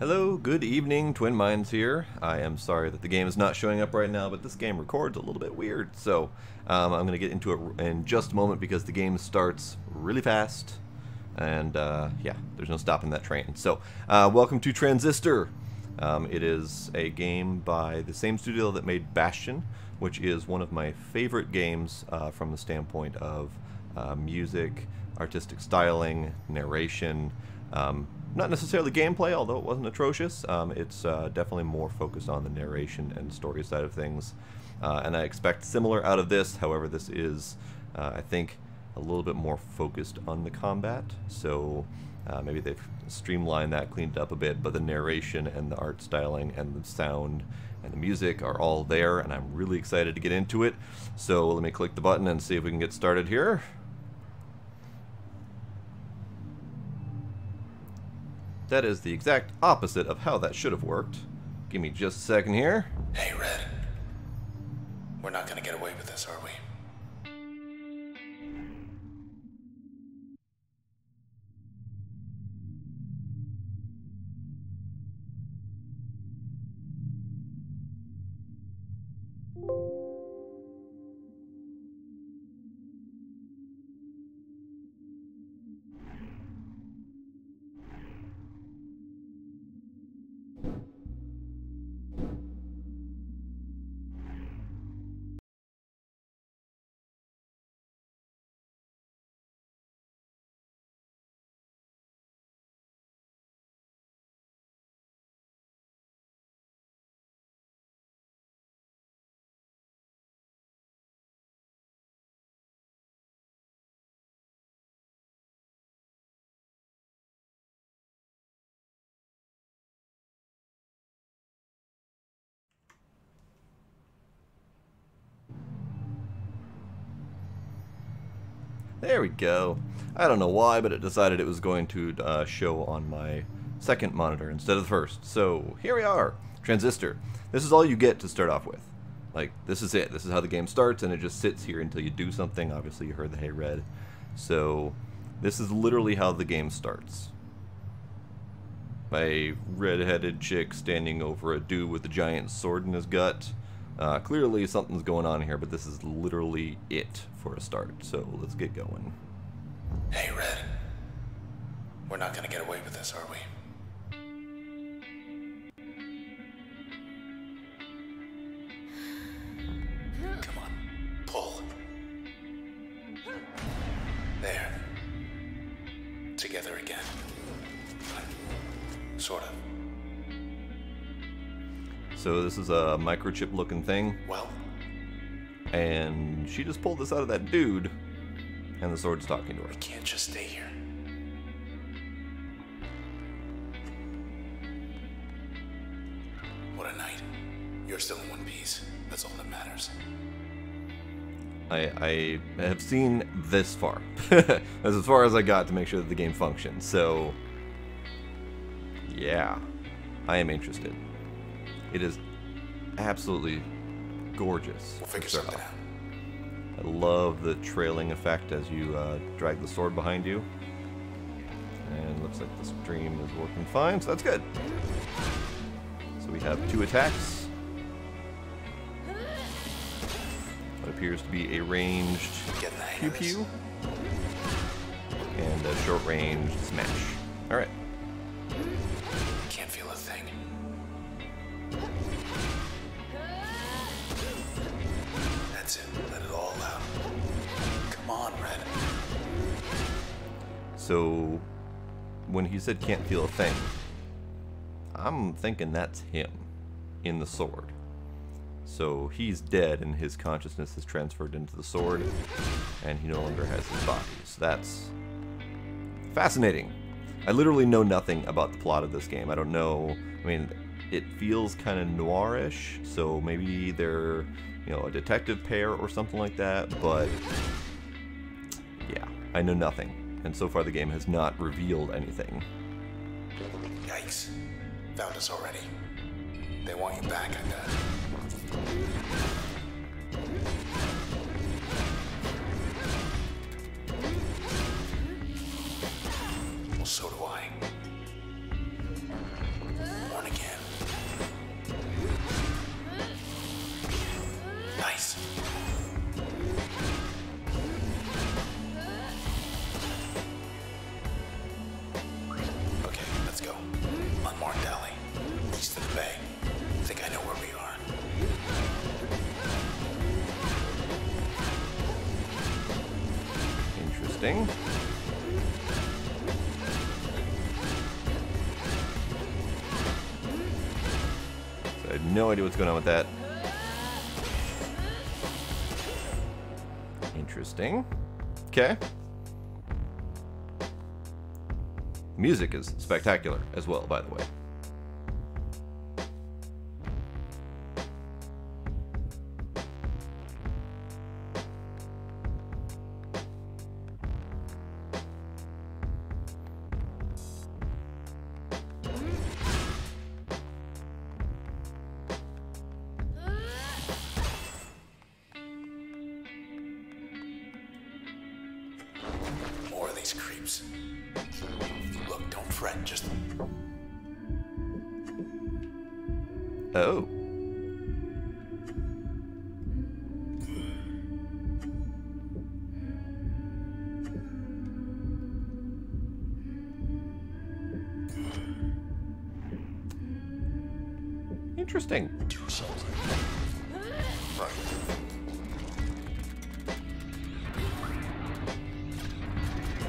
Hello, good evening, Twin Minds here. I am sorry that the game is not showing up right now, but this game records a little bit weird, so I'm going to get into it in just a moment because the game starts really fast, and yeah, there's no stopping that train. So, welcome to Transistor. It is a game by the same studio that made Bastion, which is one of my favorite games from the standpoint of music, artistic styling, narration, not necessarily gameplay, although it wasn't atrocious. It's definitely more focused on the narration and story side of things. And I expect similar out of this. However, this is, I think, a little bit more focused on the combat. So maybe they've streamlined that, cleaned it up a bit, but the narration and the art styling and the sound and the music are all there, and I'm really excited to get into it. So let me click the button and see if we can get started here. That is the exact opposite of how that should have worked. Give me just a second here. Hey, Red. We're not gonna get away with this, are we? There we go. I don't know why, but it decided it was going to show on my second monitor instead of the first. So here we are, Transistor. This is all you get to start off with. Like, this is it. This is how the game starts, and it just sits here until you do something. Obviously, you heard the hey red. So this is literally how the game starts. A red-headed chick standing over a dude with a giant sword in his gut. Clearly something's going on here, but this is literally it for a start, so let's get going. Hey, Red. We're not gonna get away with this, are we? Come on, pull. There. Together again. Sort of. So this is a microchip looking thing. Well? And she just pulled this out of that dude, and the sword's talking to her. We can't just stay here. What a night. You're still in one piece. That's all that matters. I have seen this far. That's as far as I got to make sure that the game functions. So, yeah, I am interested. It is absolutely gorgeous. We'll figure something out. I love the trailing effect as you drag the sword behind you. And it looks like the stream is working fine, so that's good. So we have 2 attacks. What appears to be a ranged pew-pew. And a short-range smash. Alright. Can't feel a thing. That's it. Let it all out. Come on, Red. So, when he said can't feel a thing, I'm thinking that's him in the sword. So he's dead and his consciousness has transferred into the sword and he no longer has his body. So that's fascinating. I literally know nothing about the plot of this game. I don't know, I mean, it feels kind of noirish, so maybe they're, you know, a detective pair or something like that, but yeah, I know nothing. And so far the game has not revealed anything. Yikes. Found us already. They want you back, I bet. Well, so do I. Interesting. So I have no idea what's going on with that. Interesting. Okay. Music is spectacular as well, by the way. More of these creeps. Look, don't fret, just... Oh. Interesting. do something. Right.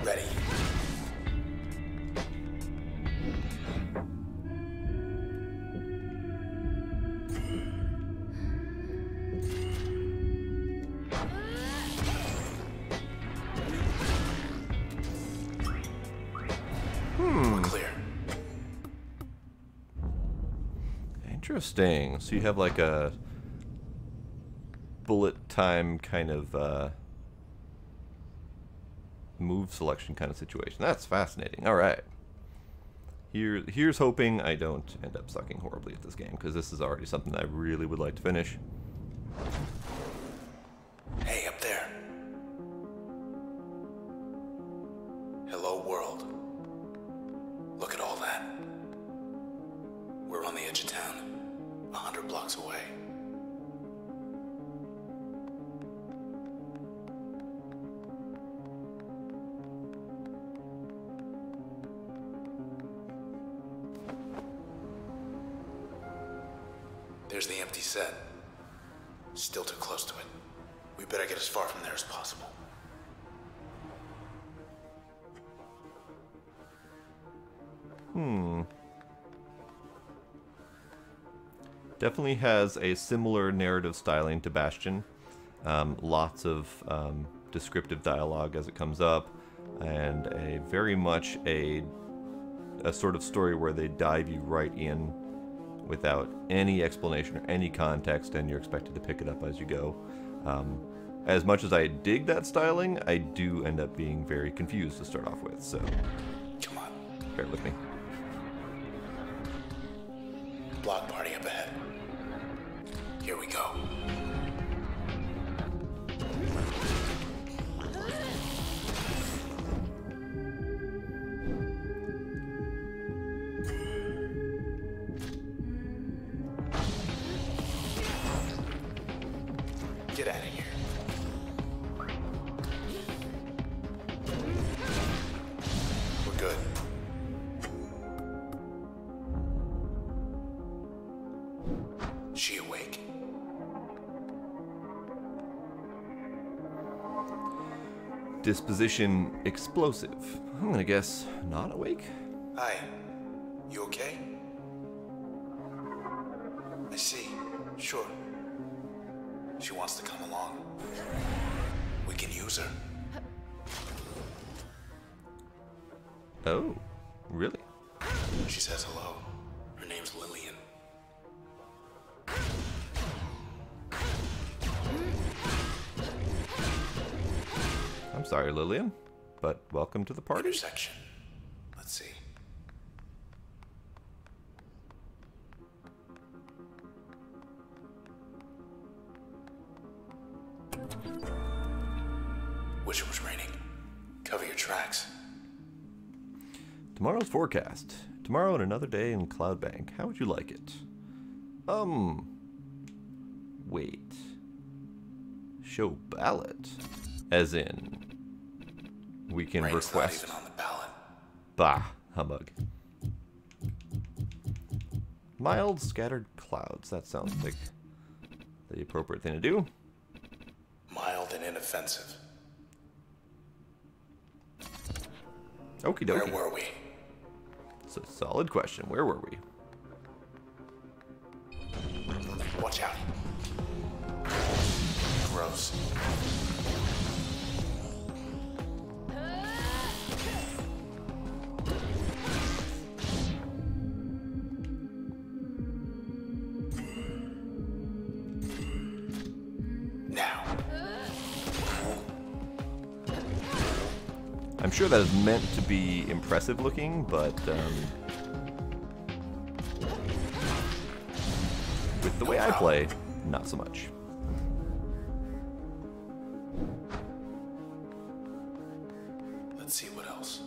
Ready. We're clear. Interesting. So you have like a bullet time kind of move selection kind of situation. That's fascinating. All right. Here's hoping I don't end up sucking horribly at this game, because this is already something I really would like to finish. Hey, up there. Hello, world. Look at all that. We're on the edge of town, 100 blocks away. There's the empty set. Still too close to it. We better get as far from there as possible. Definitely has a similar narrative styling to Bastion. Lots of descriptive dialogue as it comes up, and a very much a sort of story where they dive you right in without any explanation or any context, and you're expected to pick it up as you go. As much as I dig that styling, I do end up being very confused to start off with, so Come on. bear with me. Block party up ahead. Here we go. Get out of here. We're good. She awake? Disposition explosive. I'm gonna guess not awake. Hi. You okay? I see. Sure. She wants to come along. We can use her. Oh, really? She says hello. Her name's Lillian. I'm sorry, Lillian, but welcome to the party. Intersection. Let's see. Wish it was raining. Cover your tracks. Tomorrow's forecast. Tomorrow and another day in Cloudbank. How would you like it? Wait. Show ballot. As in, we can Rain's not request. even on the ballot. Bah, humbug. Mild scattered clouds. That sounds like the appropriate thing to do. Mild and inoffensive. Okie Where dokie. were we? It's a solid question. Where were we? Watch out. Gross. Now. I'm sure that is meant to be impressive looking, but with the way I play, not so much. Let's see what else.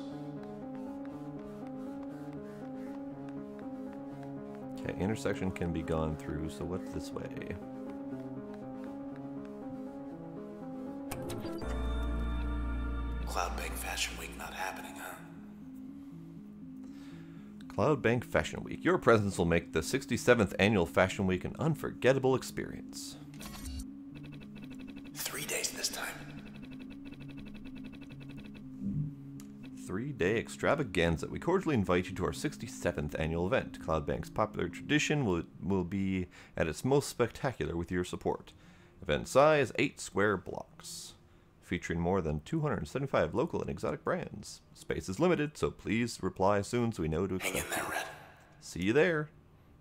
Okay, intersection can be gone through, so what's this way? Cloud Bank Fashion Week not happening, huh? Cloud Bank Fashion Week. Your presence will make the 67th Annual Fashion Week an unforgettable experience. 3 days this time. 3-day extravaganza. We cordially invite you to our 67th annual event. Cloud Bank's popular tradition will be at its most spectacular with your support. Event size 8 square blocks. Featuring more than 275 local and exotic brands. Space is limited, so please reply soon so we know to expect. Hang in there, Red. See you there.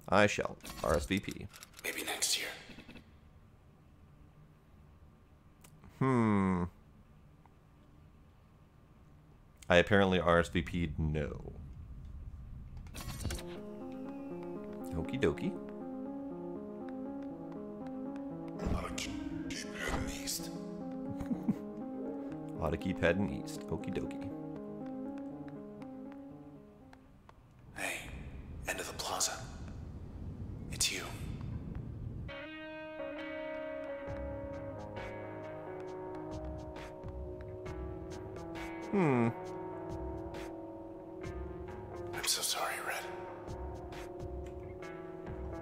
I shall. RSVP. Maybe next year. I apparently RSVP'd no. Okie dokie. Keep heading east. Ought to keep heading east. Okie dokie. Hey, end of the plaza. It's you. I'm so sorry, Red.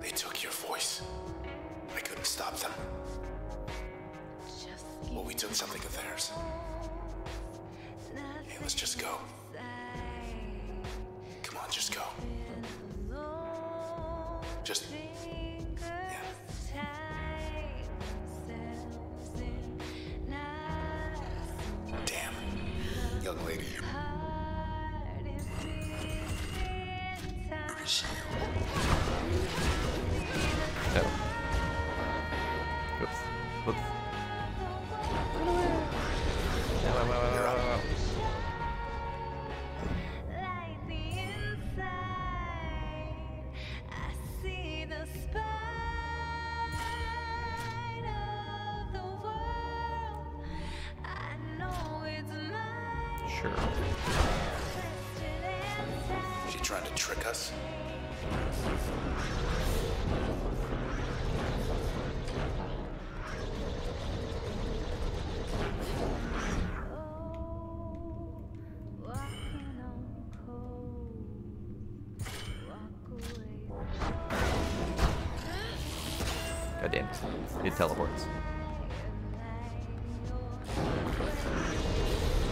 They took your voice. I couldn't stop them. Well, we took something of theirs. Hey, let's just go. Come on, just go. Just... yeah. Damn. Young lady. Good to see you. No. Oops. Whoops. You're up. Sure. She trying to trick us? God damn it. It teleports.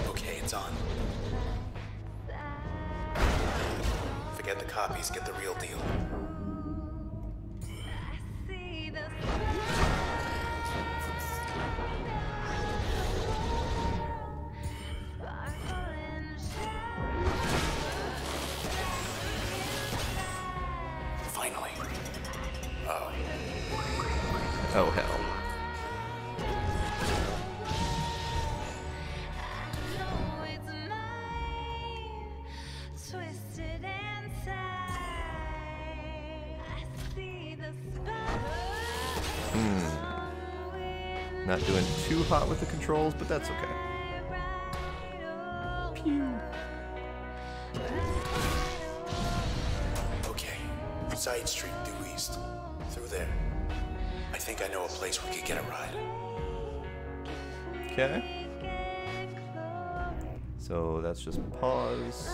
Okay, it's on. Forget the copies, get the real deal. Finally. Oh. Oh, hell. Not doing too hot with the controls, but that's okay. Pew. Okay. Side street due east. Through there. I think I know a place we could get a ride. Okay. So that's just pause.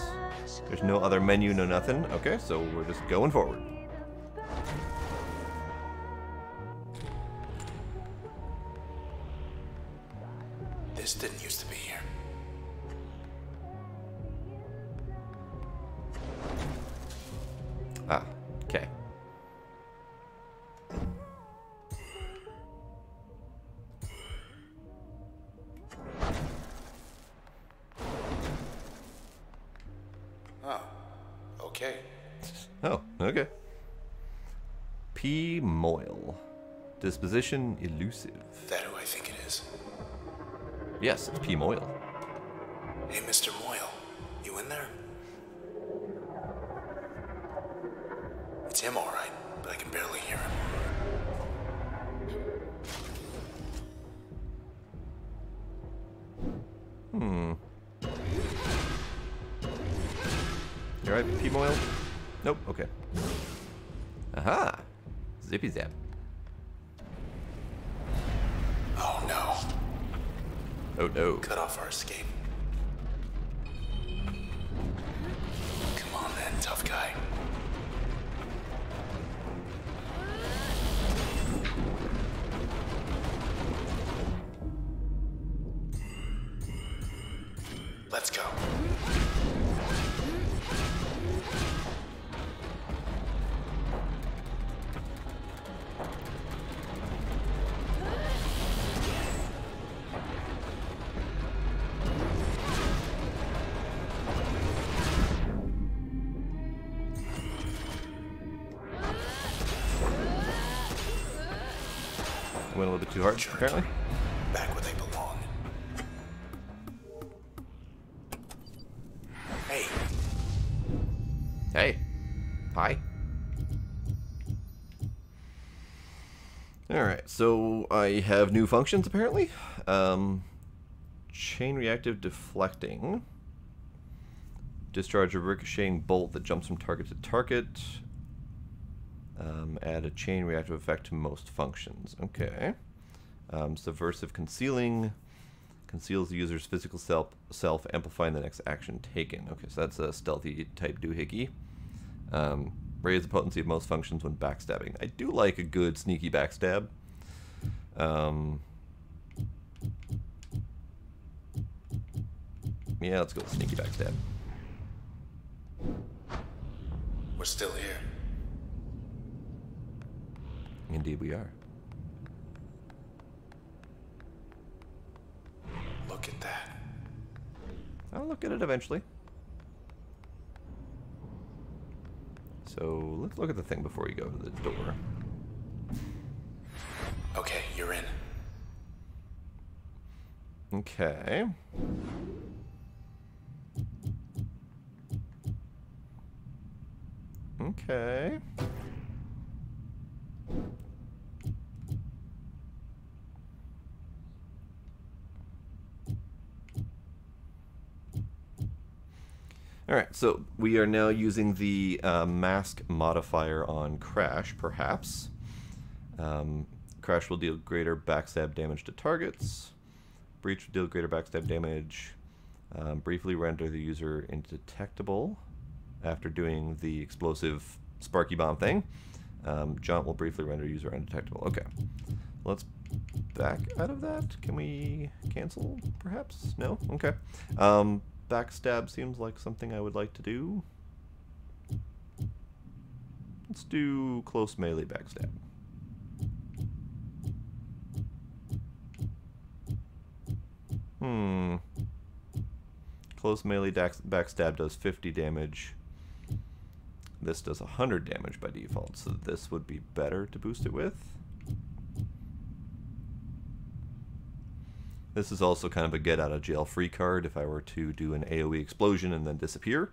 There's no other menu, no nothing. Okay, so we're just going forward. This didn't used to be here. Ah, okay. Oh, okay. Oh, okay. P. Moyle. Disposition elusive. That who I think it is? Yes, it's P. Moyle. Hey, Mr. Moyle, you in there? It's him, all right, but I can barely hear him. You alright, P. Moyle? Nope, okay. Aha! Zippy zap. Oh no. Oh no. Cut off our escape. Come on then, tough guy. Let's go. Went a little bit too hard, apparently. Back where they belong. Hey, Hey. Hi. Alright, so I have new functions apparently. Chain reactive deflecting. Discharge a ricocheting bolt that jumps from target to target. Add a chain reactive effect to most functions. Okay. Subversive concealing. Conceals the user's physical self, amplifying the next action taken. Okay, so that's a stealthy type doohickey. Raise the potency of most functions when backstabbing. I do like a good sneaky backstab. Yeah, let's go with sneaky backstab. we're still here. Indeed we are. Look at that. I'll look at it eventually. So let's look at the thing before you go to the door. Okay, you're in. Okay. Okay. Alright, so we are now using the mask modifier on Crash, perhaps. Crash will deal greater backstab damage to targets. Breach will deal greater backstab damage. Briefly render the user indetectable after doing the explosive Sparky Bomb thing. Jaunt will briefly render user undetectable. Okay. Let's back out of that. Can we cancel, perhaps? No? Okay. Backstab seems like something I would like to do. Let's do close melee backstab. Close melee backstab does 50 damage. This does 100 damage by default, so this would be better to boost it with. This is also kind of a get out of jail free card if I were to do an AoE explosion and then disappear.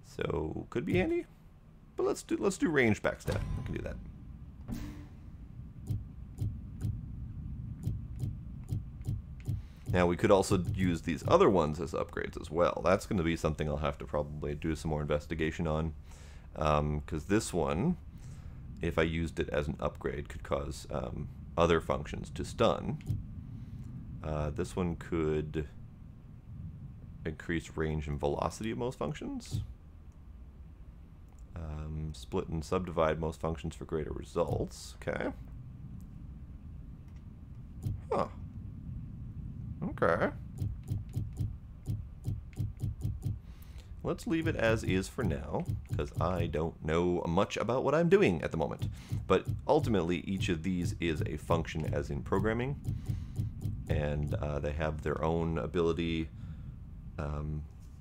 So could be handy. But let's do ranged backstab. We can do that. Now we could also use these other ones as upgrades as well. That's going to be something I'll have to probably do some more investigation on. Because this one, if I used it as an upgrade, could cause other functions to stun. This one could increase range and velocity of most functions. Split and subdivide most functions for greater results. Okay. Huh. Okay. let's leave it as is for now, because I don't know much about what I'm doing at the moment. But ultimately, each of these is a function as in programming, and they have their own ability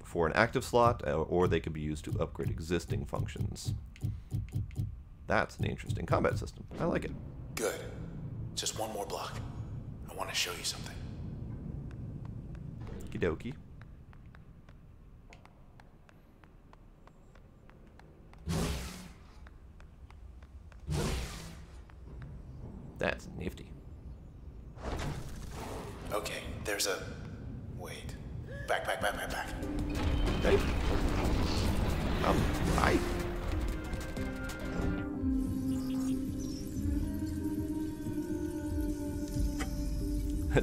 for an active slot, or they could be used to upgrade existing functions. That's an interesting combat system. I like it. Good. Just one more block. I want to show you something. Okie dokie. That's nifty. Okay, there's a... Wait. Back. Hey. Hi.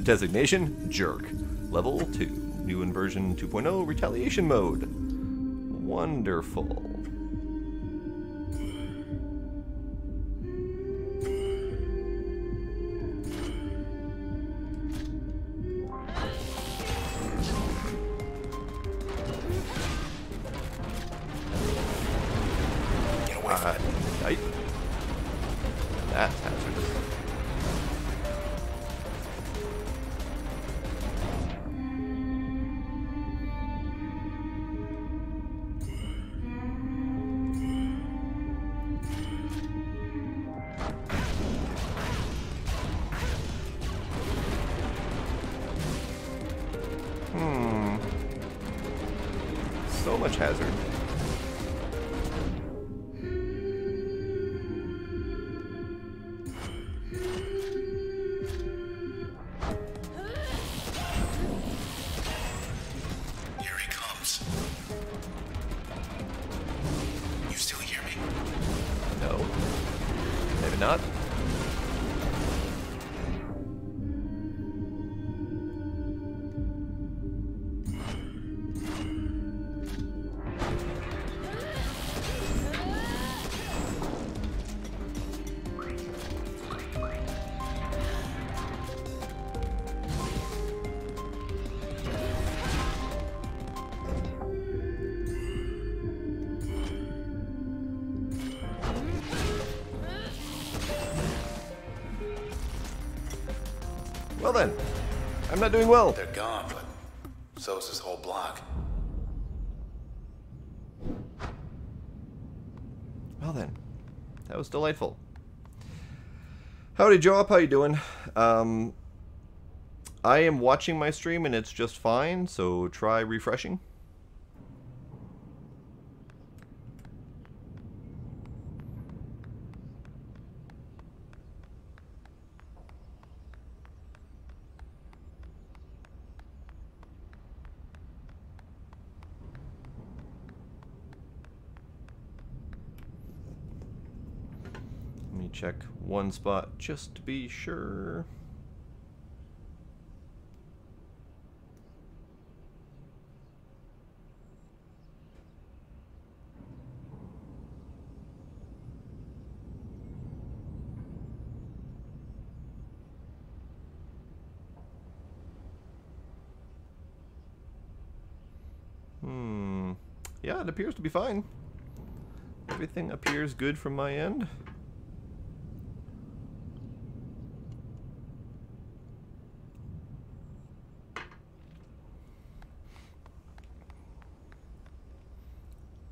Designation, Jerk. Level 2. New in version 2.0, Retaliation Mode. Wonderful. Get away from it. Right. That's hazardous. So much hazard. Here he comes. You still hear me? No. Maybe not. Well then, I'm not doing well. They're gone, but so's this whole block. Well then, that was delightful. Howdy Joe up, how you doing? I am watching my stream and it's just fine, so try refreshing. Let me check one spot just to be sure. Yeah, it appears to be fine. Everything appears good from my end.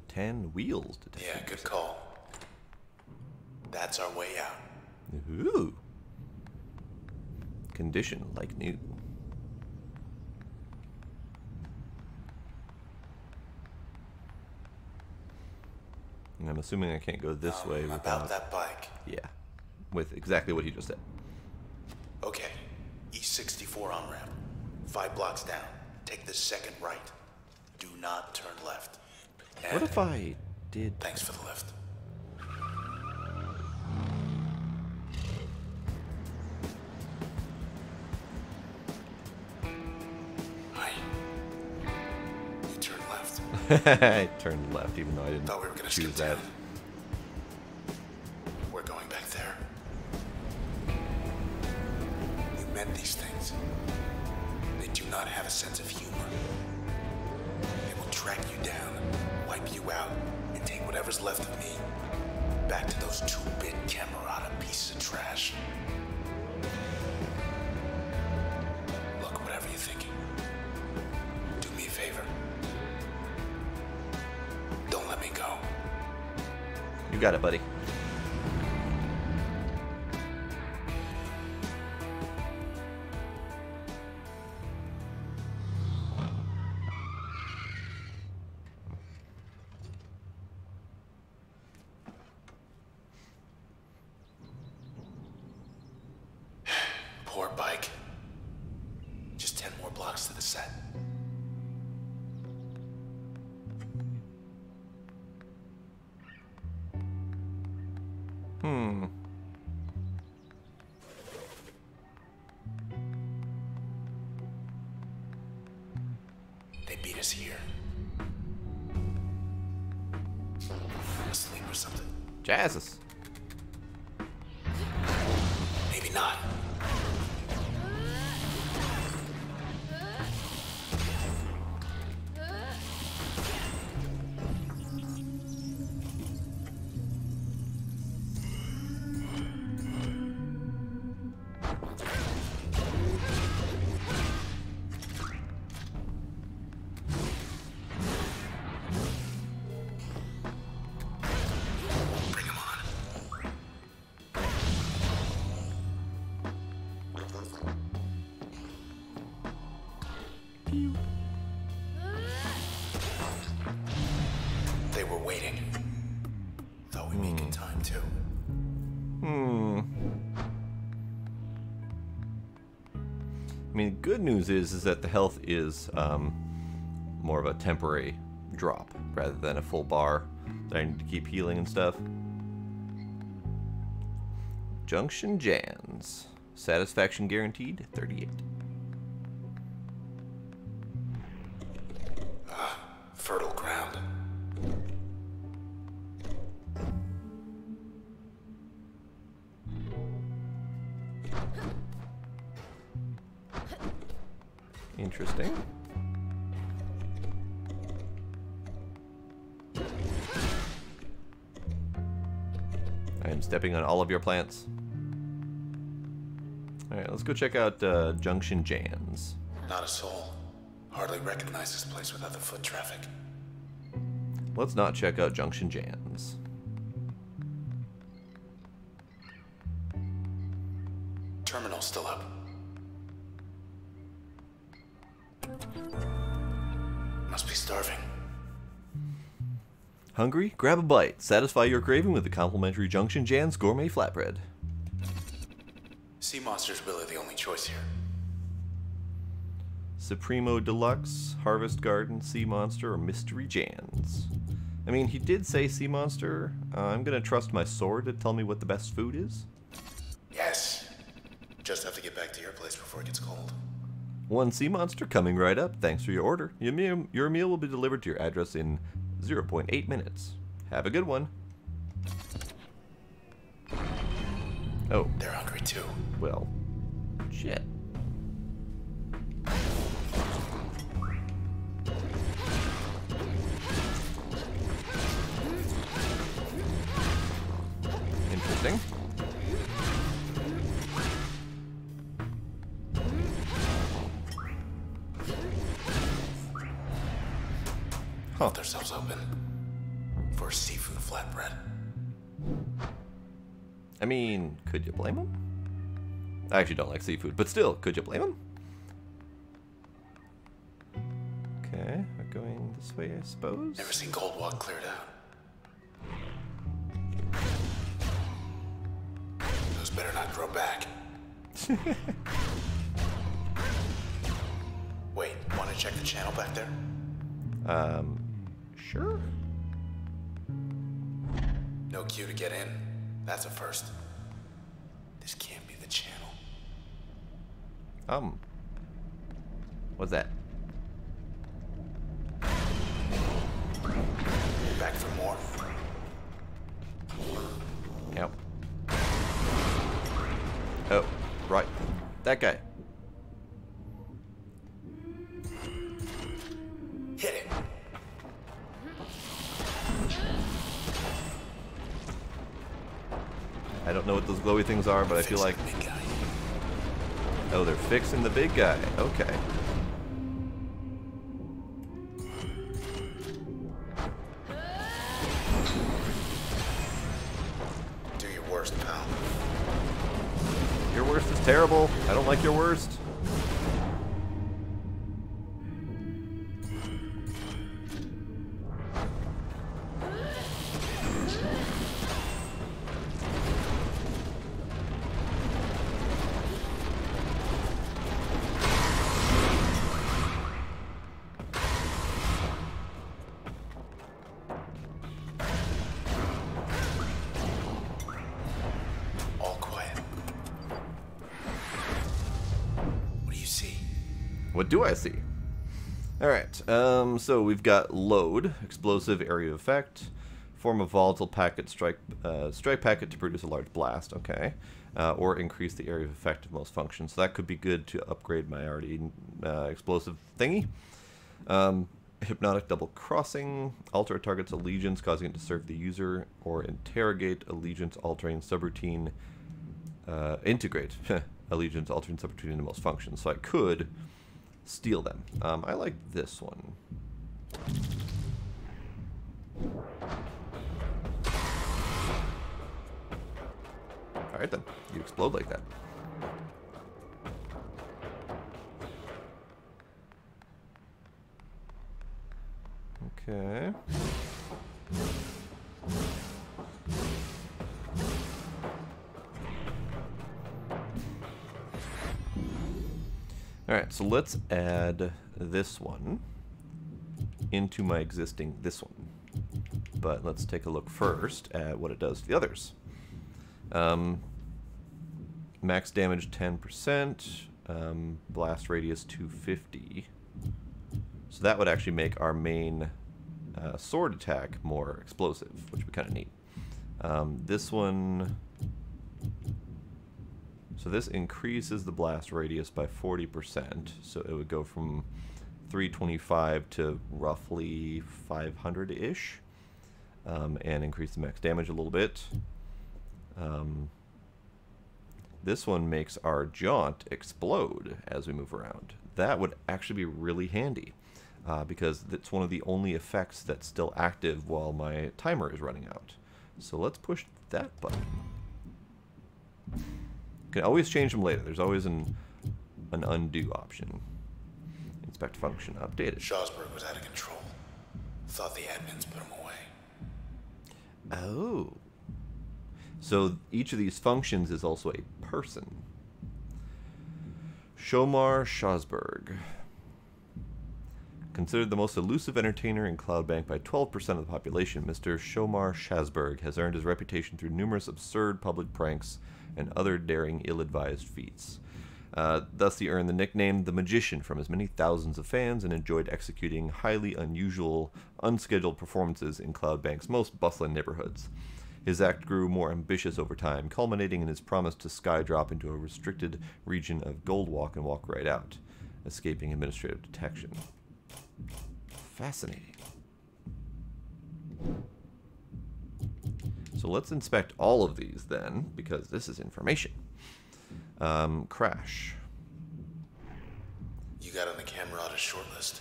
Ten wheels to take. Yeah, good call. That's our way out. Ooh. Condition like new. And I'm assuming I can't go this way without... About that bike. Yeah. With exactly what he just said. Okay. E64 on-ramp. 5 blocks down. Take the second right. Do not turn left. And What if I did... thanks for the lift. Hi. You turn left. I turned left even though I didn't Thought we were gonna choose skip that. town. We're going back there. You meant these things. They do not have a sense of humor. They will track you down, wipe you out, and take whatever's left of me back to those 2-bit Camerata pieces of trash. Look, whatever you're thinking, do me a favor. Don't let me go. You got it, buddy. Poor bike. Just 10 more blocks to the set. They beat us here. Asleep or something. Jesus. Maybe not. Bring him on. They were waiting. Thought we'd make in time too. I mean, good news is that the health is more of a temporary drop rather than a full bar that I need to keep healing and stuff. Junction Jans. Satisfaction guaranteed, 38. Fertile ground. Interesting. I am stepping on all of your plants. Alright, let's go check out Junction Jans. Not a soul. Hardly recognize this place without the foot traffic. Let's not check out Junction Jans. Terminal still up. Must be starving. Hungry? Grab a bite. Satisfy your craving with the complimentary Junction Jans gourmet flatbread. Sea monster's really the only choice here. Supremo Deluxe, Harvest Garden, Sea Monster, or Mystery Jans. I mean, he did say Sea Monster. I'm gonna trust my sword to tell me what the best food is. Yes. Just have to get back to your place before it gets cold. One Sea Monster coming right up. Thanks for your order. Your meal will be delivered to your address in 0.8 minutes. Have a good one. Oh, They're hungry too. well, shit. Interesting. Huh. Left ourselves open for seafood flatbread. I mean, could you blame him? I actually don't like seafood, but still, could you blame him? Okay, we're going this way, I suppose. Never seen Gold Walk cleared out. Those better not grow back. Wait, want to check the channel back there? Sure. No queue to get in. That's a first. This can't be the channel. What's that? Back for more. Yep. Oh, right. That guy. Hit it. I don't know what those glowy things are, but I feel like... Big guy. Oh, they're fixing the big guy. Okay. Do your worst, pal. Your worst is terrible. I don't like your worst. What do I see? Alright, so we've got load, explosive area effect, form a volatile packet, strike packet to produce a large blast, okay, or increase the area of effect of most functions. So that could be good to upgrade my already explosive thingy. Hypnotic double crossing, alter a target's allegiance, causing it to serve the user, or interrogate allegiance altering subroutine, integrate allegiance altering subroutine into most functions. So I could steal them. I like this one. Alright then, you explode like that. Okay. Alright, so let's add this one into my existing this one. But let's take a look first at what it does to the others. Max damage 10%, blast radius 250. So that would actually make our main sword attack more explosive, which would be kind of neat. This one... So this increases the blast radius by 40%, so it would go from 325 to roughly 500-ish, and increase the max damage a little bit. This one makes our jaunt explode as we move around. That would actually be really handy, because it's one of the only effects that's still active while my timer is running out. So let's push that button. Can always change them later. There's always an undo option. Inspect function updated. Schosberg was out of control. Thought the admins put him away. Oh. So each of these functions is also a person. Shomar Schosberg. Considered the most elusive entertainer in Cloudbank by 12% of the population, Mr. Shomar Schosberg has earned his reputation through numerous absurd public pranks and other daring, ill-advised feats. Thus he earned the nickname The Magician from his many thousands of fans and enjoyed executing highly unusual, unscheduled performances in Cloudbank's most bustling neighborhoods. His act grew more ambitious over time, culminating in his promise to skydrop into a restricted region of Goldwalk and walk right out, escaping administrative detection. Fascinating. So let's inspect all of these then, because this is information. Crash. You got on the Camerata shortlist.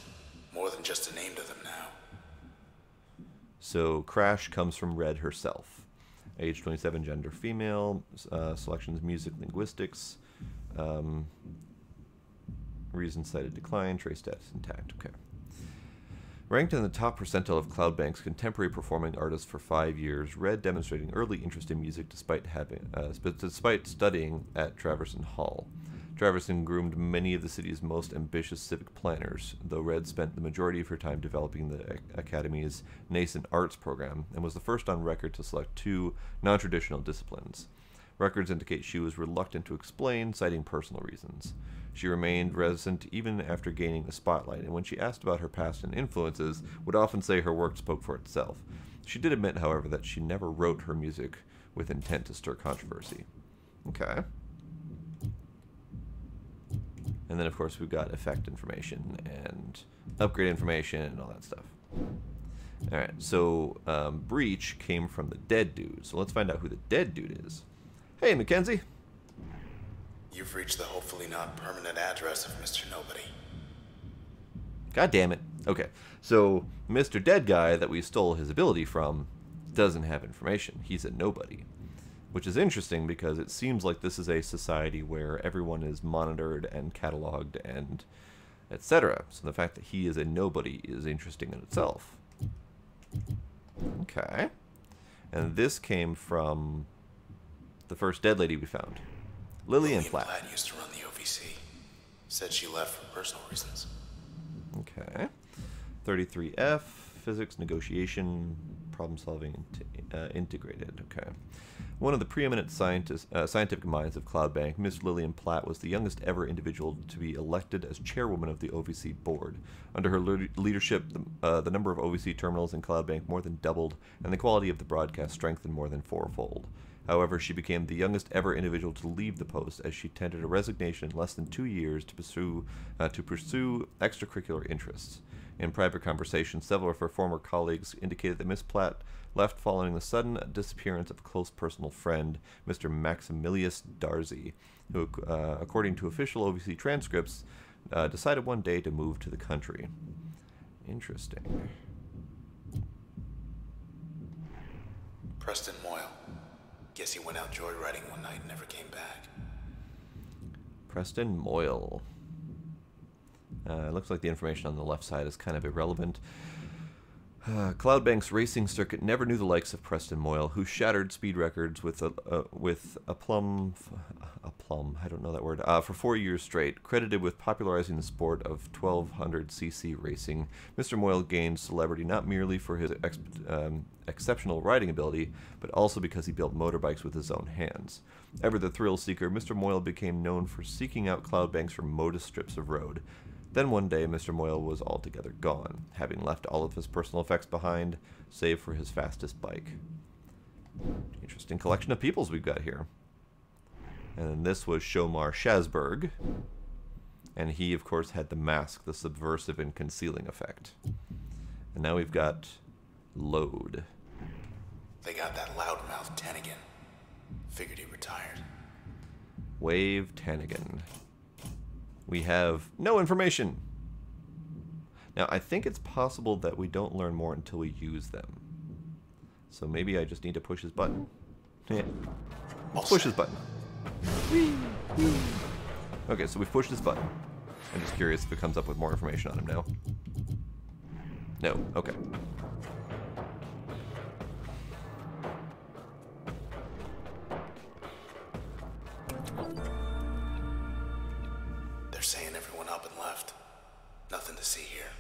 More than just a name to them now. So Crash comes from Red herself. Age 27, gender female, selections music linguistics, reason cited decline, trace status intact. Okay. Ranked in the top percentile of Cloudbank's contemporary performing artists for 5 years, Red demonstrating early interest in music despite studying at Traverson Hall. Traverson groomed many of the city's most ambitious civic planners, though Red spent the majority of her time developing the Academy's nascent arts program and was the first on record to select 2 non-traditional disciplines. Records indicate she was reluctant to explain, citing personal reasons. She remained reticent even after gaining the spotlight, and when she asked about her past and influences, would often say her work spoke for itself. She did admit, however, that she never wrote her music with intent to stir controversy. Okay. And then, of course, we've got effect information and upgrade information and all that stuff. Alright, so Breach came from the dead dude. So let's find out who the dead dude is. Hey, Mackenzie. You've reached the hopefully not permanent address of Mr. Nobody. God damn it. Okay, so Mr. Dead Guy that we stole his ability from doesn't have information. He's a nobody. Which is interesting because it seems like this is a society where everyone is monitored and cataloged and etc. So the fact that he is a nobody is interesting in itself. Okay. And this came from the first dead lady we found. Lillian Platt. Platt used to run the OVC. Said she left for personal reasons. Okay. 33F, physics, negotiation, problem solving, integrated. Okay. One of the preeminent scientific minds of Cloud Bank, Miss Lillian Platt was the youngest ever individual to be elected as chairwoman of the OVC board. Under her leadership, the number of OVC terminals in Cloud Bank more than doubled, and the quality of the broadcast strengthened more than fourfold. However, she became the youngest ever individual to leave the post, as she tendered a resignation in less than 2 years to pursue extracurricular interests. In private conversations, several of her former colleagues indicated that Miss Platt left following the sudden disappearance of a close personal friend, Mr. Maximilius Darcy, who, according to official OVC transcripts, decided one day to move to the country. Interesting. Preston Moyle. Guess he went out joyriding one night and never came back. Preston Moyle. It looks like the information on the left side is kind of irrelevant. Cloudbank's racing circuit never knew the likes of Preston Moyle, who shattered speed records with aplomb, I don't know that word, for 4 years straight. Credited with popularizing the sport of 1200cc racing, Mr. Moyle gained celebrity not merely for his exceptional riding ability, but also because he built motorbikes with his own hands. Ever the thrill seeker, Mr. Moyle became known for seeking out Cloudbank's remotest strips of road. Then one day, Mr. Moyle was altogether gone, having left all of his personal effects behind, save for his fastest bike. Interesting collection of peoples we've got here. And this was Shomar Shazberg. And he, of course, had the mask, the subversive and concealing effect. And now we've got Load. They got that loudmouth Tannigan. Figured he retired. Wave Tannigan. We have no information. Now, I think it's possible that we don't learn more until we use them. So maybe I just need to push his button. Yeah. Let's push his button. Okay, so we've pushed his button. I'm just curious if it comes up with more information on him now. No, okay. Saying everyone up and left. Nothing to see here.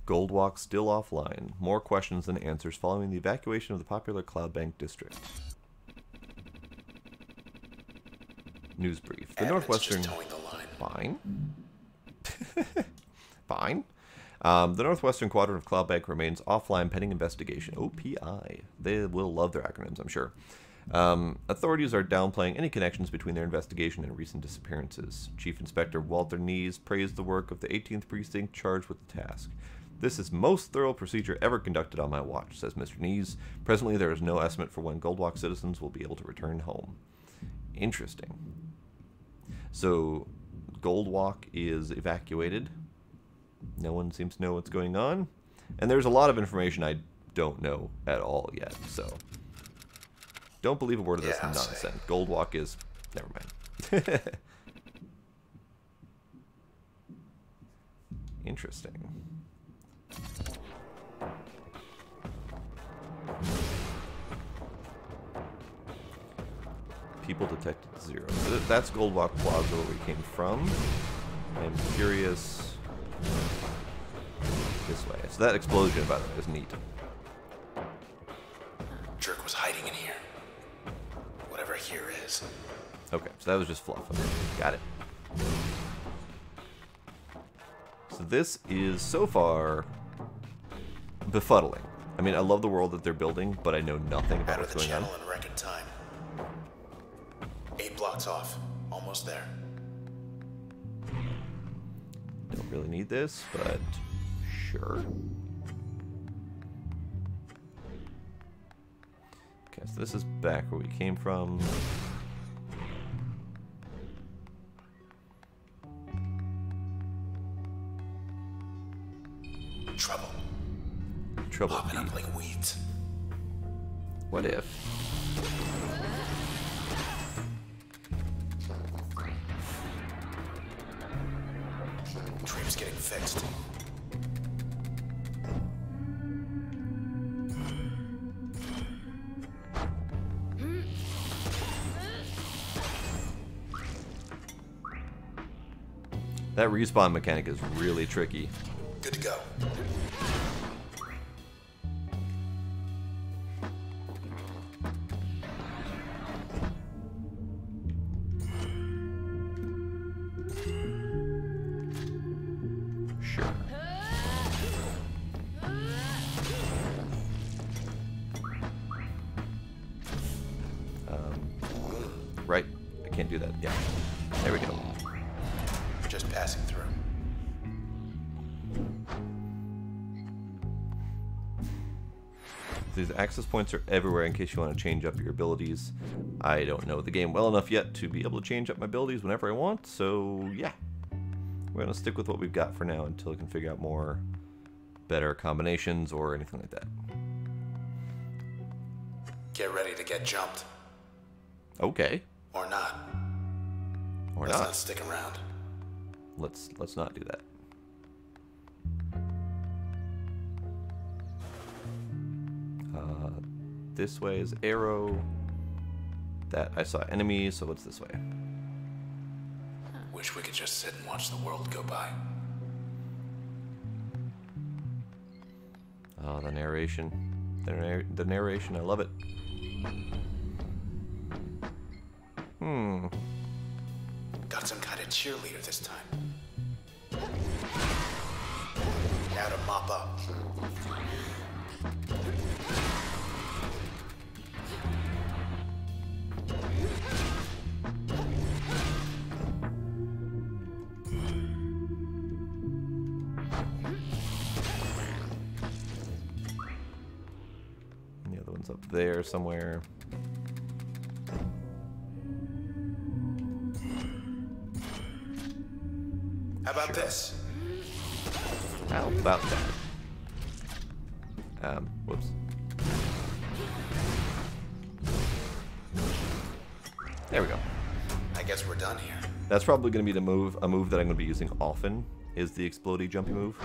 Goldwalk still offline. More questions than answers following the evacuation of the popular Cloudbank district. News brief. The Northwestern... Just towing the line. Fine. Fine. The Northwestern Quadrant of Cloudbank remains offline pending investigation. OPI. They will love their acronyms, I'm sure. Authorities are downplaying any connections between their investigation and recent disappearances. Chief Inspector Walter Nees praised the work of the 18th Precinct charged with the task. This is most thorough procedure ever conducted on my watch, says Mr. Nees. Presently, there is no estimate for when Goldwalk citizens will be able to return home. Interesting. So, Goldwalk is evacuated. No one seems to know what's going on. And there's a lot of information I don't know at all yet, so... Don't believe a word of this nonsense. Goldwalk is... Never mind. Interesting. People detected 0. So that's Goldwalk Plaza where we came from. I'm curious... This way. So that explosion, by the way, is neat. Jerk was hiding in here. Whatever here is. Okay, so that was just fluff. Okay, got it. So this is, so far, befuddling. I mean, I love the world that they're building, but I know nothing about what's going on. Out of the channel in record time. 8 blocks off. Almost there. Don't really need this, but sure. Okay, so this is back where we came from. Trouble. Trouble. Popping up like weeds. What if? Dream's getting fixed. That respawn mechanic is really tricky. Good to go. Sure. Right. I can't do that. Yeah. There we go. Just passing through. These access points are everywhere in case you want to change up your abilities. I don't know the game well enough yet to be able to change up my abilities whenever I want, so yeah. We're going to stick with what we've got for now until I can figure out more better combinations or anything like that. Get ready to get jumped. Okay. Or not. Or Let's not. not stick around. Let's not do that. This way is arrow. That I saw enemies, so what's this way? Wish we could just sit and watch the world go by. Oh, the narration. The narration, I love it. Got some kind of cheerleader this time. Now to mop up. And the other one's up there somewhere. How about this? How about that? Whoops. There we go. I guess we're done here. That's probably going to be a move that I'm going to be using often, is the explodey jumpy move.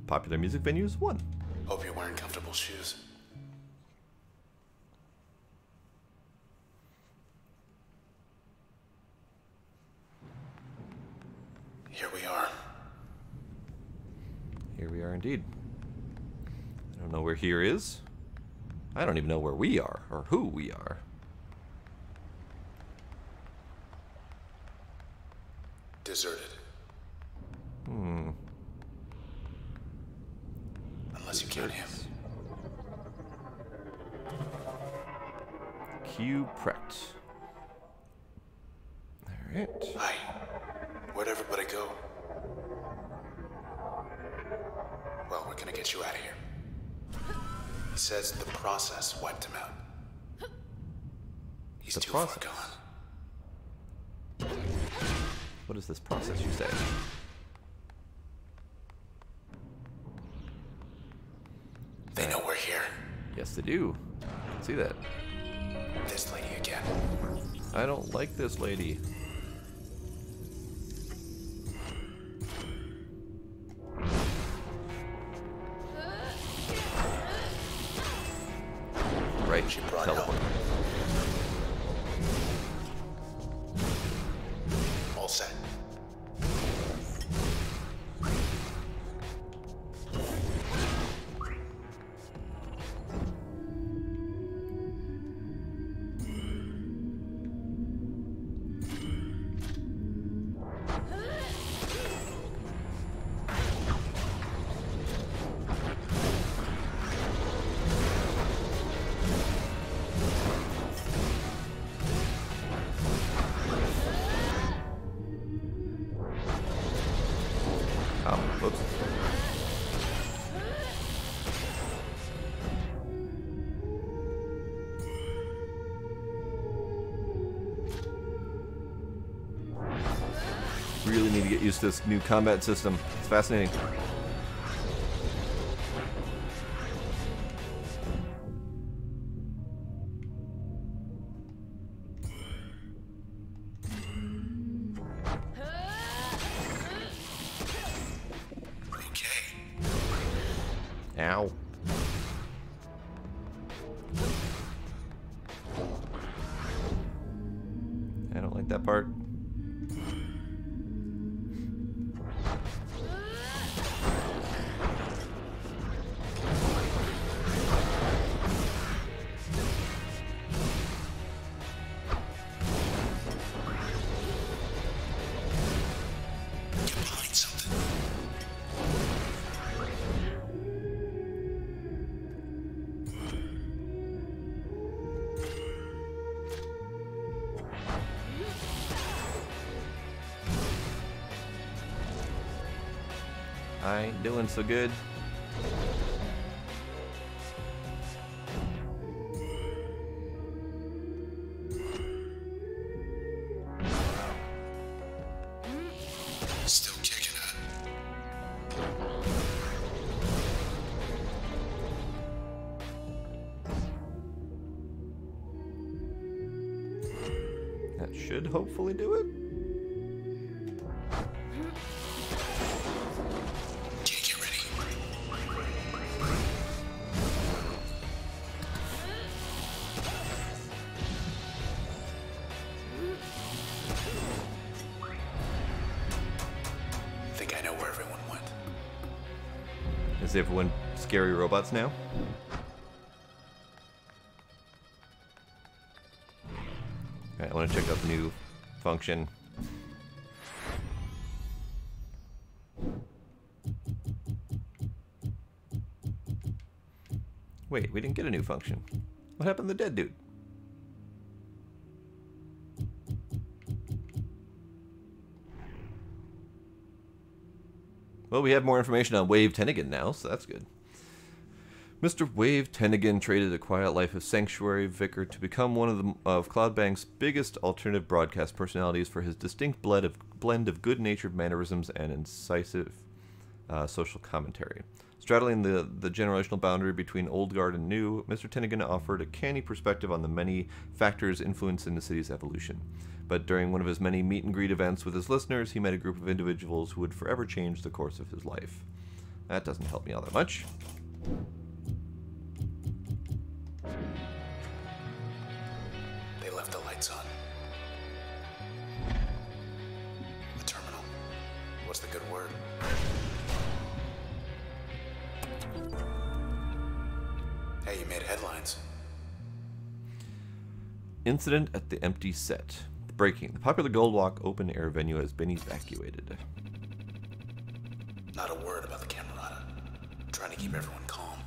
Popular music venues, 1. Hope you're wearing comfortable shoes. Here we are. Here we are indeed. I don't know where here is. I don't even know where we are, or who we are. Deserted. Unless you count him. Q Pret. Alright. Hi. Where'd everybody go? Well, we're gonna get you out of here. He says the process wiped him out. He's too far gone. What is this process, you say? They know we're here. Yes, they do. I can see that. This lady again. I don't like this lady. Right, She brought teleport. help. All set. Oh, whoops. get used to this new combat system. It's fascinating. Ow. I don't like that part. I ain't doing so good. Still kicking it. That should hopefully do it. Is everyone scary robots now? Alright, I want to check out the new function. Wait, we didn't get a new function. What happened to the dead dude? Well, we have more information on Wave Tennigan now, so that's good. Mr. Wave Tennigan traded a quiet life of sanctuary vicar to become one of Cloudbank's biggest alternative broadcast personalities for his distinct blend of good-natured mannerisms and incisive social commentary. Straddling the generational boundary between old guard and new, Mr. Tennigan offered a canny perspective on the many factors influencing the city's evolution. But during one of his many meet-and-greet events with his listeners, he met a group of individuals who would forever change the course of his life. That doesn't help me all that much. They left the lights on. The terminal. What's the good word? Hey, you made headlines. Incident at the empty set. Breaking. The popular Goldwalk open-air venue has been evacuated. Not a word about the Camerata. Trying to keep everyone calm.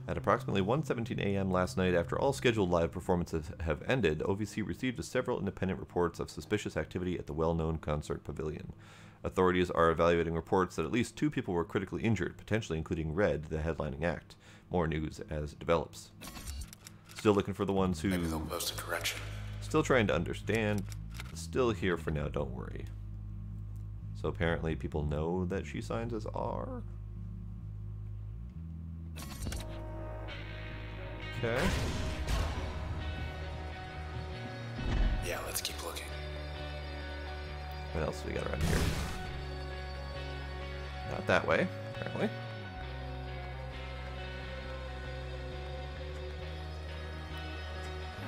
At approximately 1:17 a.m. last night, after all scheduled live performances have ended, OVC received several independent reports of suspicious activity at the well-known concert pavilion. Authorities are evaluating reports that at least 2 people were critically injured, potentially including Red, the headlining act. More news as it develops. Still looking for the ones who... Maybe they'll post a correction. Still trying to understand. Still here for now, don't worry. So apparently people know that she signs as R. Okay. Yeah, let's keep looking. What else do we got around here? Not that way, apparently.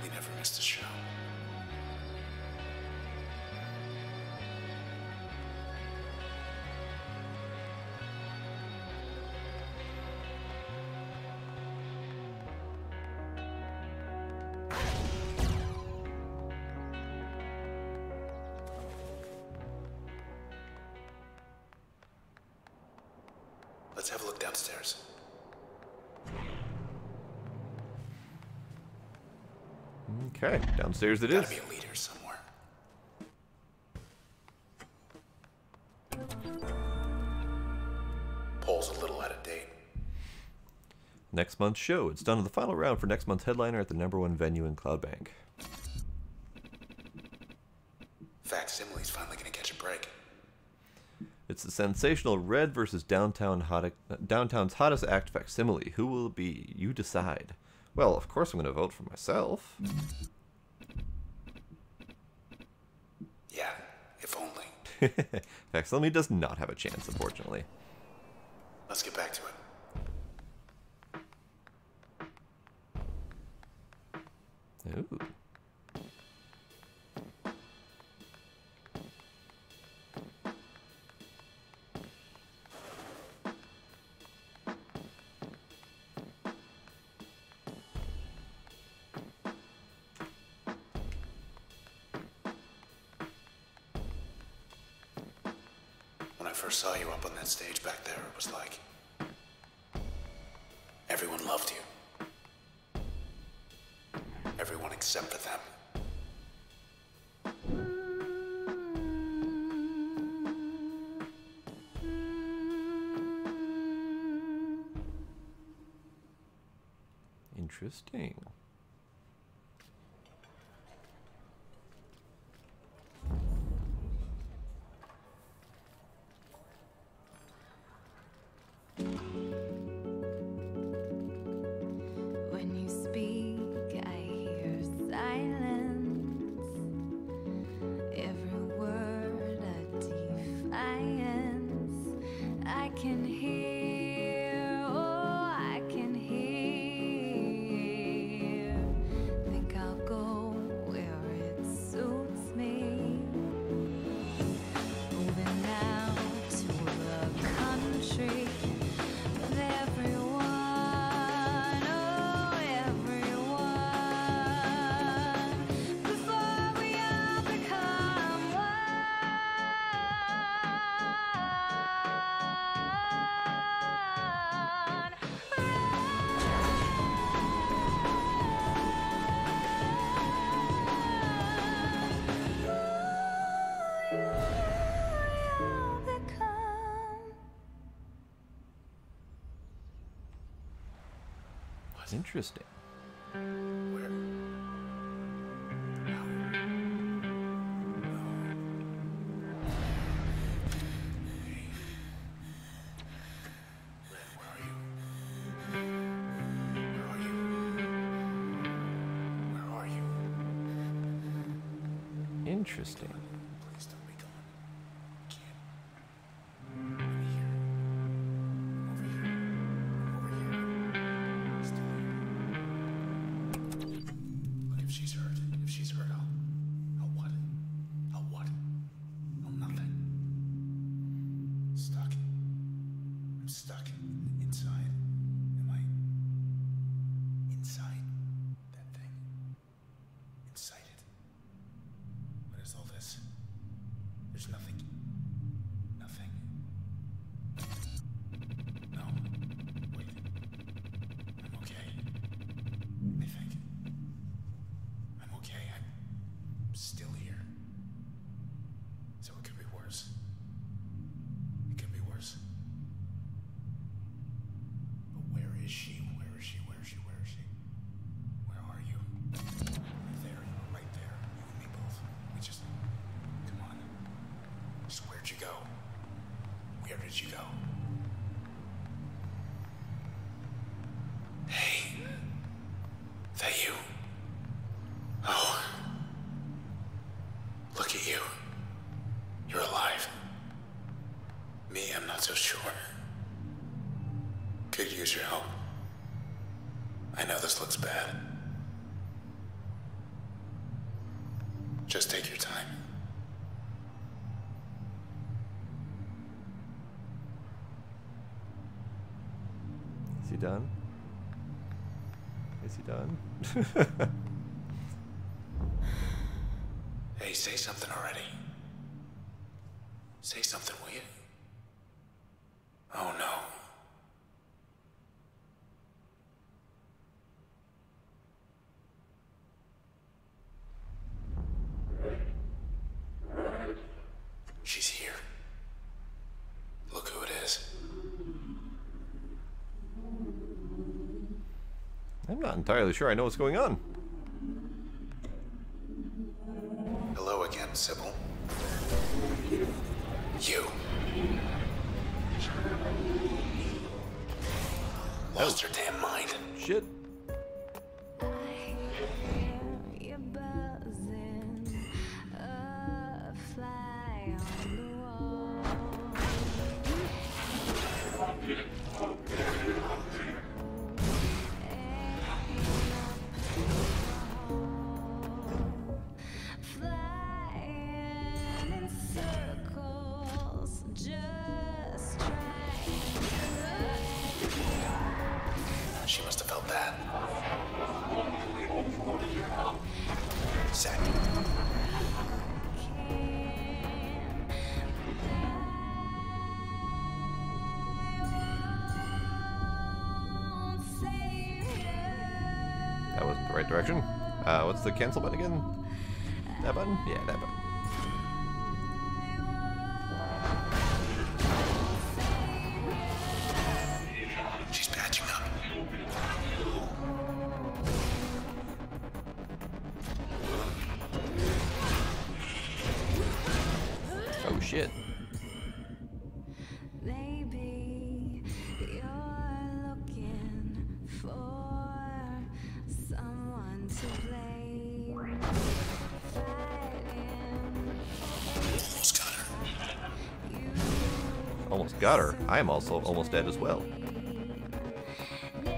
We never missed a show. Let's have a look downstairs. Okay, downstairs it Gotta is. be a leader somewhere. Poll's a little out of date. Next month's show. It's done to the final round for next month's headliner at the #1 venue in Cloudbank. Facsimile's finally gonna catch a break. It's the sensational Red versus Downtown's hottest act facsimile. Who will it be? You decide. Well, of course I'm going to vote for myself. Yeah, if only. Facsimile does not have a chance, unfortunately. Let's get back to it. Ooh. When I first saw you up on that stage back there, it was like everyone loved you. Everyone except for them. Interesting. When you speak, I hear silence. Every word a defiance. I can hear, oh, I can hear. Think I'll go where it suits me. Moving now to a country with everyone. Interesting. Where? How? Hey. Red, where are you? Where are you? Where are you? Interesting. Please don't be gone. I can't. I'm here. Over here. Over here. Still here. Look, if she's hurt, I'll what? I'll what? I'll nothing. Stuck. I'm stuck inside. Am I inside that thing? Inside it. What is all this? There's nothing. Nothing. No. Wait. I'm okay. I think. I'm okay. I'm still here. So it could be worse. It could be worse. But where is she? Where is she? Where is she? Where is she? Where are you? Right there. Right there. You and me both. We just... Come on. Just where'd you go? Where did you go? Hey. That you? Oh. Look at you. You're alive. Me, I'm not so sure. Could use your help. I know this looks bad. Just take your time. Is he done? Is he done? Hey, say something already. Say something, will you? Oh no. She's here. Look who it is. I'm not entirely sure I know what's going on. Hello again, Sybil. You. Lost her damn mind. Shit. I hear you buzzing, a fly on the wall. Flying in circles, just trying to She must have felt that. Zach. That was the right direction. What's the cancel button again? That button? Yeah, that button. She's patching up. Oh shit. Maybe you're looking for someone to blame. Fighting Almost got her. you. Almost got her. I am also almost dead as well. Never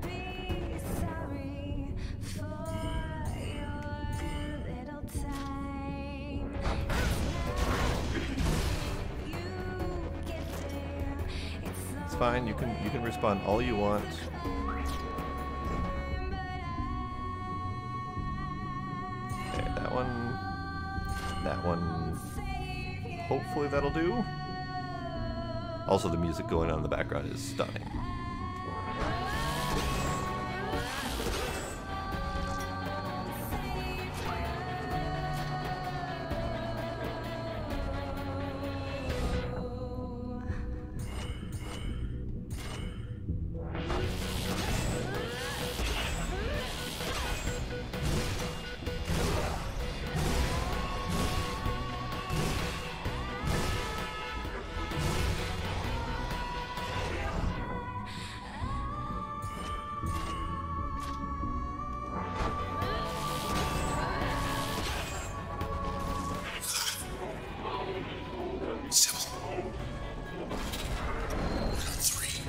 be sorry for your little time. You get there. It's fine. You can respond all you want. Okay, that one. That one. Hopefully that'll do. Also, the music going on in the background is stunning. Sybil. 3.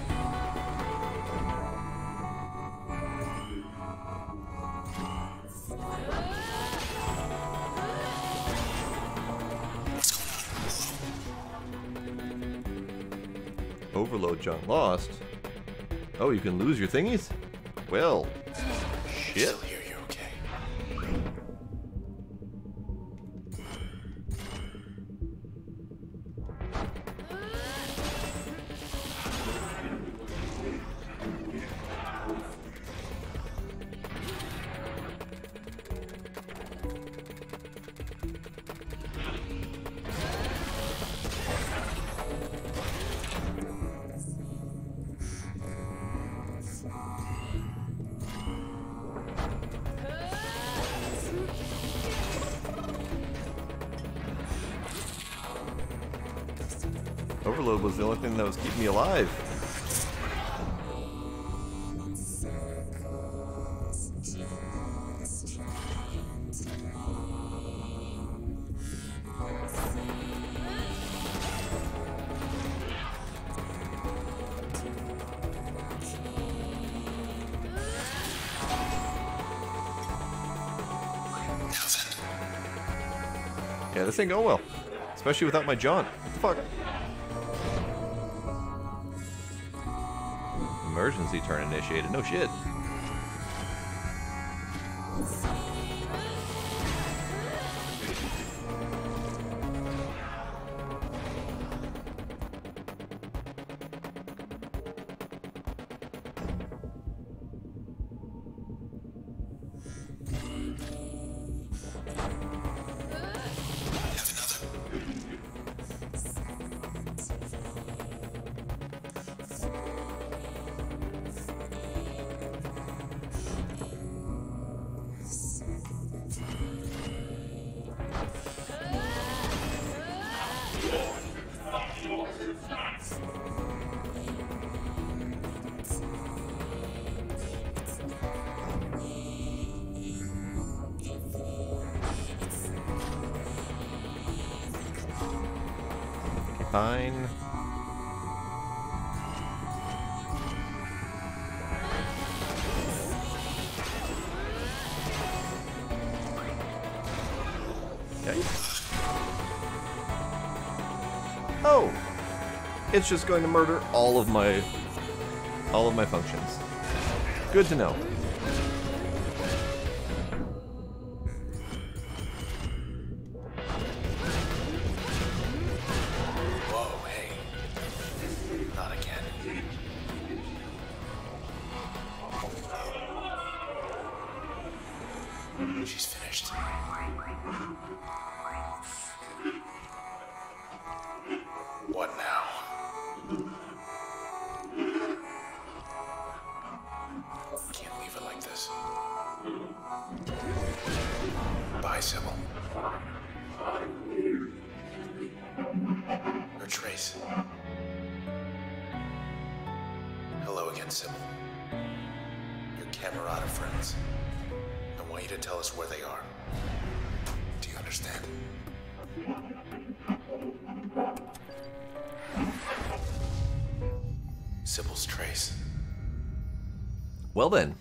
What's going on? Overload John lost. Oh, you can lose your thingies? Well, shit. Still here, you're okay. Overload was the only thing that was keeping me alive. Now then. Yeah, this ain't going well. Especially without my jaunt. What the fuck? Emergency turn initiated. No shit. Have another. Fine. Okay. Oh! It's just going to murder all of my functions. Good to know. Whoa, hey. Not again. She's finished. What now? Can't leave it like this. Bye, Sybil. Her trace. Hello again, Sybil. Your Camerata friends. I want you to tell us where they are. Do you understand? Sybil's trace. Well then.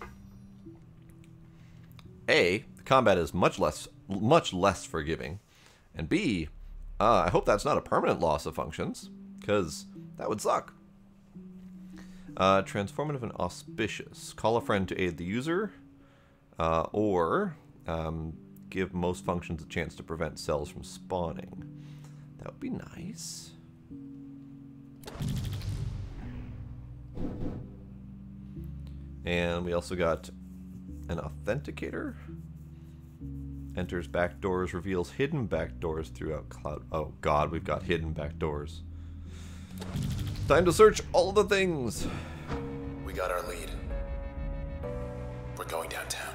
A, the combat is much less forgiving. And B, I hope that's not a permanent loss of functions, because that would suck. Transformative and auspicious. Call a friend to aid the user, or give most functions a chance to prevent cells from spawning. That would be nice. And we also got an authenticator. Enters back doors, reveals hidden back doors throughout cloud. Oh god, we've got hidden back doors. Time to search all the things. We got our lead. We're going downtown.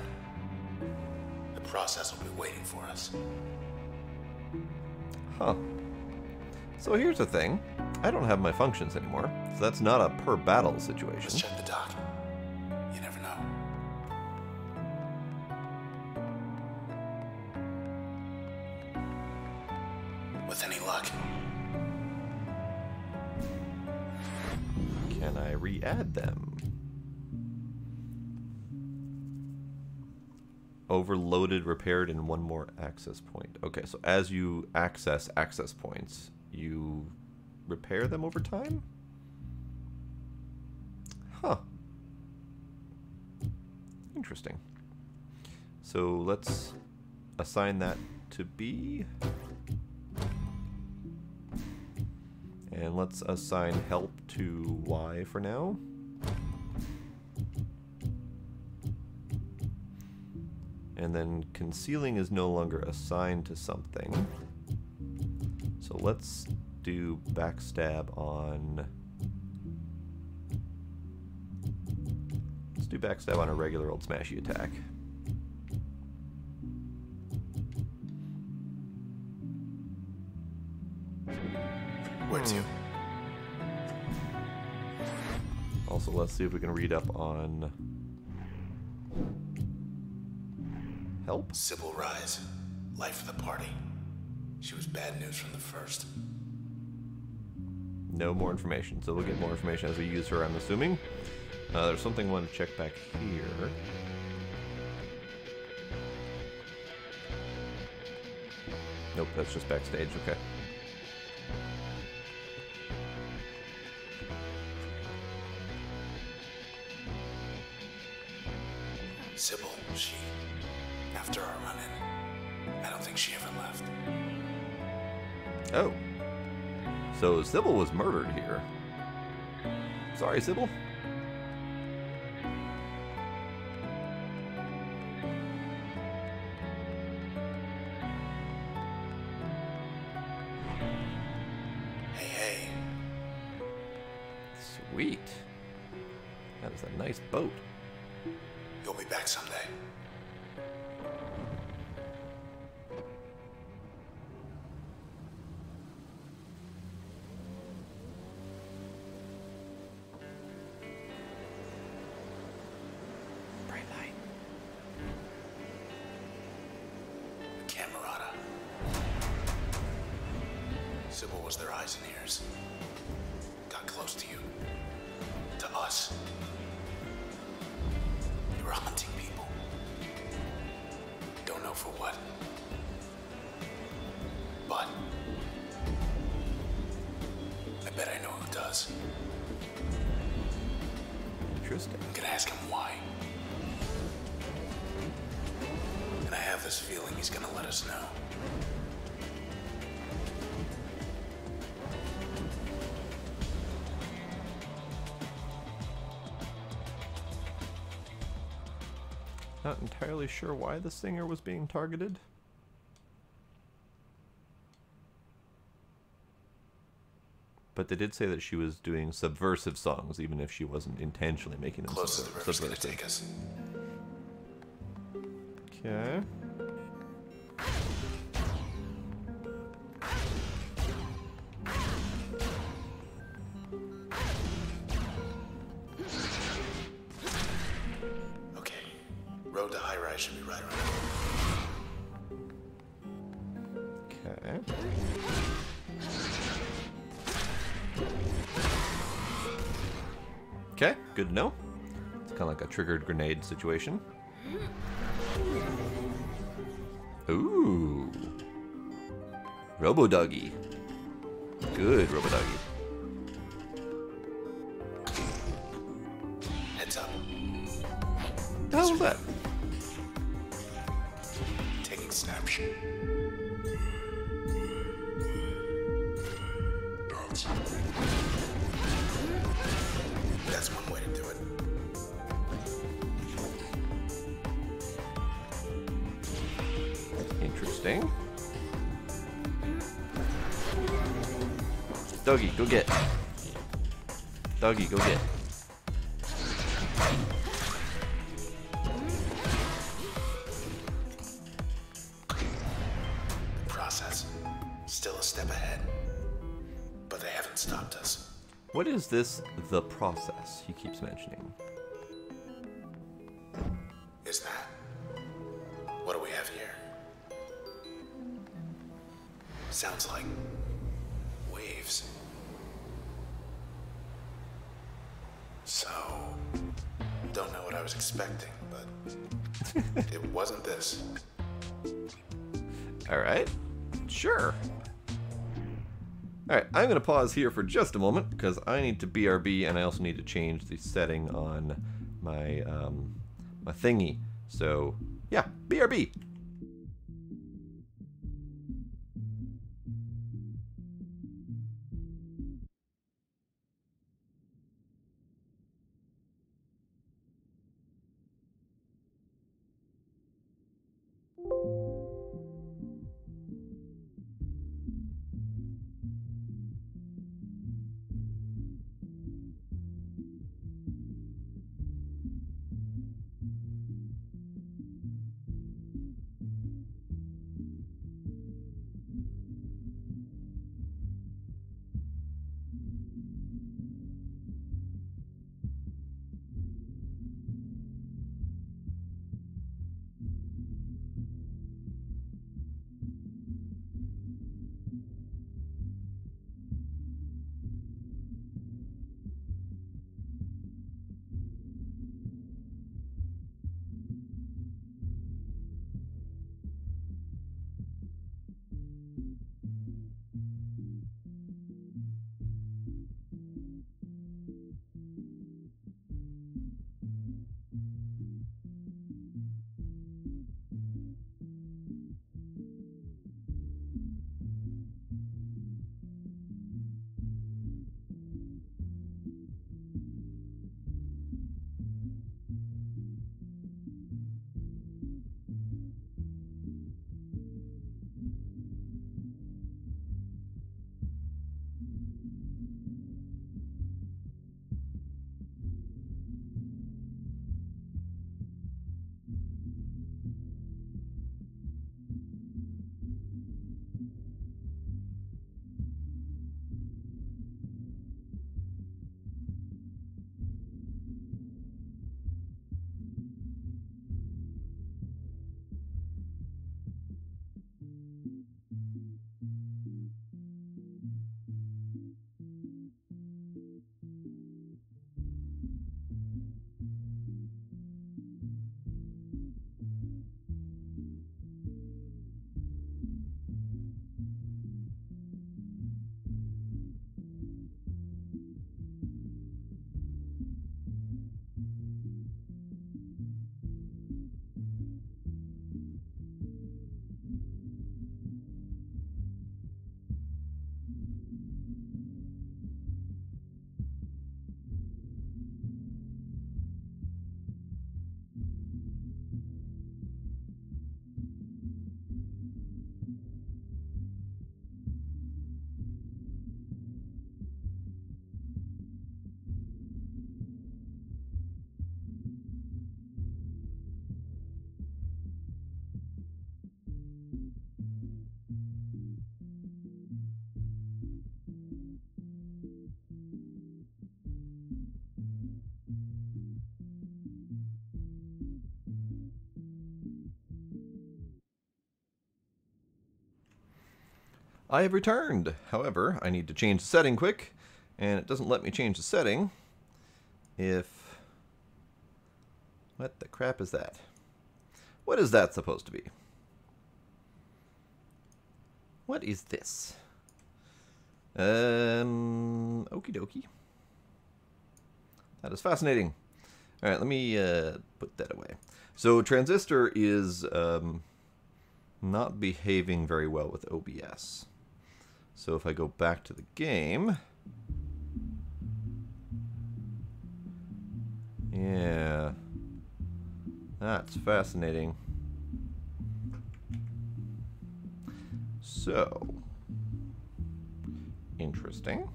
The process will be waiting for us. Huh. So here's the thing. I don't have my functions anymore, so that's not a per battle situation. Let's check the dock. You never know. With any luck. Can I re-add them? Overloaded, repaired, and one more access point. Okay, so as you access points, you repair them over time? Huh. Interesting. So let's assign that to B. And let's assign help to Y for now. And then concealing is no longer assigned to something. So let's do backstab on... Let's do backstab on a regular old smashy attack. Where to? Also, let's see if we can read up on help. Sybil Rise. Life of the party. She was bad news from the first. No more information, so we'll get more information as we use her, I'm assuming. There's something I want to check back here. Nope, that's just backstage, okay. Sybil, she... After our run-in, I don't think she ever left. Oh. So Sybil was murdered here. Sorry, Sybil. Hey, hey. Sweet. That is a nice boat. You'll be back someday. Bright light. Sybil was their eyes and ears. Got close to you. To us. You were hunting people. Don't know for what. But I bet I know who does. Interesting. I'm gonna ask him why. And I have this feeling he's gonna let us know. Not entirely sure why the singer was being targeted. But they did say that she was doing subversive songs, even if she wasn't intentionally making them Close as the river's gonna subversive. take us. Okay. Okay. Road to high rise should be right around Okay. Okay, good to know. It's kind of like a triggered grenade situation. Ooh. Robo-Doggy. Good Robo-Doggy. Heads up. What the hell was that? Taking snapshot. That's one way to do it. Interesting. Doggy, go get. Doggy, go get. Process. Still a step ahead. But they haven't stopped us. What is this, the process, he keeps mentioning? Is that? What do we have here? Sounds like waves. So, don't know what I was expecting, but it wasn't this. Alright, sure. Alright, I'm going to pause here for just a moment because I need to BRB and I also need to change the setting on my, my thingy. So, yeah, BRB. I have returned. However, I need to change the setting quick, and it doesn't let me change the setting if... What the crap is that? What is that supposed to be? What is this? Okie dokie. That is fascinating. Alright, let me put that away. So Transistor is not behaving very well with OBS. So if I go back to the game... Yeah. That's fascinating. So... Interesting.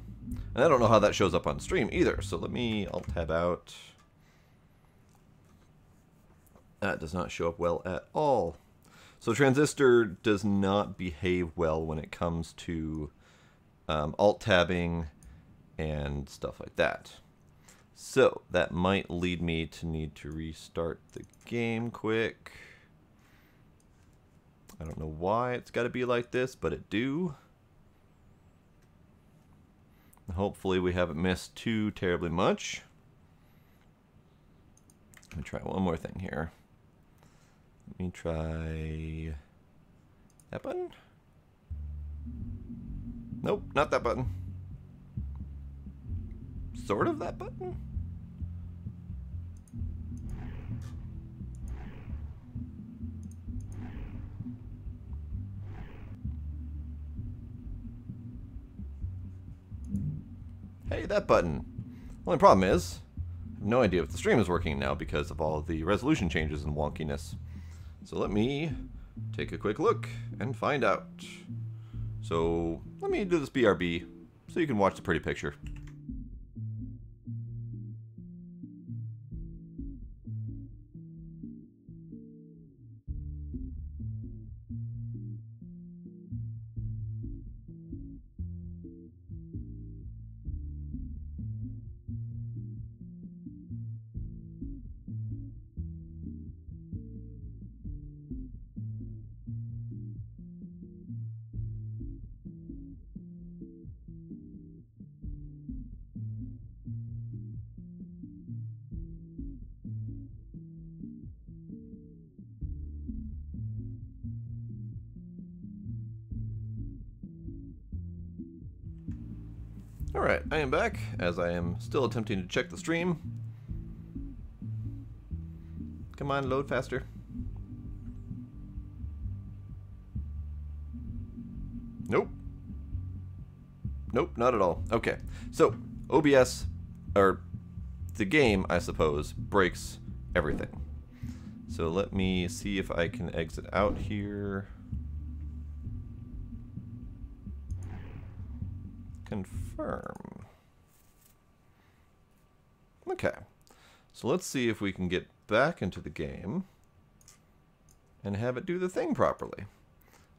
And I don't know how that shows up on stream either, so let me Alt-Tab out. That does not show up well at all. So Transistor does not behave well when it comes to Alt-Tabbing and stuff like that. So that might lead me to need to restart the game quick. I don't know why it's got to be like this, but it do. Hopefully we haven't missed too terribly much. Let me try one more thing here. Let me try that button. Nope, not that button. Sort of that button. Hey, that button. Only problem is, I have no idea if the stream is working now because of all the resolution changes and wonkiness. So let me take a quick look and find out. So let me do this BRB so you can watch the pretty picture. Alright, I am back, as I am still attempting to check the stream. Come on, load faster. Nope. Nope, not at all. Okay, so OBS, or the game, I suppose, breaks everything. So let me see if I can exit out here. Confirm. Okay, so let's see if we can get back into the game and have it do the thing properly.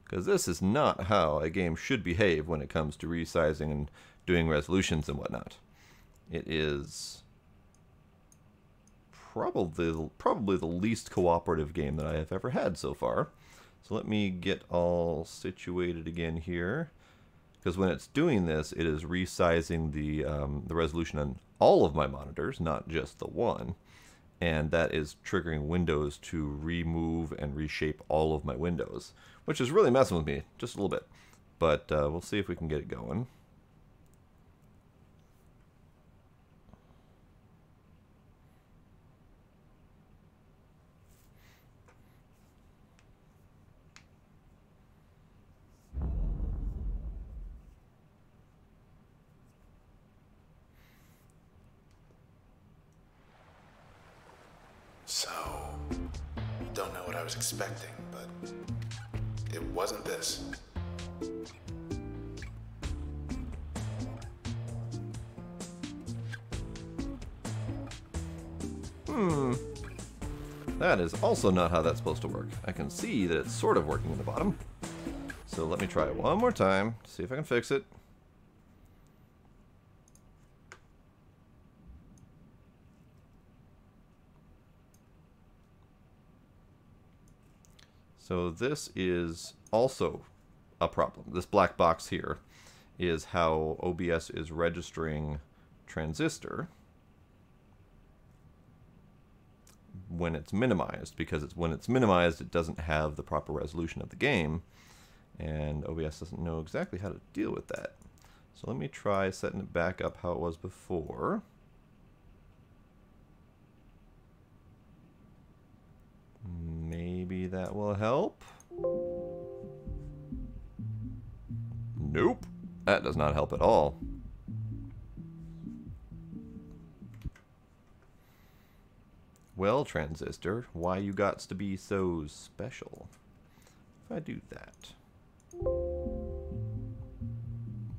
Because this is not how a game should behave when it comes to resizing and doing resolutions and whatnot. It is probably the least cooperative game that I have ever had so far. So let me get all situated again here. Because when it's doing this, it is resizing the resolution on all of my monitors, not just the one. And that is triggering Windows to remove and reshape all of my windows, which is really messing with me just a little bit. But we'll see if we can get it going. So, don't know what I was expecting, but it wasn't this. That is also not how that's supposed to work. I can see that it's sort of working in the bottom. So let me try it one more time, see if I can fix it. So this is also a problem. This black box here is how OBS is registering Transistor when it's minimized, because when it's minimized it doesn't have the proper resolution of the game, and OBS doesn't know exactly how to deal with that. So let me try setting it back up how it was before. Maybe that will help. Nope, that does not help at all. Well, Transistor, why you gots to be so special? If I do that.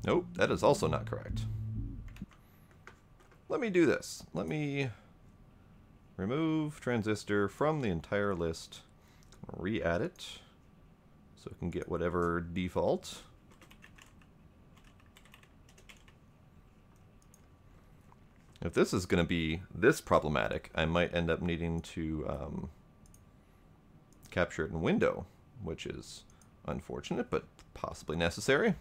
Nope, that is also not correct. Let me do this. Let me remove Transistor from the entire list, re-add it, so it can get whatever default. If this is going to be this problematic, I might end up needing to capture it in window, which is unfortunate, but possibly necessary.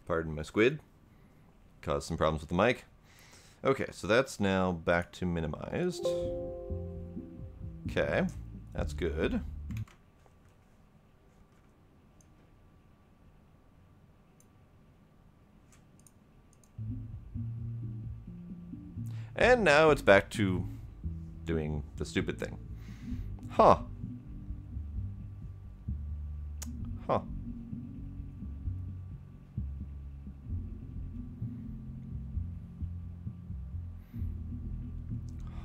Pardon my squid. Caused some problems with the mic. Okay, so that's now back to minimized. Okay, that's good. And now it's back to doing the stupid thing. Huh. Huh.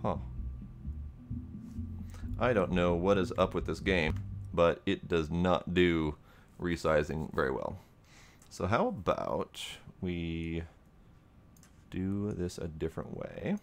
Huh. I don't know what is up with this game, but it does not do resizing very well. So how about we do this a different way?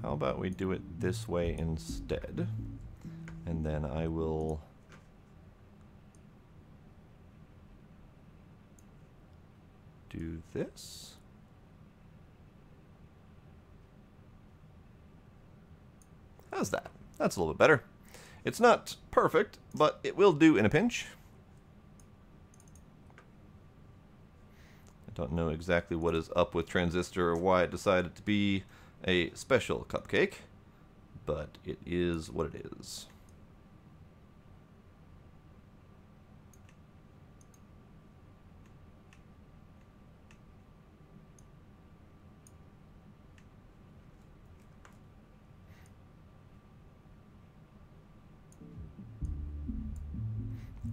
How about we do it this way instead, and then I will do this. How's that? That's a little bit better. It's not perfect, but it will do in a pinch. I don't know exactly what is up with Transistor or why it decided to be a special cupcake, but it is what it is.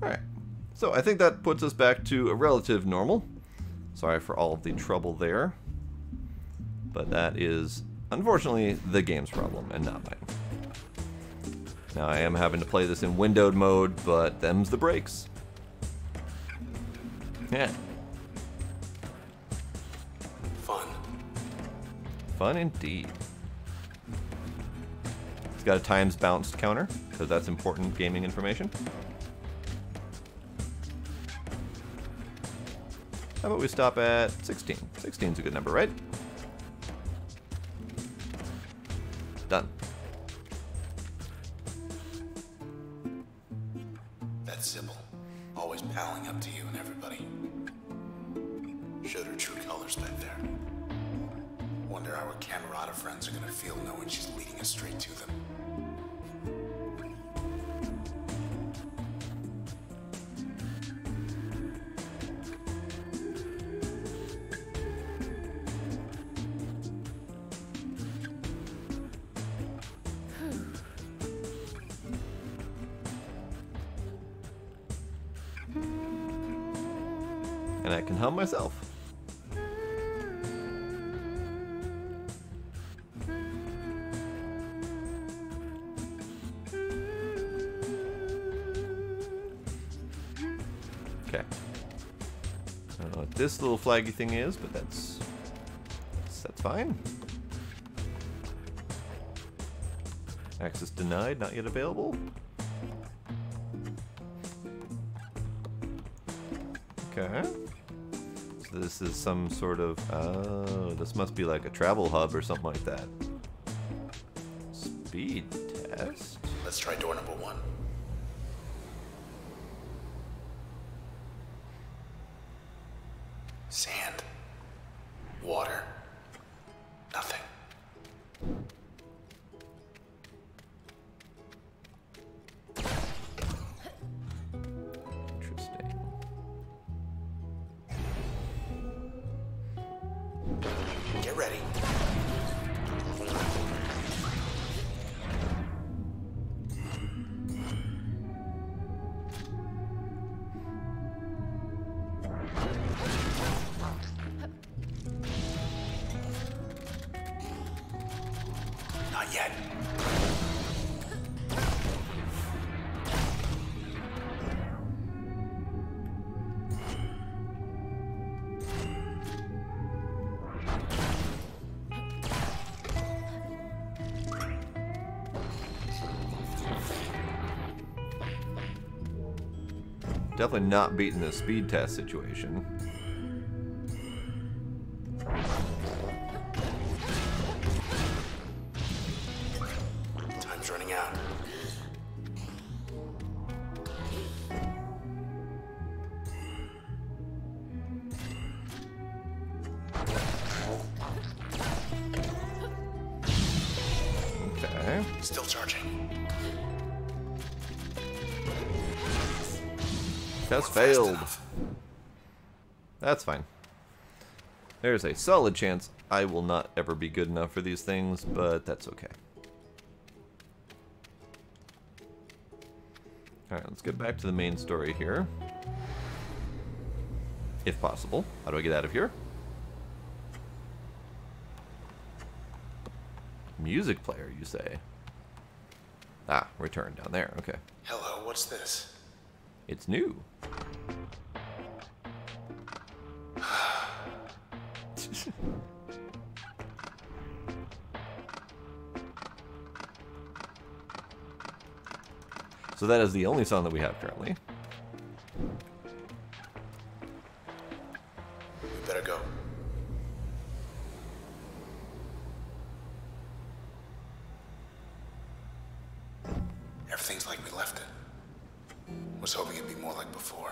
Alright, so I think that puts us back to a relative normal. Sorry for all of the trouble there, but that is unfortunately the game's problem and not mine. Now I am having to play this in windowed mode, but them's the breaks. Yeah. Fun. Fun indeed. It's got a times bounced counter, because that's important gaming information. How about we stop at 16? 16 is a good number, right? Done. That's Sybil. Always palling up to you and everybody. Showed her true colors back there. Wonder how her Camerata friends are gonna feel knowing she's leading us straight to them. And I can hum myself. this little flaggy thing is, but that's fine. Access denied, not yet available. Okay. So this is some sort of, oh, this must be like a travel hub or something like that. Speed test? Let's try door number 1. Sand. Water. Nothing. Interesting. Get ready. Not yet. Definitely not beating the speed test situation. Time's running out. Okay. Still charging. Test Fast failed. enough. That's fine. There's a solid chance I will not ever be good enough for these things, but that's okay. Alright, let's get back to the main story here. If possible. How do I get out of here? Music player, you say? Ah, return down there. Okay. Hello, what's this? It's new. So that is the only song that we have currently. We better go. Everything's like we left it. Was hoping it'd be more like before.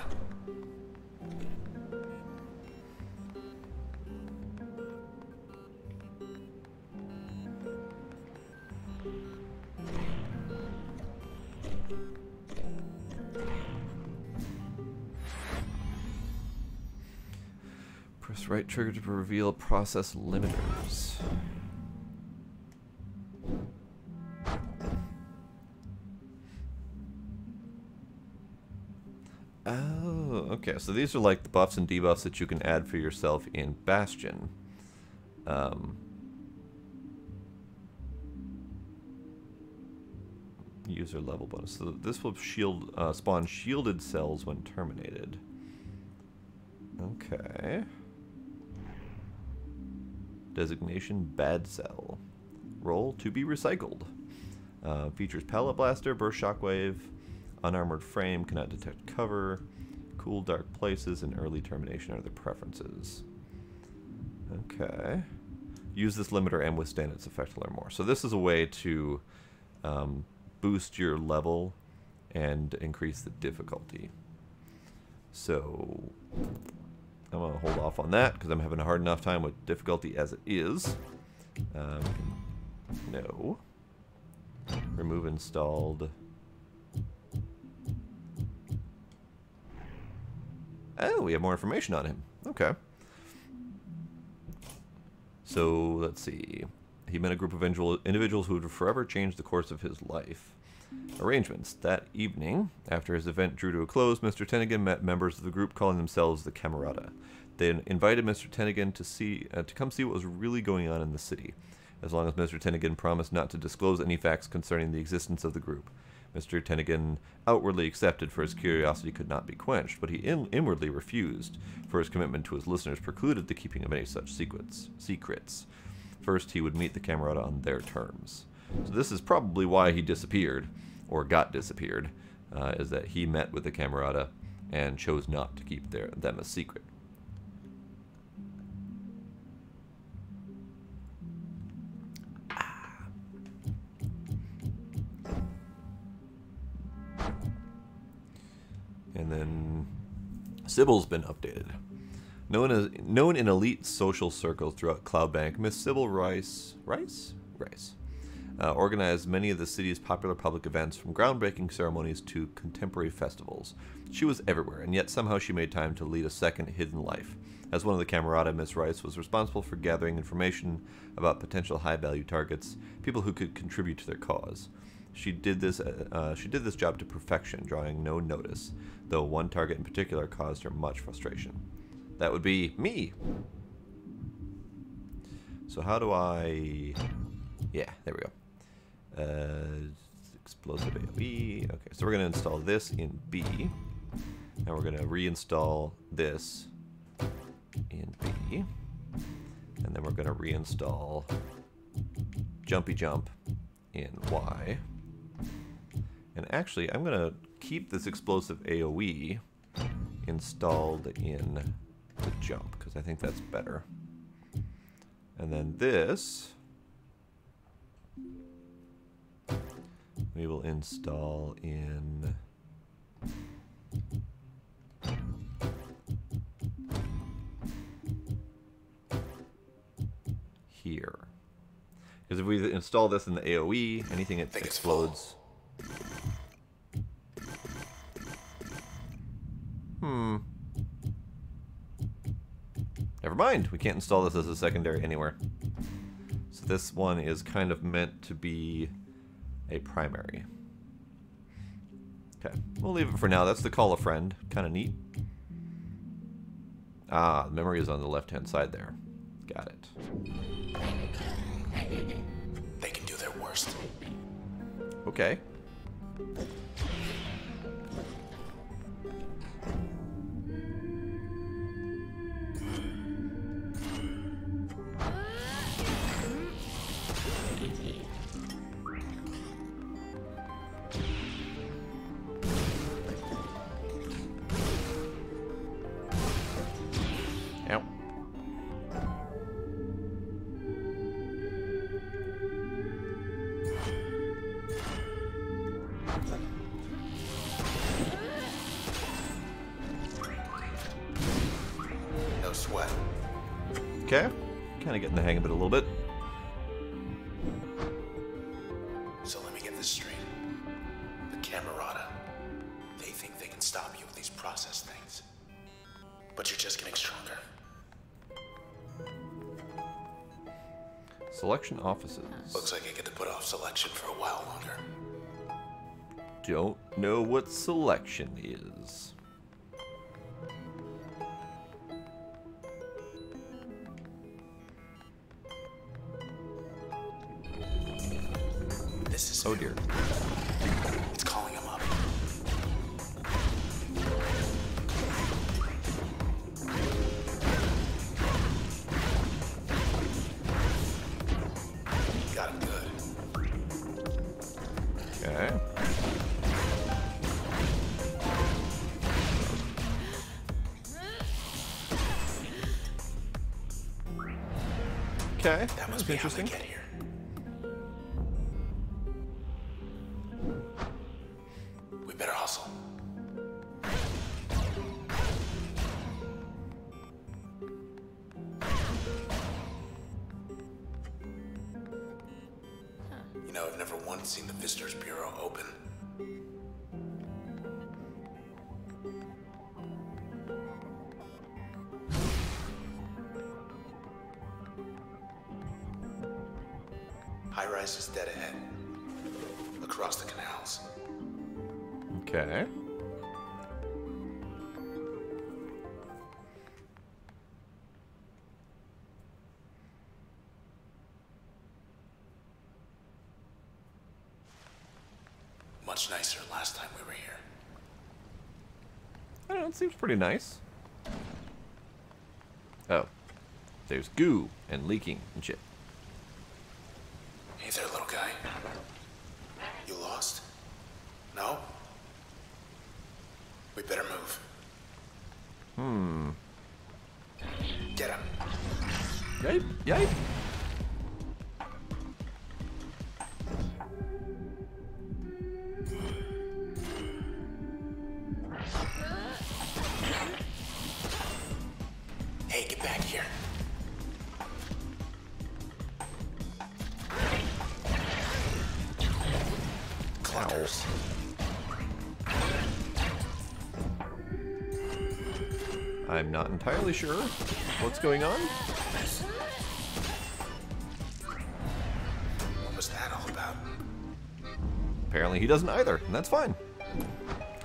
Press right trigger to reveal process limiters. Oh, okay. So these are like the buffs and debuffs that you can add for yourself in Bastion. User level bonus. So this will shield spawn shielded cells when terminated. Okay. Designation bad cell. Roll to be recycled. Features pallet blaster, burst shockwave, unarmored frame, cannot detect cover, cool dark places, and early termination are the preferences. Okay. Use this limiter and withstand its effect to learn more. So this is a way to boost your level and increase the difficulty. So I'm going to hold off on that because I'm having a hard enough time with difficulty as it is. No. Remove installed. Oh, we have more information on him. Okay. So, let's see. He met a group of individuals who would forever change the course of his life. Arrangements. That evening, after his event drew to a close, Mr. Tennigan met members of the group calling themselves the Camerata. They invited Mr. Tennigan to come see what was really going on in the city, as long as Mr. Tennigan promised not to disclose any facts concerning the existence of the group. Mr. Tennigan outwardly accepted, for his curiosity could not be quenched, but he inwardly refused, for his commitment to his listeners precluded the keeping of any such secrets. First, he would meet the Camerata on their terms. So this is probably why he disappeared, or got disappeared, is that he met with the Camerata and chose not to keep them a secret. And then Sybil's been updated. Known in elite social circles throughout Cloudbank, Miss Sybil Rice organized many of the city's popular public events, from groundbreaking ceremonies to contemporary festivals. She was everywhere, and yet somehow she made time to lead a second hidden life. As one of the Camerata, Miss Rice was responsible for gathering information about potential high-value targets, people who could contribute to their cause. She did this job to perfection, drawing no notice, though one target in particular caused her much frustration. That would be me. So how do I... Yeah, there we go. Explosive AoE. Okay, so we're going to install this in B. And we're going to reinstall this in B. And then we're going to reinstall Jumpy Jump in Y. And actually, I'm going to keep this explosive AoE installed in the jump, because I think that's better. And then this we will install in here. Because if we install this in the AoE, anything that explodes... Never mind, we can't install this as a secondary anywhere. So this one is kind of meant to be a primary. Okay, we'll leave it for now. That's the call a friend. Kind of neat. Ah, the memory is on the left-hand side there. Got it. They can do their worst. Okay. No sweat. Okay. Kind of getting the hang of it a little bit. So let me get this straight. The Camerata, they think they can stop you with these process things. But you're just getting stronger. Selection offices. Looks like I get to put off selection for a while longer. Don't know what selection is. This is... Oh dear. It's calling him up. Got him good. Okay. Okay, That that's must be how they interesting. get here. We better hustle. You know, I've never once seen the Visitors Bureau open. High rise is dead ahead. Across the canals. Okay. much nicer last time we were here. I don't know, it seems pretty nice. Oh. There's goo and leaking and shit. Hey there, little guy. You lost? No? We better move. Get him. Yipe, yipe. Hey, get back here. Clunkers. I'm not entirely sure what's going on. What was that all about? Apparently he doesn't either, and that's fine.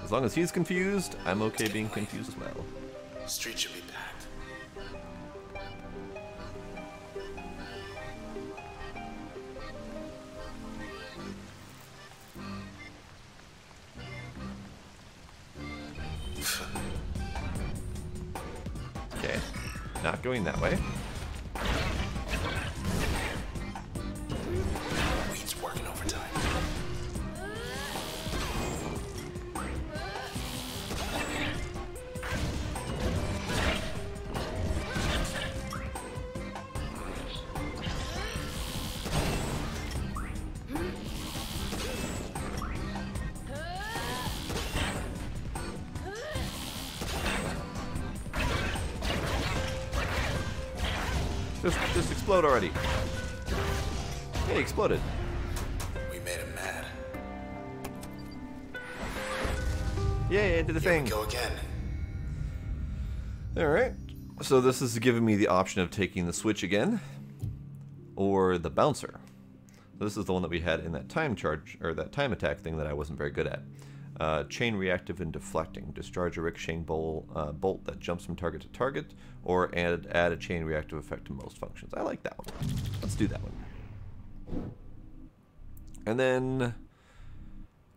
As long as he's confused, I'm okay being confused as well. Street should be packed. Okay, not going that way. Weed's working overtime. Just explode already. Hey, he exploded. We made him mad. Yay, I did the Here thing. we go again. Alright, so this is giving me the option of taking the switch again, or the bouncer. This is the one that we had in that time charge, or that time attack thing that I wasn't very good at. Chain reactive and deflecting. Discharge a ricocheting bolt that jumps from target to target, or add a chain reactive effect to most functions. I like that one. Let's do that one. And then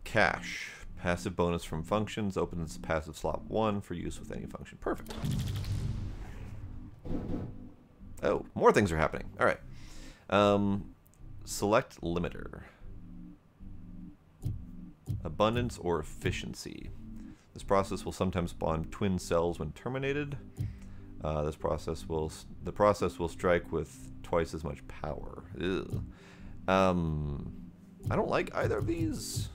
cache. Passive bonus from functions. Opens passive slot 1 for use with any function. Perfect. Oh, more things are happening. Alright. Select limiter. Abundance or efficiency. This process will sometimes spawn twin cells when terminated. The process will strike with twice as much power. Ew. I don't like either of these,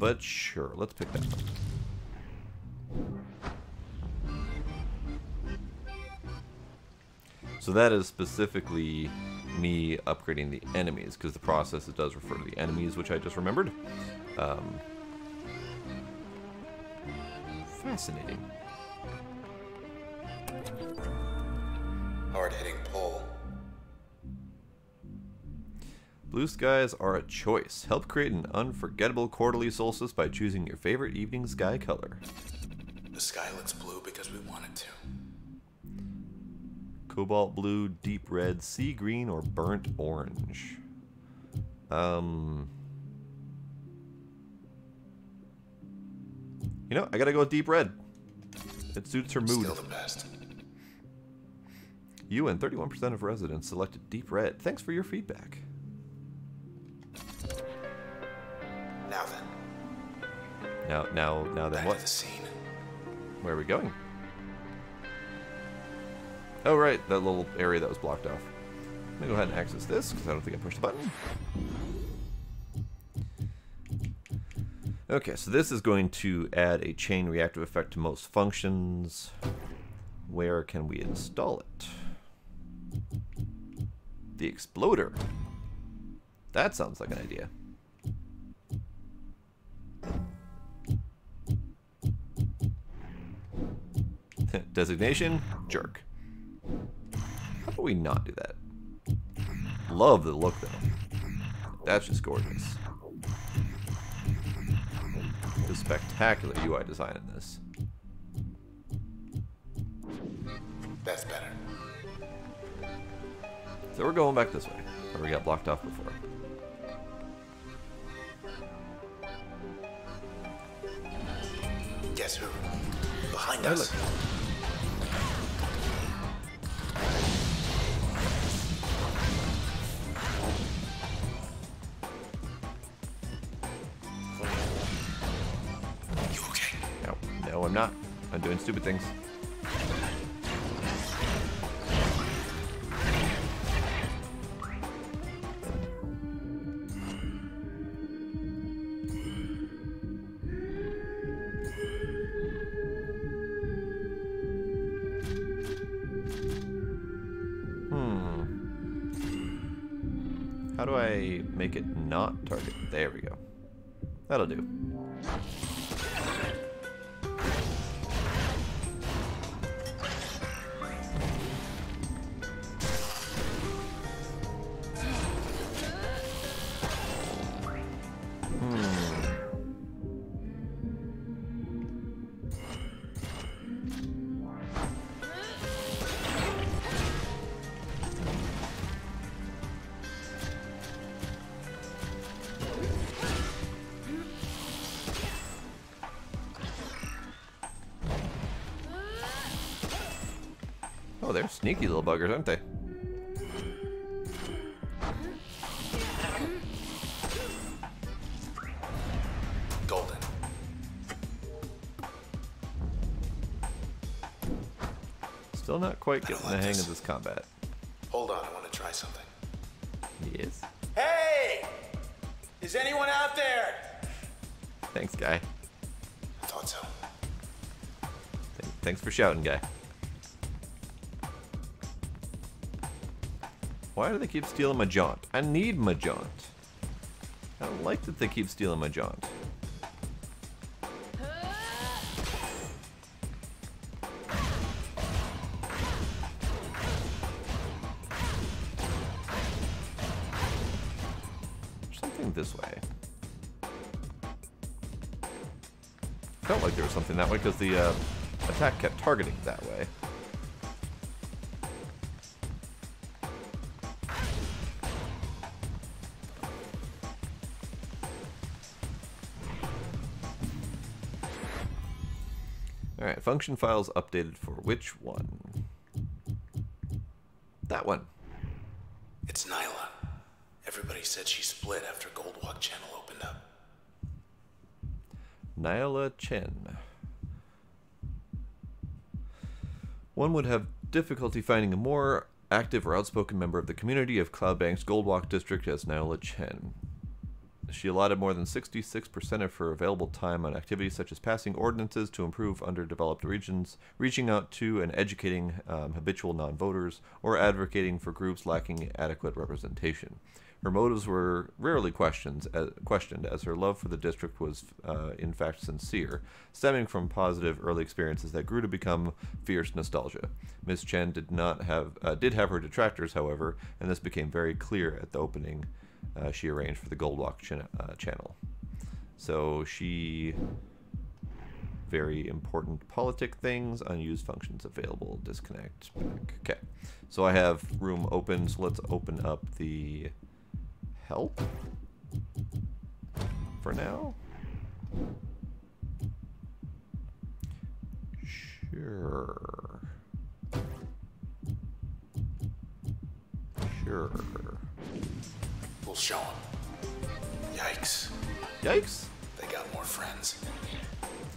but sure, let's pick that one. So that is specifically me upgrading the enemies, because the process does refer to the enemies, which I just remembered. Fascinating. Hard-hitting pull. Blue skies are a choice. Help create an unforgettable quarterly solstice by choosing your favorite evening sky color. The sky looks blue because we want it to. Cobalt blue, deep red, sea green, or burnt orange. You know, I gotta go with deep red. It suits her mood. Still the best. You and 31% of residents selected deep red. Thanks for your feedback. Now then. Now then Back what? to the scene. Where are we going? Oh, right, that little area that was blocked off. Let me go ahead and access this, because I don't think I pushed the button. Okay, so this is going to add a chain reactive effect to most functions. Where can we install it? The exploder. That sounds like an idea. Designation, jerk. How do we not do that? Love the look, though. That's just gorgeous. The spectacular UI design in this. That's better. So we're going back this way, where we got blocked off before. get through. Behind Hey, us. look. You okay? No, I'm not. I'm doing stupid things. How do I make it not target? There we go. That'll do. Oh, they're sneaky little buggers, aren't they? Golden. Still not quite I don't getting the like hang this. of this combat. Hold on, I want to try something. Yes. Hey! Is anyone out there? Thanks, guy. I thought so. Thanks for shouting, guy. Why do they keep stealing my jaunt? I need my jaunt. I don't like that they keep stealing my jaunt. There's something this way. Felt like there was something that way because the attack kept targeting that way. Alright, function files updated for which one? That one. It's Nyla. Everybody said she split after Goldwalk Channel opened up. Nyla Chen. One would have difficulty finding a more active or outspoken member of the community of Cloudbank's Goldwalk district as Nyla Chen. She allotted more than 66% of her available time on activities such as passing ordinances to improve underdeveloped regions, reaching out to and educating habitual non-voters, or advocating for groups lacking adequate representation. Her motives were rarely questioned, as her love for the district was in fact sincere, stemming from positive early experiences that grew to become fierce nostalgia. Ms. Chen did have her detractors, however, and this became very clear at the opening she arranged for the Goldwalk channel. So she... Very important politic things, unused functions available, disconnect, back. Okay, so I have room open, so let's open up the help for now. Sure. Sure. We'll show them. Yikes. Yikes. They got more friends.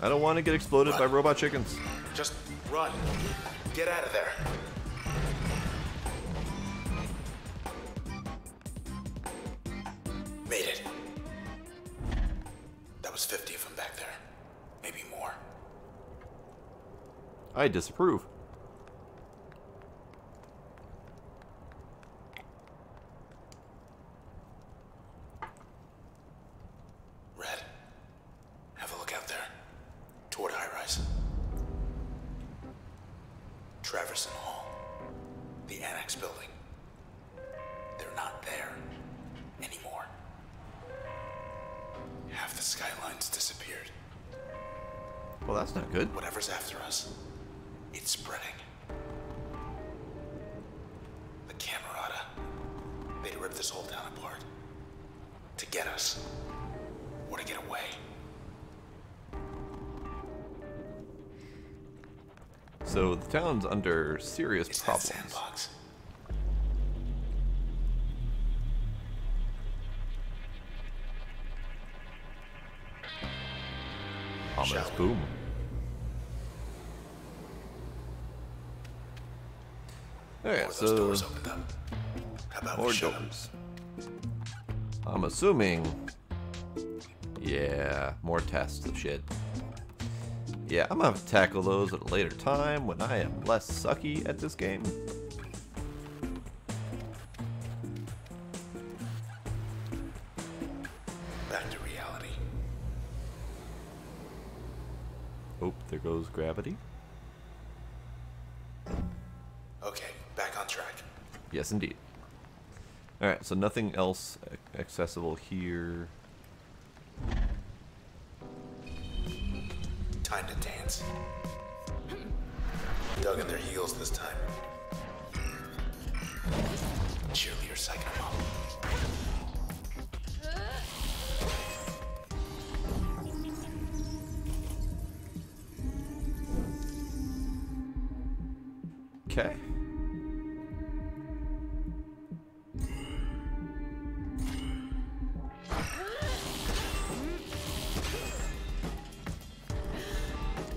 I don't want to get exploded by robot chickens. Just run. Get out of there. Made it. That was 50 of them back there. Maybe more. I disapprove. Red, have a look out there. Toward high-rise. Traverson Hall. The annex building. They're not there anymore. Half the skylines disappeared. Well, that's not good. Whatever's after us, it's spreading. The Camerata. They'd rip this whole town apart. To get us. Or to get away. So the town's under serious It's that problems. sandbox. Ominous Shall we? boom. Okay, More of those so doors opened up. How about more we shut 'em? doors. I'm assuming. Yeah, more tests of shit. Yeah, I'm gonna have to tackle those at a later time when I am less sucky at this game. Back to reality. Oh, there goes gravity. Okay, back on track. Yes, indeed. Alright, so nothing else accessible here. Time to dance. Dug in their heels this time. Cheerleader psyching them up. Okay.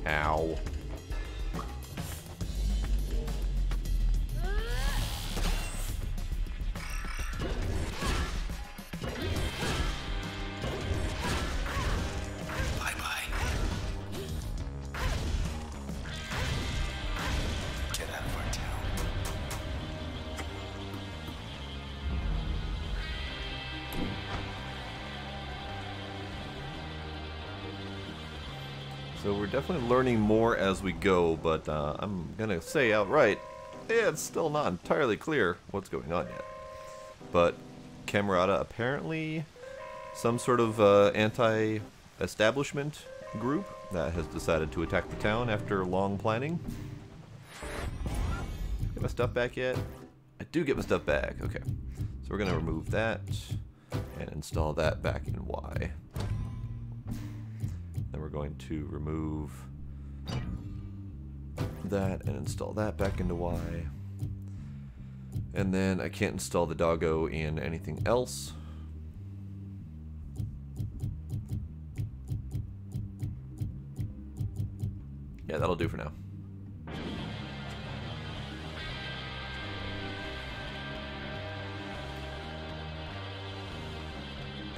Ow. Bye-bye. Get out of our town. So we're definitely learning more as we go, but I'm gonna say outright, it's still not entirely clear what's going on yet. But Camerata apparently some sort of anti-establishment group that has decided to attack the town after long planning. Get my stuff back yet? I do get my stuff back. Okay, so we're gonna remove that and install that back in Y. Then we're going to remove that and install that back into Y. And then I can't install the doggo in anything else. Yeah, that'll do for now.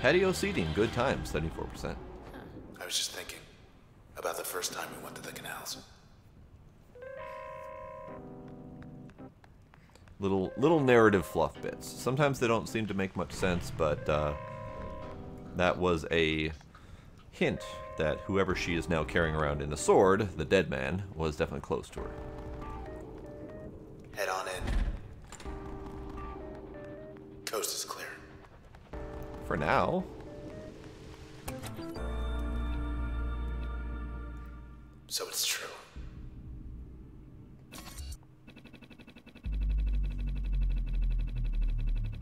Patio seating, good times, 74%. I was just thinking about the first time we went to the canals. Little narrative fluff bits. Sometimes they don't seem to make much sense, but that was a hint that whoever she is now carrying around in a sword, the dead man, was definitely close to her. Head on in. Coast is clear. For now. So it's true.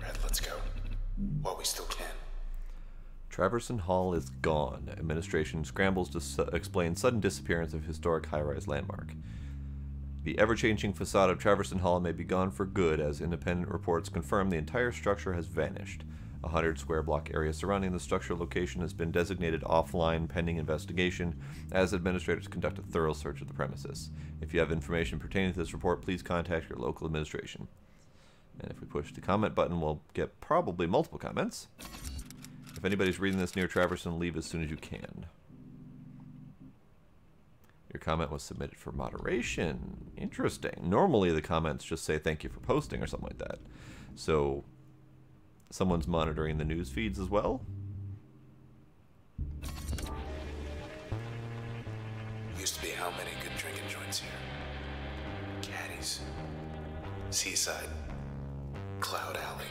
Red, let's go. While we still can. Traverson Hall is gone. Administration scrambles to explain sudden disappearance of historic high-rise landmark. The ever-changing facade of Traverson Hall may be gone for good, as independent reports confirm the entire structure has vanished. A 100-square-block area surrounding the structure location has been designated offline pending investigation, as administrators conduct a thorough search of the premises. If you have information pertaining to this report, please contact your local administration. And if we push the comment button, we'll get probably multiple comments. If anybody's reading this near Traverson, leave as soon as you can. Your comment was submitted for moderation. Interesting. Normally the comments just say thank you for posting or something like that. So someone's monitoring the news feeds as well. Used to be how many good drinking joints here? Caddies. Seaside. Cloud Alley.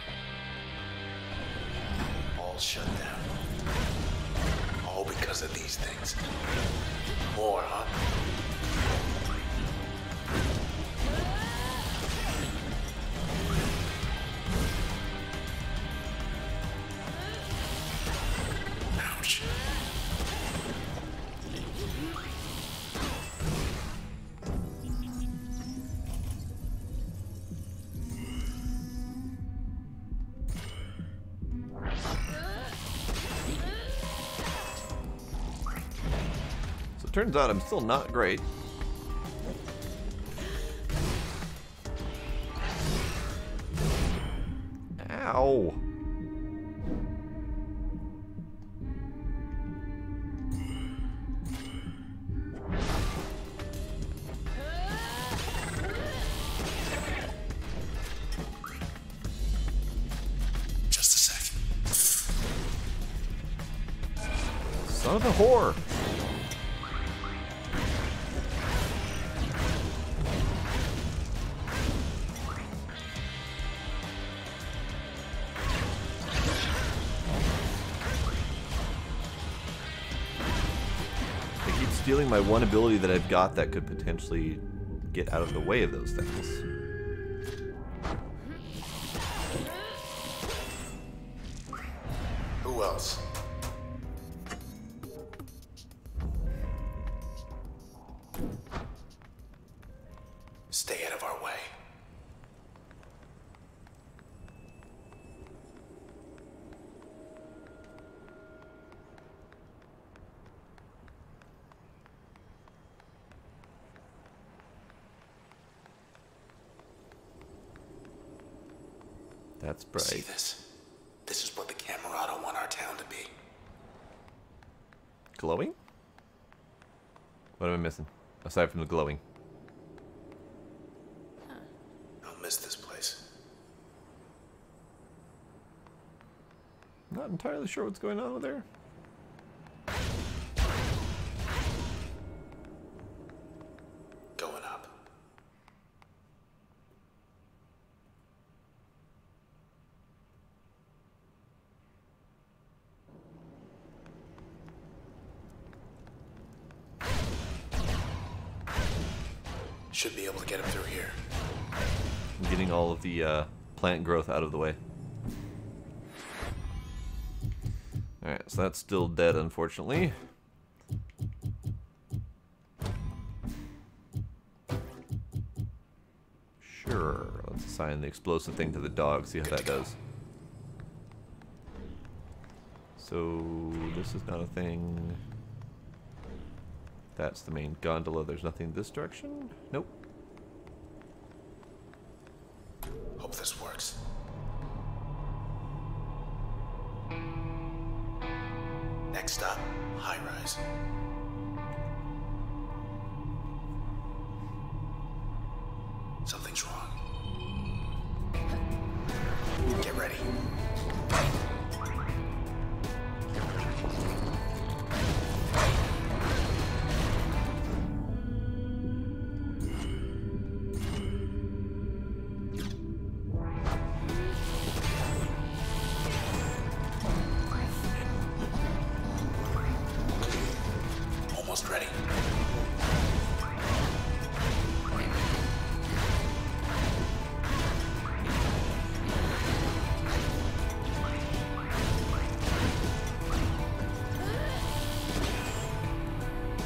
All shut down. All because of these things. More, huh? Ouch. turns out I'm still not great. Ow. Just a sec. Son of a whore. They keep stealing my one ability that I've got that could potentially get out of the way of those things. Who else? Stay out of our way. That's bright. See this? This is what the Camerata want our town to be. Glowing? What am I missing? Aside from the glowing. I'll miss this place. Not entirely sure what's going on with there. Going up. Should be able to get him through here. I'm getting all of the plant growth out of the way. Alright, so that's still dead, unfortunately. Sure, let's assign the explosive thing to the dog, see how that does. So, this is not a thing. That's the main gondola. There's nothing this direction? Nope. Hope this works. Next stop, high rise. Something's wrong. Get ready. Almost ready.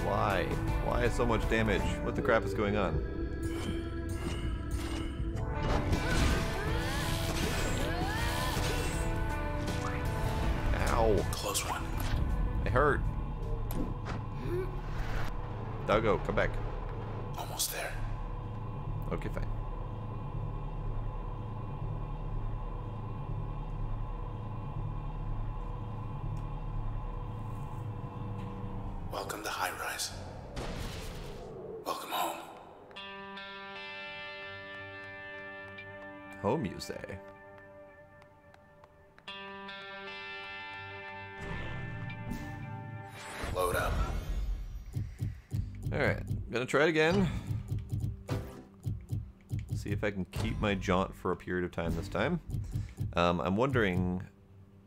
Why? Why so much damage? What the crap is going on? Ow. Close one. It hurt. Doggo, come back. Almost there. Okay, fine. Welcome to high rise. Welcome home. Home, you say? Load up. Alright, gonna try it again. See if I can keep my jaunt for a period of time this time. I'm wondering,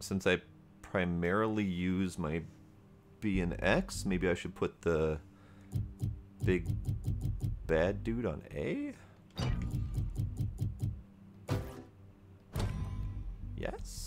since I primarily use my B and X, maybe I should put the big bad dude on A? Yes?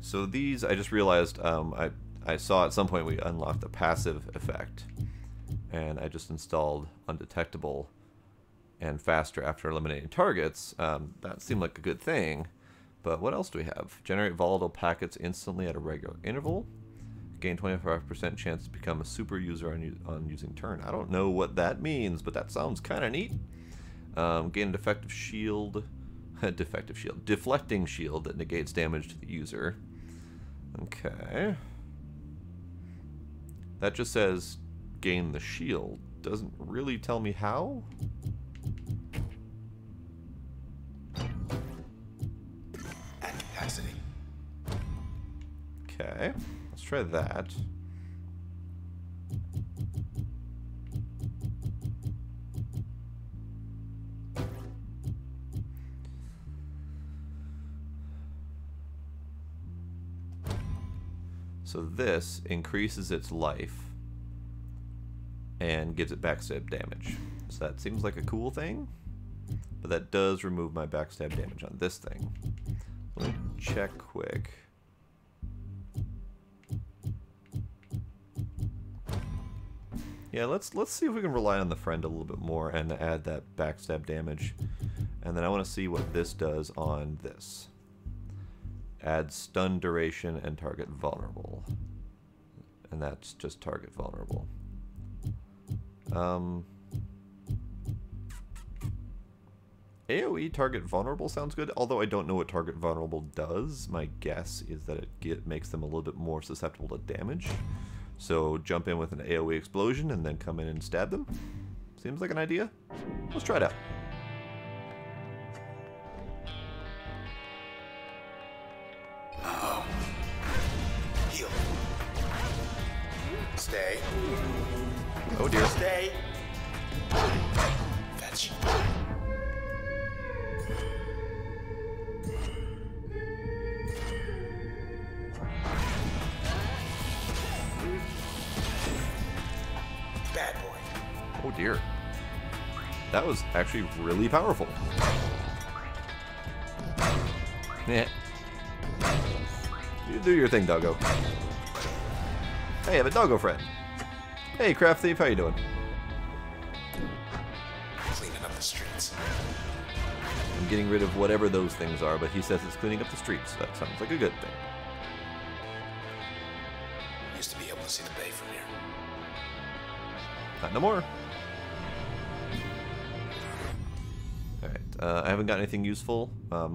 So these, I just realized, I saw at some point we unlocked the passive effect, and I just installed undetectable and faster after eliminating targets. That seemed like a good thing, but what else do we have? Generate volatile packets instantly at a regular interval. Gain 25% chance to become a super user on using turn. I don't know what that means, but that sounds kind of neat. Gain a defective shield. Deflecting shield that negates damage to the user. Okay. That just says gain the shield. Doesn't really tell me how. At capacity. Okay. Let's try that. So this increases its life and gives it backstab damage. So that seems like a cool thing, but that does remove my backstab damage on this thing. Let me check quick. Yeah, let's see if we can rely on the friend a little bit more and add that backstab damage. And then I want to see what this does on this. Add stun duration and target vulnerable. And that's just target vulnerable. AoE target vulnerable sounds good, although I don't know what target vulnerable does. My guess is that it makes them a little bit more susceptible to damage. So jump in with an AoE explosion and then come in and stab them. Seems like an idea. Let's try it out. Heal. Stay. Oh dear. Stay. Fetch. Bad boy. Oh dear. That was actually really powerful. Yeah. You do your thing, doggo. Hey, I have a doggo friend. Hey, Craft Thief, how you doing? Cleaning up the streets. I'm getting rid of whatever those things are, but he says it's cleaning up the streets. That sounds like a good thing. Used to be able to see the bay from here. Not no more. Alright, I haven't got anything useful.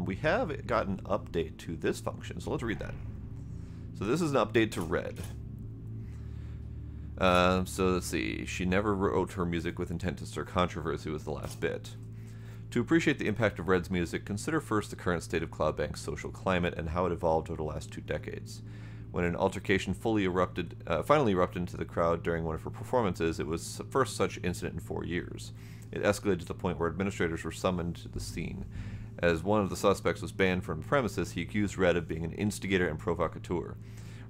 We have got an update to this function, so let's read that. So this is an update to Red. So let's see. She never wrote her music with intent to stir controversy was the last bit. To appreciate the impact of Red's music, consider first the current state of Cloudbank's social climate and how it evolved over the last 2 decades. When an altercation finally erupted into the crowd during one of her performances, it was the first such incident in 4 years. It escalated to the point where administrators were summoned to the scene. As one of the suspects was banned from the premises, he accused Red of being an instigator and provocateur.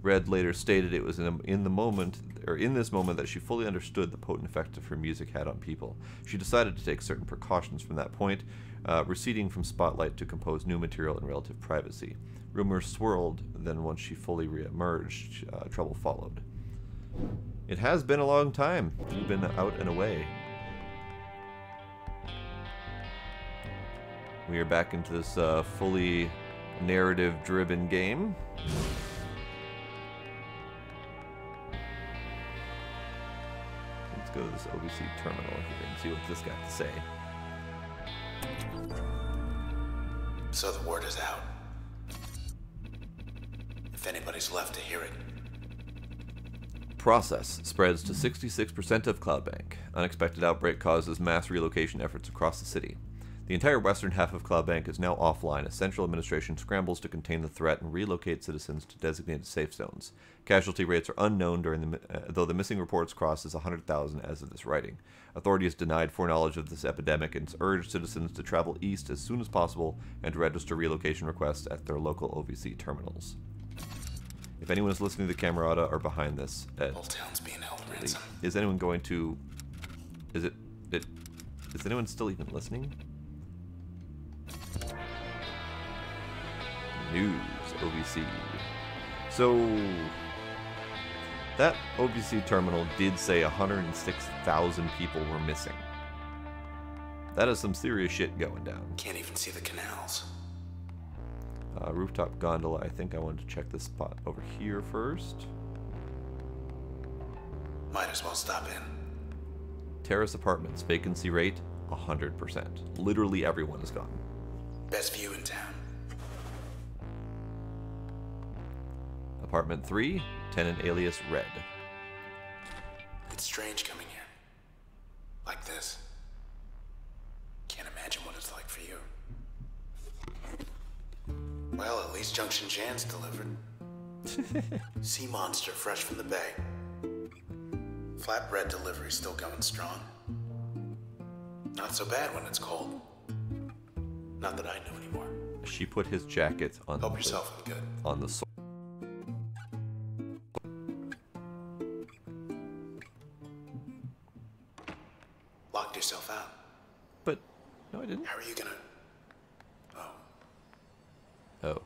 Red later stated it was in this moment that she fully understood the potent effect of her music had on people. She decided to take certain precautions from that point, receding from spotlight to compose new material in relative privacy. Rumors swirled, then once she fully re-emerged, trouble followed. It has been a long time. You've been out and away. We are back into this fully narrative-driven game. Let's go to this OVC terminal here and see what this got to say. So the word is out. If anybody's left to hear it. Process spreads to 66% of Cloudbank. Unexpected outbreak causes mass relocation efforts across the city. The entire western half of Cloudbank is now offline as central administration scrambles to contain the threat and relocate citizens to designated safe zones. Casualty rates are unknown though the missing reports crosses 100,000 as of this writing. Authorities denied foreknowledge of this epidemic and urged citizens to travel east as soon as possible and to register relocation requests at their local OVC terminals. If anyone is listening to the Camerata or behind this, Whole town's being held ransom. is anyone going to... Is anyone still even listening? News, OVC. So that OBC terminal did say 106,000 people were missing. That is some serious shit going down. Can't even see the canals. Rooftop gondola. I think I wanted to check this spot over here first. Might as well stop in. Terrace apartments. Vacancy rate 100%. Literally everyone is gone. Best view in town. Apartment 3. Tenant alias Red. It's strange coming here. Like this. Can't imagine what it's like for you. Well, at least Junction Jan's delivered. Sea monster fresh from the bay. Flatbread delivery still going strong. Not so bad when it's cold. Not that I know anymore. She put his jacket on. Help yourself, I'm good. On the so Locked yourself out. But no, I didn't. How are you gonna... Oh.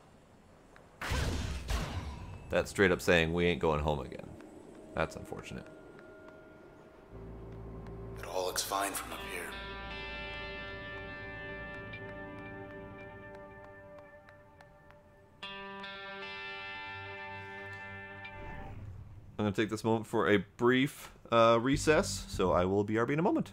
That's straight up saying we ain't going home again. That's unfortunate. It all looks fine from up here. I'm going to take this moment for a brief recess, so I will BRB in a moment.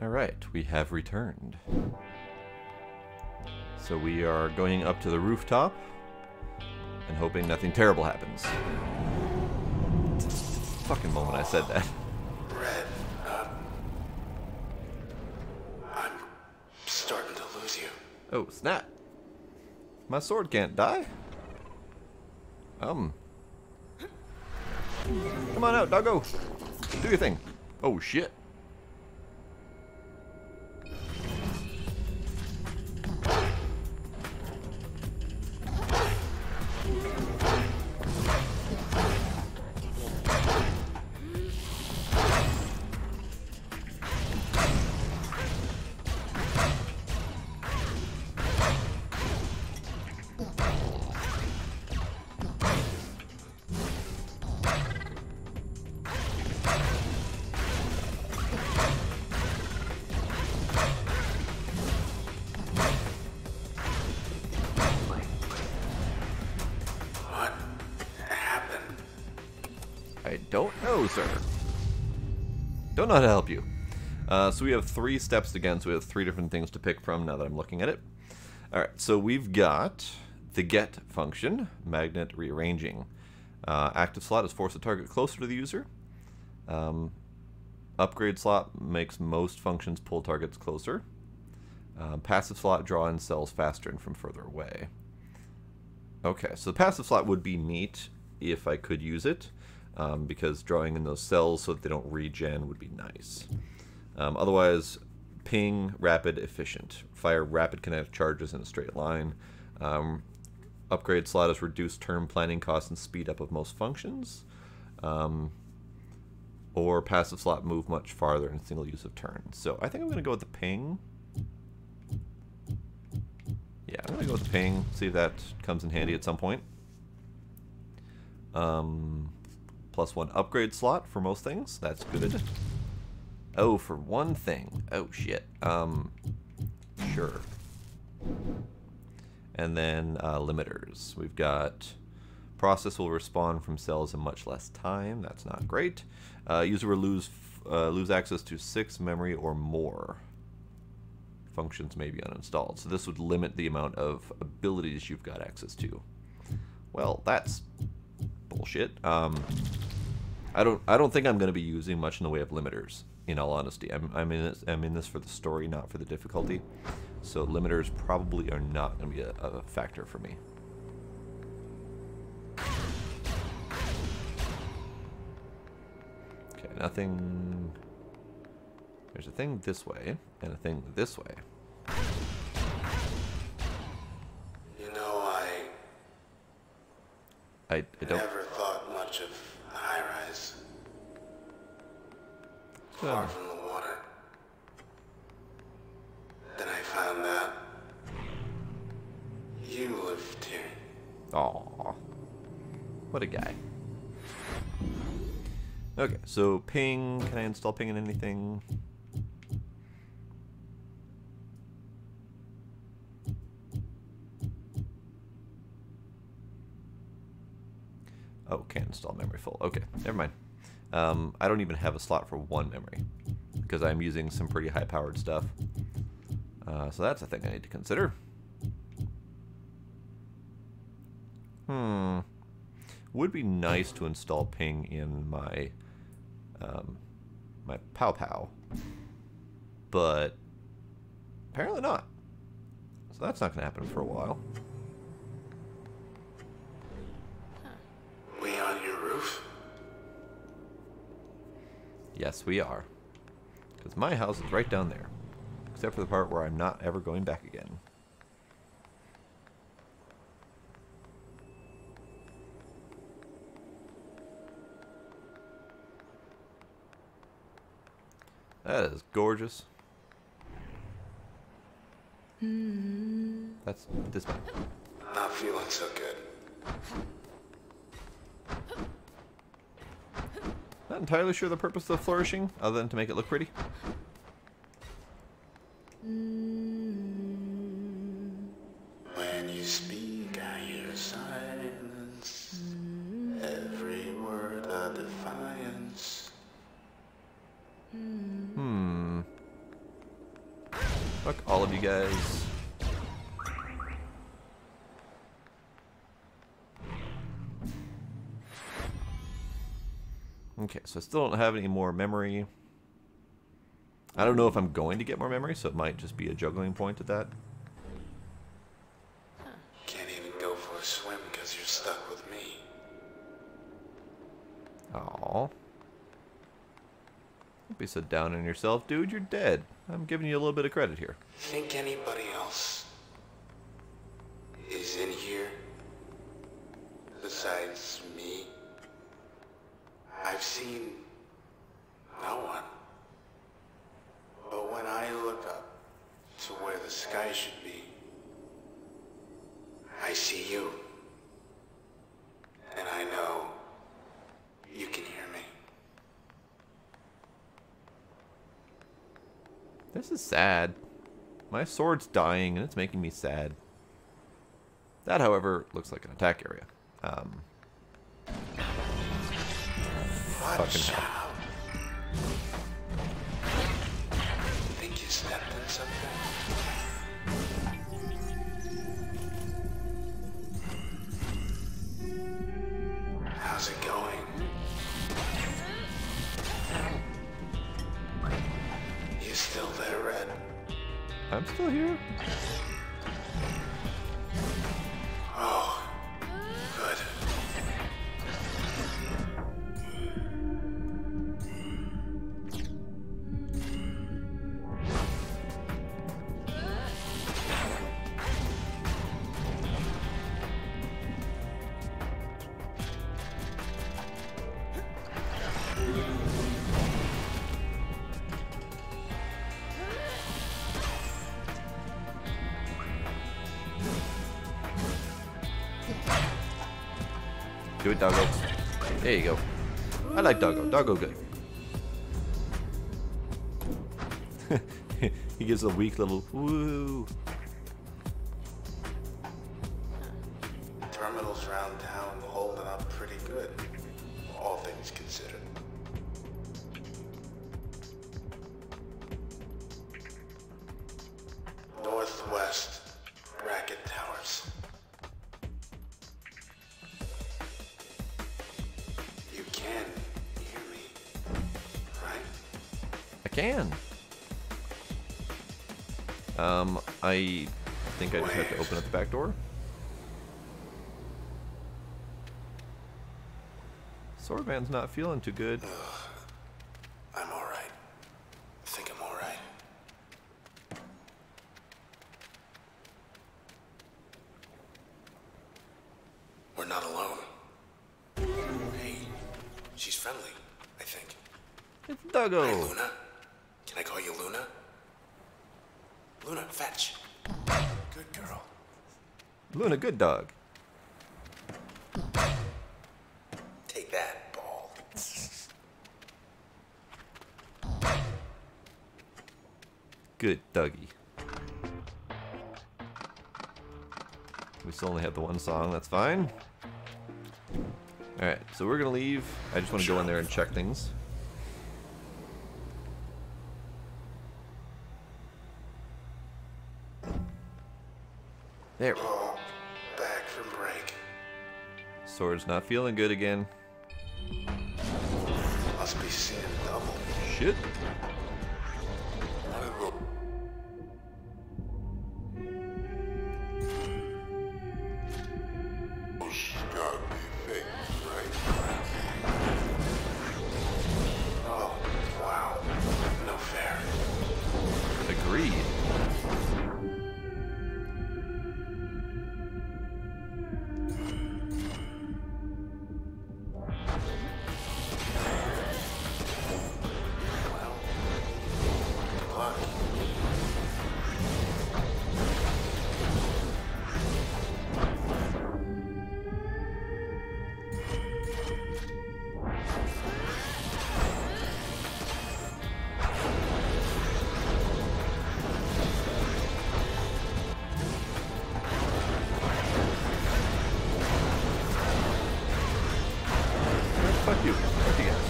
Alright, we have returned. So we are going up to the rooftop and hoping nothing terrible happens. Fucking moment I said that. Red, I'm starting to lose you. Oh, snap. My sword can't die. Come on out, doggo. Do your thing. Oh, shit. I don't know, sir. Don't know how to help you. So we have 3 steps again, so we have 3 different things to pick from now that I'm looking at it. Alright, so we've got the get function, magnet rearranging. Active slot is force a target closer to the user. Upgrade slot makes most functions pull targets closer. Passive slot, draw in cells faster and from further away. Okay, so the passive slot would be neat if I could use it, because drawing in those cells so that they don't regen would be nice. Otherwise, ping, rapid, efficient. Fire rapid kinetic charges in a straight line. Upgrade slot is reduce turn planning costs and speed up of most functions. Or passive slot, move much farther in single use of turn. So I think I'm going to go with the ping. Yeah, I'm going to go with the ping, see if that comes in handy at some point. +1 upgrade slot for most things. That's good. Oh, for one thing. Oh, shit. Sure. And then limiters. We've got process will respawn from cells in much less time. That's not great. User will lose access to 6 memory or more. Functions may be uninstalled. So this would limit the amount of abilities you've got access to. Well, that's bullshit. I don't think I'm going to be using much in the way of limiters. In all honesty, I'm in this for the story, not for the difficulty. So limiters probably are not going to be a factor for me. Okay, nothing. There's a thing this way and a thing this way. You know, I don't. never thought much of a high-rise. Far from the water. Then I found out you lived here. Aw, what a guy. Okay, so ping. Can I install ping in anything? Oh, can't install memory full. Okay, never mind. I don't even have a slot for 1 memory because I'm using some pretty high-powered stuff. So that's a thing I need to consider. Would be nice to install ping in my my Pow Pow, but apparently not. So that's not going to happen for a while. We on your roof? Yes, we are. Because my house is right down there. Except for the part where I'm not ever going back again. That is gorgeous. That's this one. Not feeling so good. Not entirely sure the purpose of flourishing, other than to make it look pretty. When you speak, I hear silence. Every word a defiance. Fuck all of you guys. Okay, so I still don't have any more memory. I don't know if I'm going to get more memory, so it might just be a juggling point at that. Can't even go for a swim because you're stuck with me. Aww. Don't be so down on yourself, dude. You're dead. I'm giving you a little bit of credit here. Think anybody else is in here besides me? I've seen no one. But when I look up to where the sky should be, I see you. And I know you can hear me. This is sad. My sword's dying and it's making me sad. That, however, looks like an attack area. fucking hell. out. Think you stepped in something? How's it going? You still there, Red? I'm still here. Oh, good. Do it, doggo. There you go. I like doggo. Doggo good. He gives a weak little woo. Terminals around town holding up pretty good, all things considered. Northwest Racket Towers. You can hear me, right? I can. I think I just have to open up the back door. Swordman's not feeling too good. I'm alright. I think I'm alright. We're not alone. Hey, she's friendly, I think. It's Doggo. Hey, Luna. Can I call you Luna? Luna, fetch. Good girl. Luna, good dog. Take that, ball. Good doggy. We still only have the one song, that's fine. Alright, so we're gonna leave. I just want to go in there and check things. There. Oh, back from break. Sword's not feeling good again. Must be seeing double. Shit. Oh, wow. No fair. Agreed. Good luck. Fuck you. Fuck you guys.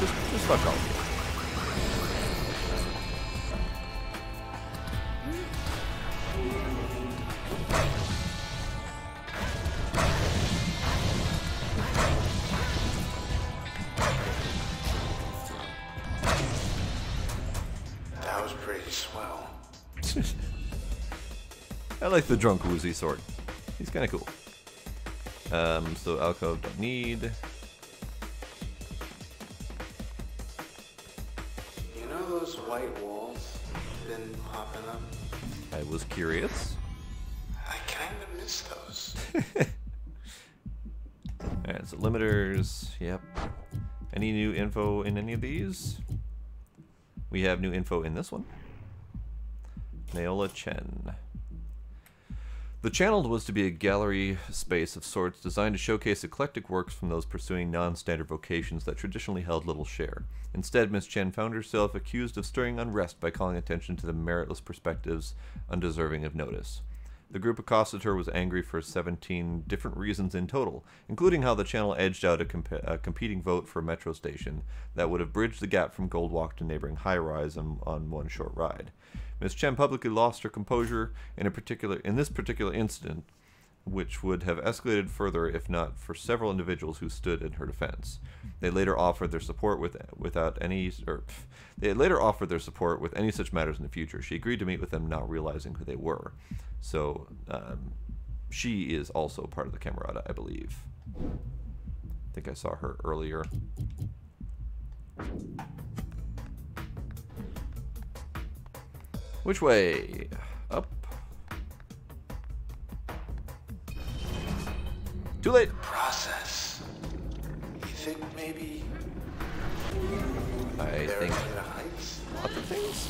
Just fuck all of you. That was pretty swell. I like the drunk woozy sword. He's kind of cool. So alcove don't need. You know those white walls been popping up? I was curious. I kind of miss those. Alright, so limiters. Yep. Any new info in any of these? We have new info in this one. Naola Chen. The Channeled was to be a gallery space of sorts designed to showcase eclectic works from those pursuing non-standard vocations that traditionally held little share. Instead, Miss Chen found herself accused of stirring unrest by calling attention to the meritless perspectives undeserving of notice. The group accosted her was angry for 17 different reasons in total, including how the channel edged out a competing vote for a metro station that would have bridged the gap from Goldwalk to neighboring High Rise on one short ride. Ms. Chen publicly lost her composure in this particular incident, which would have escalated further if not for several individuals who stood in her defense. They later offered their support with any such matters in the future. She agreed to meet with them, not realizing who they were. So she is also part of the Camerata, I believe. I think I saw her earlier. Which way? Up. Too late. Process. You think maybe I think the heights? other things.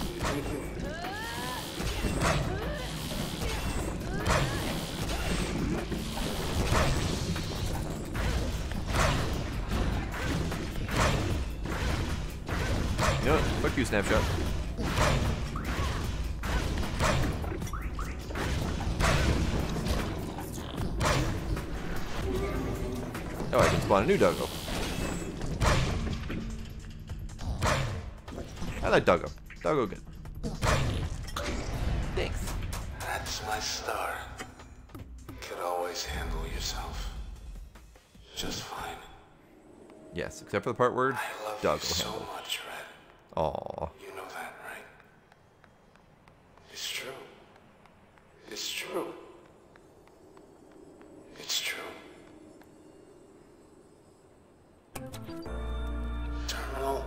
You know what? Fuck you, Snapshot. Oh, I can spawn a new doggo. I like doggo. Doggo good. Thanks. That's my star. Could always handle yourself. Just fine. Yes, except for the part where I love doggo you so handle. much, Red. Aw. You know that, right? It's true. It's true. It's true. Terminal.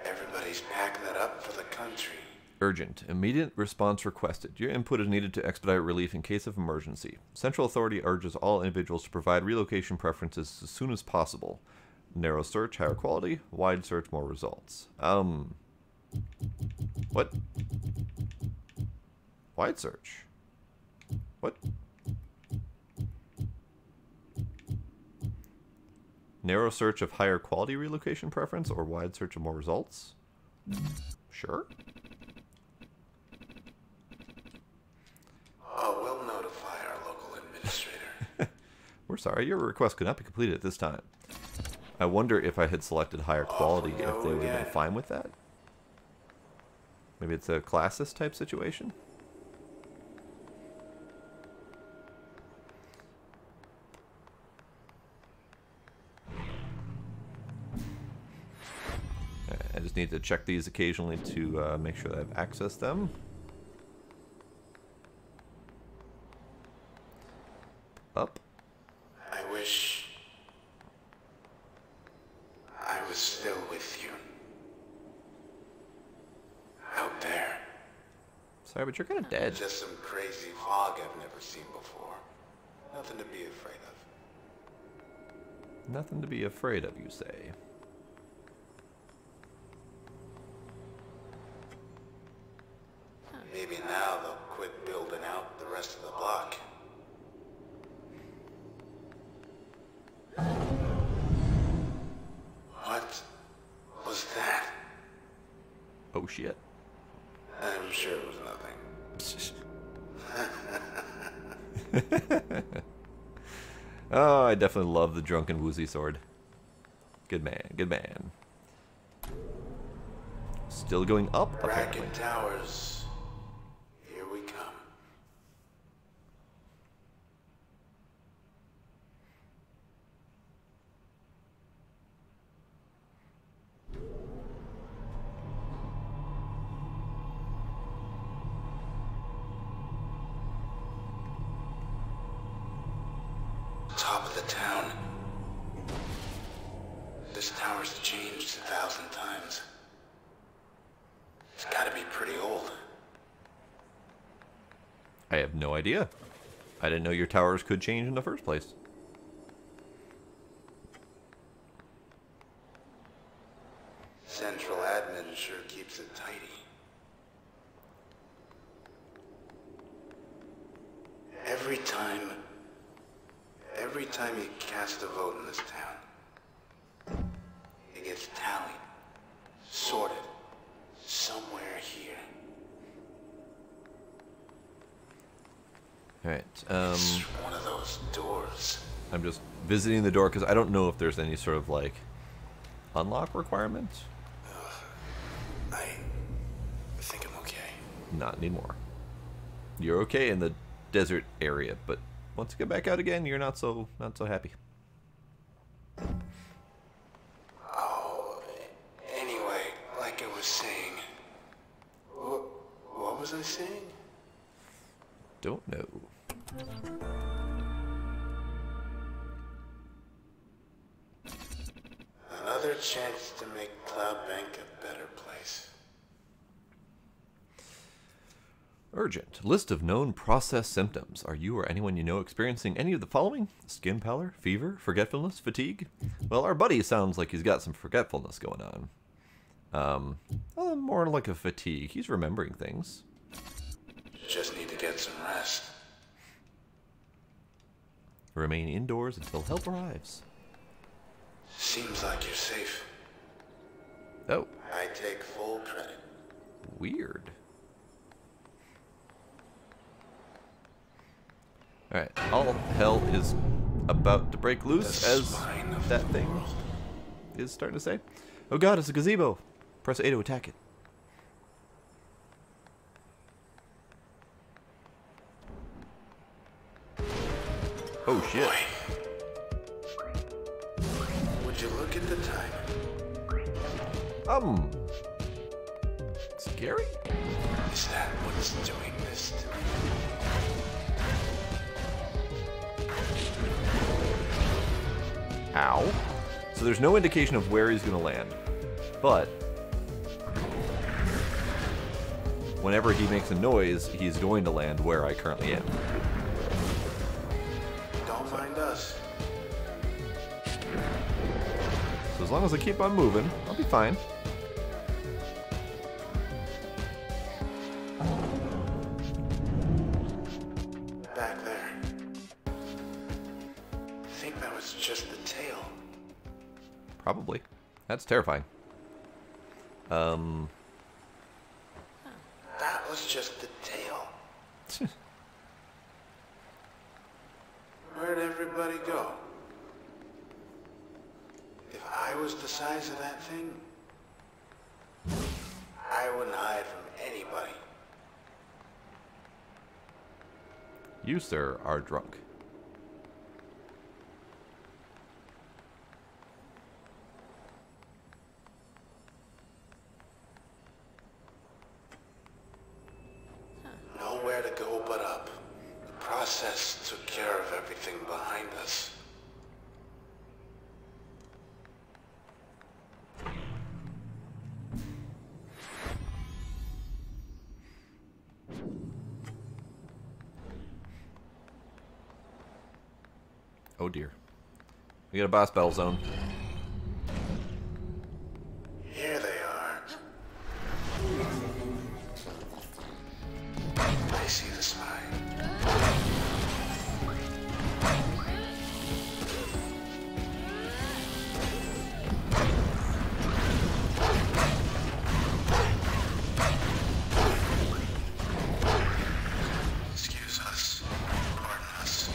Everybody's packing it up for the country. Urgent. Immediate response requested. Your input is needed to expedite relief in case of emergency. Central Authority urges all individuals to provide relocation preferences as soon as possible. Narrow search, higher quality. Wide search, more results. What? Wide search. What? Narrow search of higher quality relocation preference or wide search of more results? Sure. Oh, we'll notify our local administrator. We're sorry, your request could not be completed at this time. I wonder if I had selected higher quality, if they would have been fine with that. Maybe it's a classist type situation? I just need to check these occasionally to make sure that I've accessed them. Up. I wish I was still with you. Out there. Sorry, but you're kind of dead. Just some crazy fog I've never seen before. Nothing to be afraid of. Nothing to be afraid of, you say. Maybe now they'll quit building out the rest of the block. What was that? Oh shit. I'm sure it was nothing. Oh, I definitely love the drunken woozy sword. Good man, good man. Still going up, apparently. Bracket towers. Here we come. Top of the town. This tower's changed 1,000 times. It's gotta be pretty old. I have no idea. I didn't know your towers could change in the first place. Central admin sure keeps it tidy. Every time you cast a vote in this town, it gets tallied, sorted, somewhere Alright, It's one of those doors. I'm just visiting the door because I don't know if there's any sort of, like, unlock requirement. I think I'm okay. Not anymore. You're okay in the desert area, but once you get back out again, you're not so happy. Oh, anyway, like I was saying. What was I saying? Don't know. Another chance to make Cloud Bank a better place. Urgent. List of known process symptoms. Are you or anyone you know experiencing any of the following? Skin pallor, fever, forgetfulness, fatigue? Well, our buddy sounds like he's got some forgetfulness going on. More like a fatigue. He's remembering things. Just need to get some rest. Remain indoors until help arrives. Seems like you're safe. Oh, I take full credit. weird. Alright, all hell is about to break loose, The as spine of that the thing world. is starting to say. Oh god, it's a gazebo. Press A to attack it. Oh shit. Boy. Would you look at the time? Scary? Is that what's doing this to me? Ow. So there's no indication of where he's gonna land. But whenever he makes a noise, he's going to land where I currently am. Don't mind us. So as long as I keep on moving, I'll be fine. Back there. I think that was just the tail. Probably. That's terrifying. That was just the tail. Where'd everybody go? If I was the size of that thing, I wouldn't hide from anybody. You, sir, are drunk. Nowhere to go but up. The process took care of everything behind us. Oh dear. We got a boss battle zone. Here they are. I see the spine. Excuse us. Pardon us.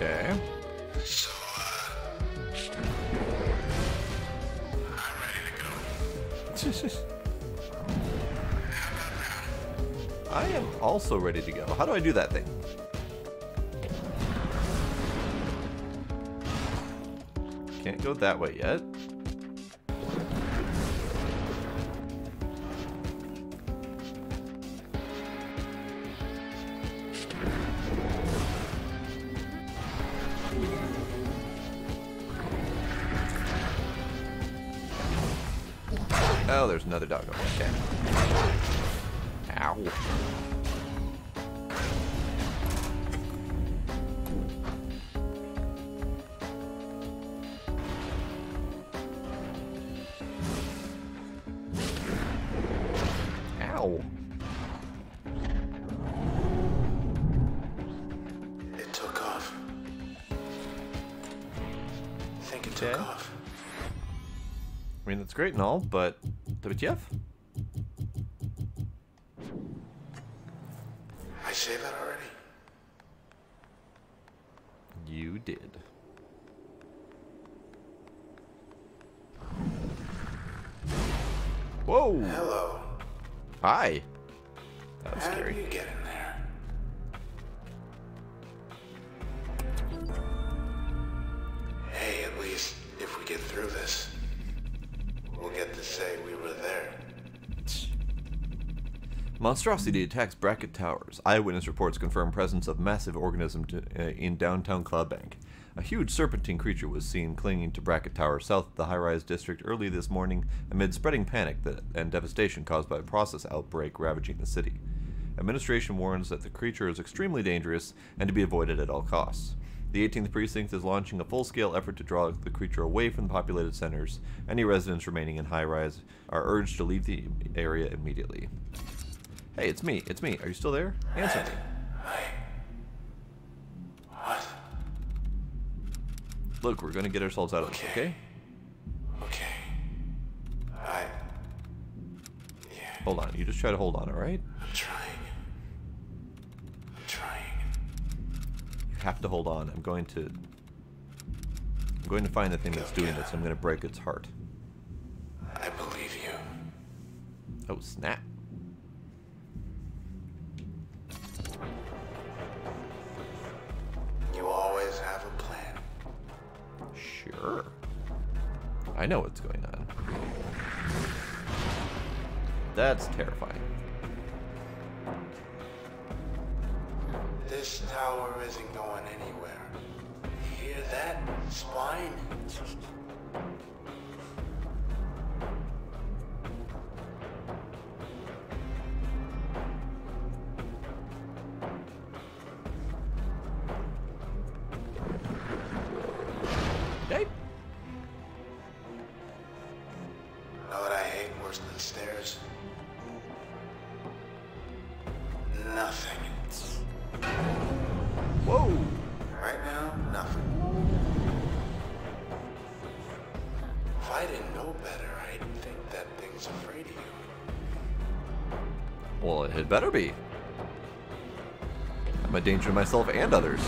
Okay. So, I'm ready to go. I am also ready to go. How do I do that thing? Can't go that way yet. Oh, there's another dog. Okay. Ow. Ow. It took off. I think it took Okay. off. I mean, that's great and all, but WTF? I say that already? You did. Whoa! Hello. Hi! That was How scary. did you get in there? Hey, at least if we get through this, we'll get to say we were there. Monstrosity attacks Bracket Towers. Eyewitness reports confirm presence of massive organism in downtown Cloudbank. A huge serpentine creature was seen clinging to Bracket Tower south of the high-rise district early this morning amid spreading panic and devastation caused by a process outbreak ravaging the city. Administration warns that the creature is extremely dangerous and to be avoided at all costs. The 18th Precinct is launching a full-scale effort to draw the creature away from the populated centers. Any residents remaining in high-rise are urged to leave the area immediately. Hey, it's me. It's me. Are you still there? Answer me. What? Look, we're going to get ourselves out of this, okay? Okay. Yeah, Hold on. You just try to hold on, alright? I'm trying. I'm trying. You have to hold on. I'm going to find the thing that's doing this. I'm going to break its heart. I believe you. Oh, snap. You always have a plan. Sure. I know what's going on. That's terrifying. This tower isn't going anywhere. You hear that, spine? Hey. Know what I hate worse than stairs? Nothing. Whoa. Right now, nothing. If I didn't know better, I'd think that thing's afraid of you. Well, it had better be. I'm a danger to myself and others.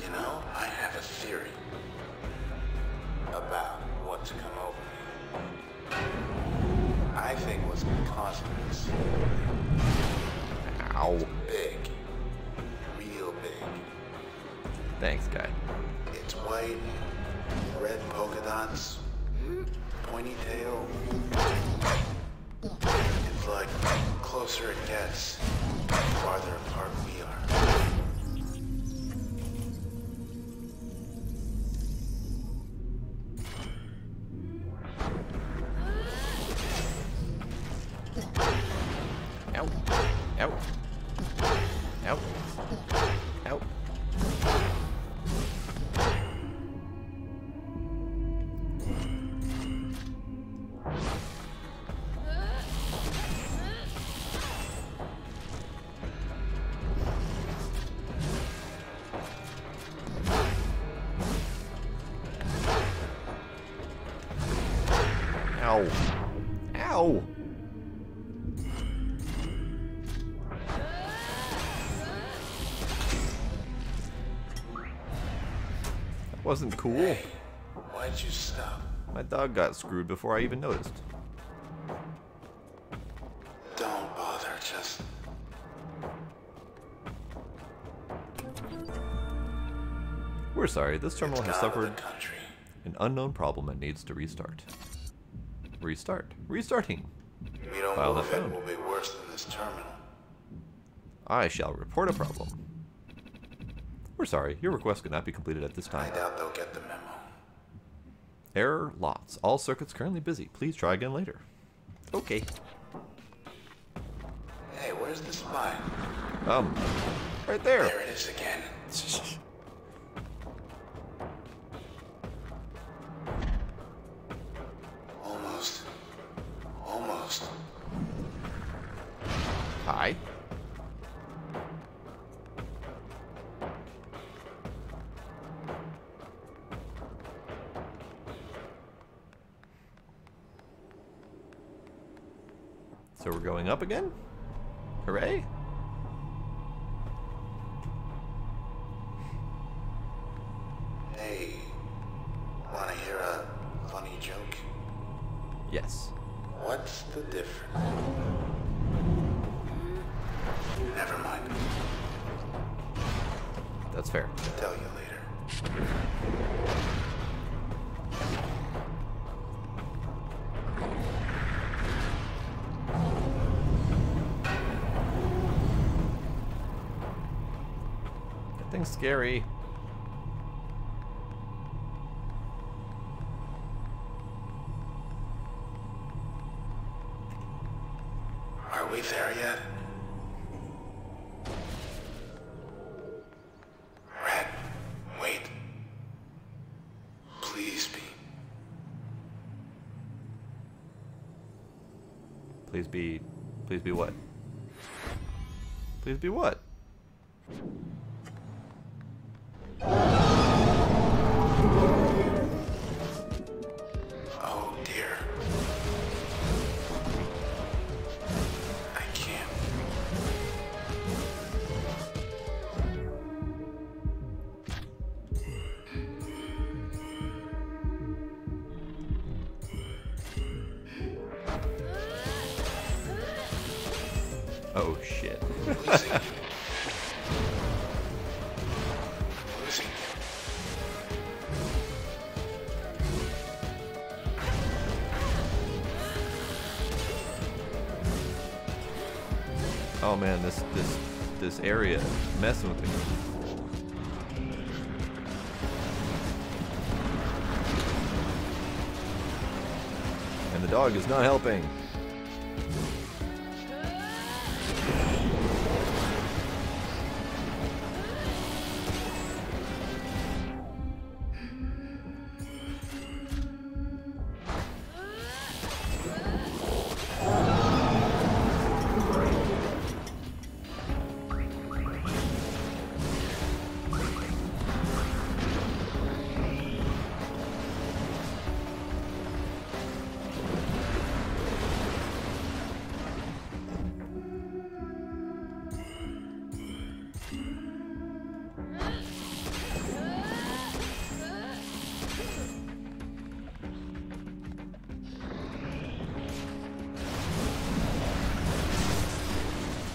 You know, I have a theory about what's come over me. I think what's causing this Ow. big, real big. Thanks, guy. It's white, red polka dots, pointy tail. It's like closer it gets, the farther apart we are. Ow. Ow. Ow. Ow. Ow. Ow. That wasn't cool. Why'd you stop? My dog got screwed before I even noticed. Don't bother, just... We're sorry, this terminal has Out of the suffered country. an unknown problem and needs to restart. Restart. Restarting. We don't File move not it, found. will be worse than this terminal. I shall report a problem. We're sorry, your request could not be completed at this I time. doubt they'll get the memo. Error lots. All circuits currently busy. Please try again later. Okay. Hey, where's the spine? Right there. There it is again. Almost. Almost. Hi. So we're going up again? Hooray! Hey, wanna hear a funny joke? Yes. What's the difference? Never mind. That's fair. Tell you later. That thing's scary. Are we there yet? Red, wait. Please be. Please be... Please be what? Please be what? Oh dear. I can't. Oh shit. Losing you. Losing you. Oh man, this area is messing with me. And the dog is not helping.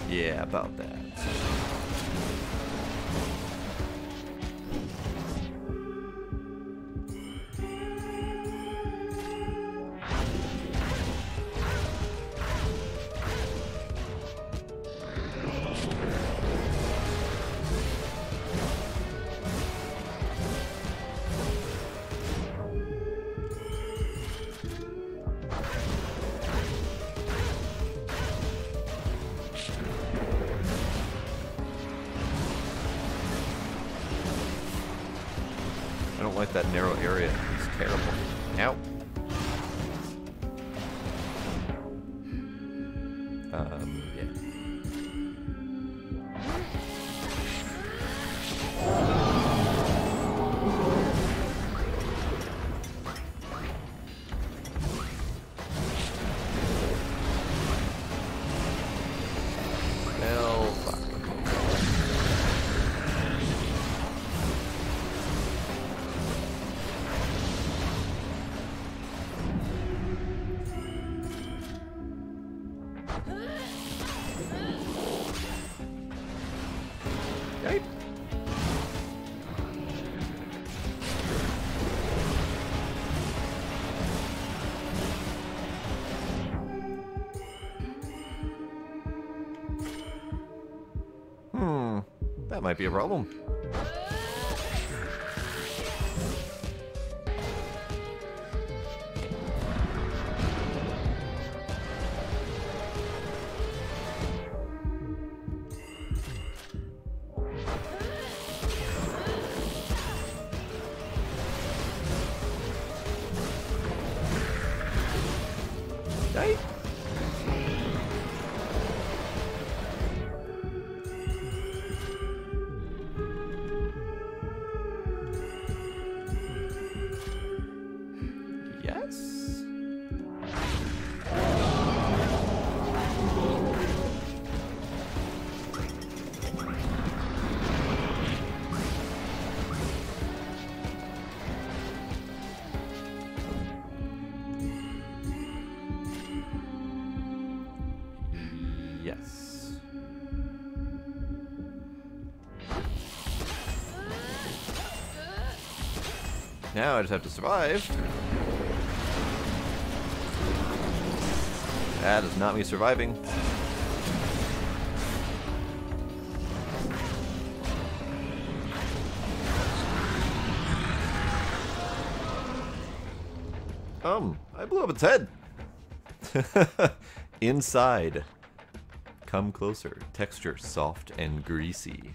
Yeah, about that. I don't like that narrow area. It's terrible. Ow. Yeah. Well, fuck. Right? That might be a problem. Now I just have to survive. That is not me surviving. I blew up its head. Inside. Come closer. Texture soft and greasy.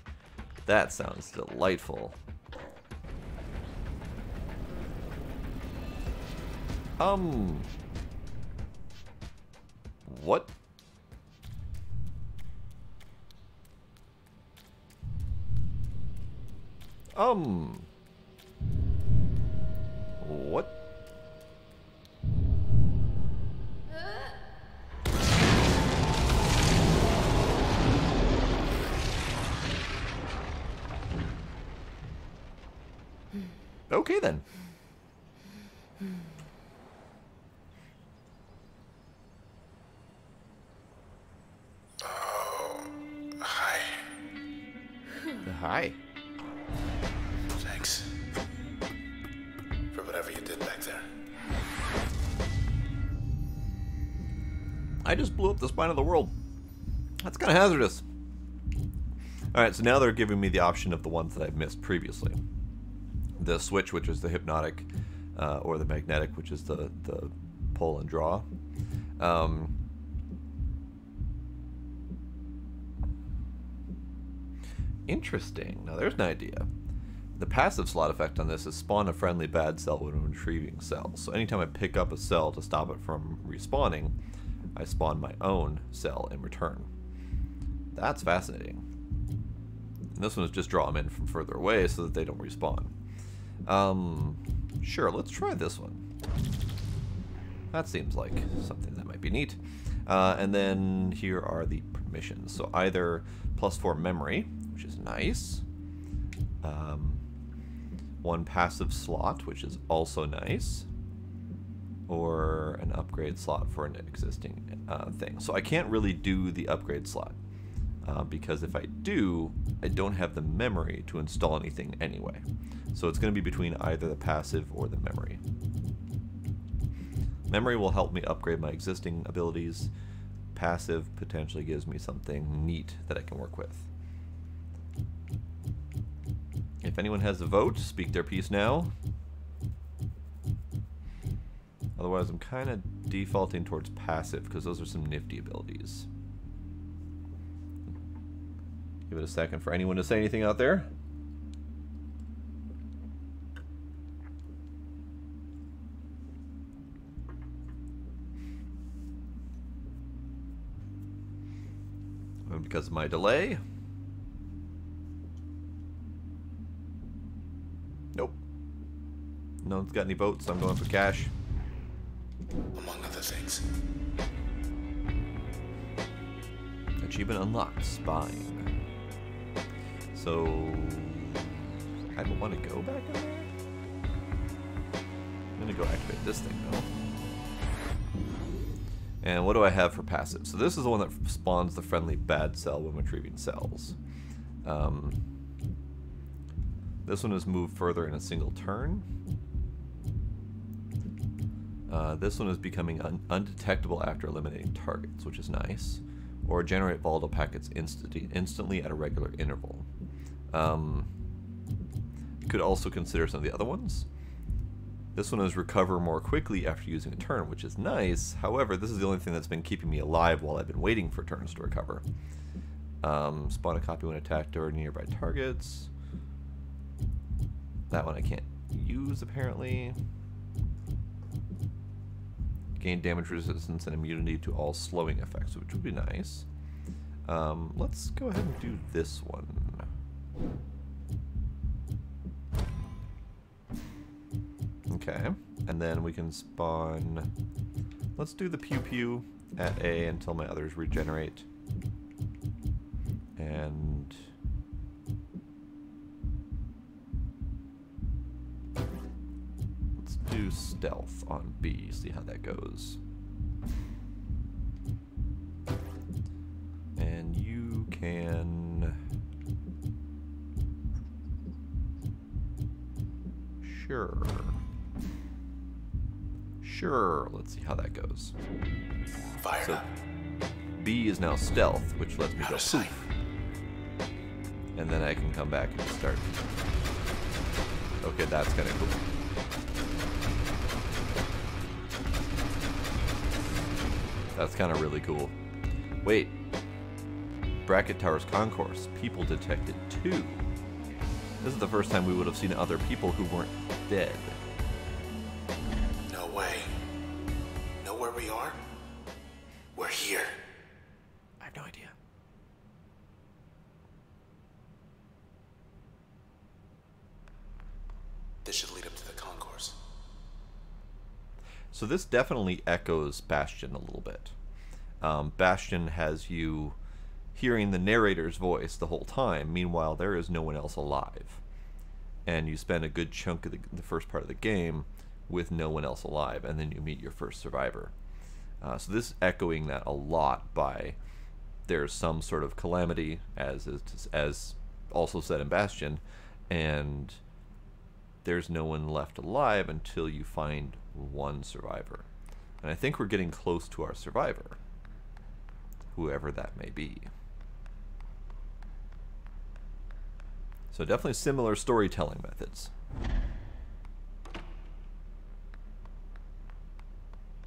That sounds delightful. What? What? Okay then. Oh, hi. Hi. Thanks. For whatever you did back there. I just blew up the spine of the world. That's kind of hazardous. Alright, so now they're giving me the option of the ones that I've missed previously. The switch, which is the hypnotic, or the magnetic, which is the pull and draw. Interesting. Now there's an idea. The passive slot effect on this is spawn a friendly bad cell when retrieving cells. So anytime I pick up a cell to stop it from respawning, I spawn my own cell in return. That's fascinating. And this one is just draw them in from further away so that they don't respawn. Sure, let's try this one. That seems like something that might be neat. And then here are the permissions. So either +4 memory, which is nice. One passive slot, which is also nice. Or an upgrade slot for an existing thing. So I can't really do the upgrade slot. Because if I do, I don't have the memory to install anything anyway. So it's going to be between either the passive or the memory. Memory will help me upgrade my existing abilities. Passive potentially gives me something neat that I can work with. If anyone has a vote, speak their piece now. Otherwise, I'm kind of defaulting towards passive because those are some nifty abilities. Give it a second for anyone to say anything out there. And because of my delay. Nope. No one's got any votes, so I'm going for cash. Among other things. Achievement unlocked, spine. So I don't want to go back in there. I'm gonna go activate this thing though. And what do I have for passive? So this is the one that spawns the friendly bad cell when retrieving cells. This one is moved further in a single turn. This one is becoming undetectable after eliminating targets, which is nice. Or generate volatile packets instantly at a regular interval. You could also consider some of the other ones. This one is recover more quickly after using a turn, which is nice. However, this is the only thing that's been keeping me alive while I've been waiting for turns to recover. Spawn a copy when attacked or nearby targets. That one I can't use, apparently. Gain damage resistance and immunity to all slowing effects, which would be nice. Let's go ahead and do this one. Okay, and then we can spawn... Let's do the pew pew at A until my others regenerate. And... let's do stealth on B, see how that goes. And you can... Sure. Sure. Let's see how that goes. Fired So, up. B is now stealth, which lets me Out go of sight. poof. And then I can come back and start. Okay, that's kind of cool. That's kind of really cool. Wait. Bracket Tower's concourse. People detected 2. This is the first time we would have seen other people who weren't dead. No way. Know where we are? We're here. I have no idea. This should lead up to the concourse. So this definitely echoes Bastion a little bit. Bastion has you hearing the narrator's voice the whole time. Meanwhile, there is no one else alive. And you spend a good chunk of the first part of the game with no one else alive, and then you meet your first survivor. So this is echoing that a lot by there's some sort of calamity, as also said in Bastion, and there's no one left alive until you find one survivor. And I think we're getting close to our survivor, whoever that may be. So definitely similar storytelling methods.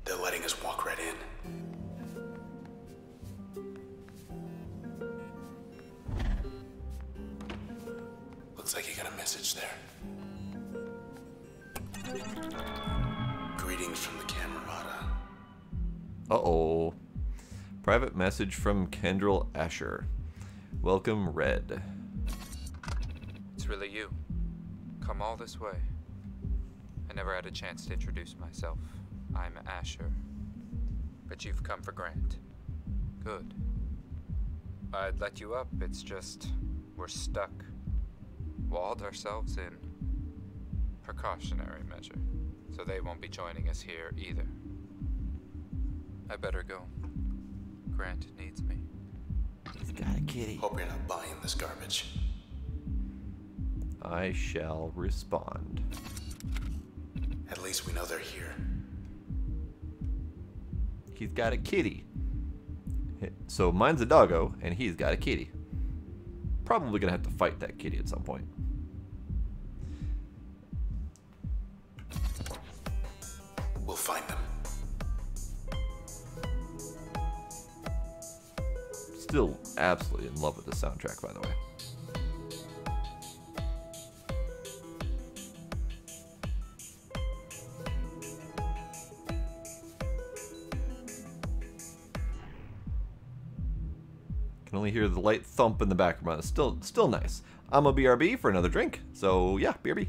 They're letting us walk right in. Looks like you got a message there. Greetings from the Camerata. Uh-oh. Private message from Kendrell Asher. Welcome, Red. It's really you. Come all this way. I never had a chance to introduce myself. I'm Asher. But you've come for Grant. Good. I'd let you up, it's just we're stuck. Walled ourselves in. Precautionary measure. So they won't be joining us here either. I better go. Grant needs me. He's got a kitty. Hope you're not buying this garbage. I shall respond. At least we know they're here. He's got a kitty. So mine's a doggo, and he's got a kitty. Probably gonna have to fight that kitty at some point. We'll find them. Still absolutely in love with the soundtrack, by the way. Can only hear the light thump in the background. It's still nice. I'm a BRB for another drink, so yeah, BRB.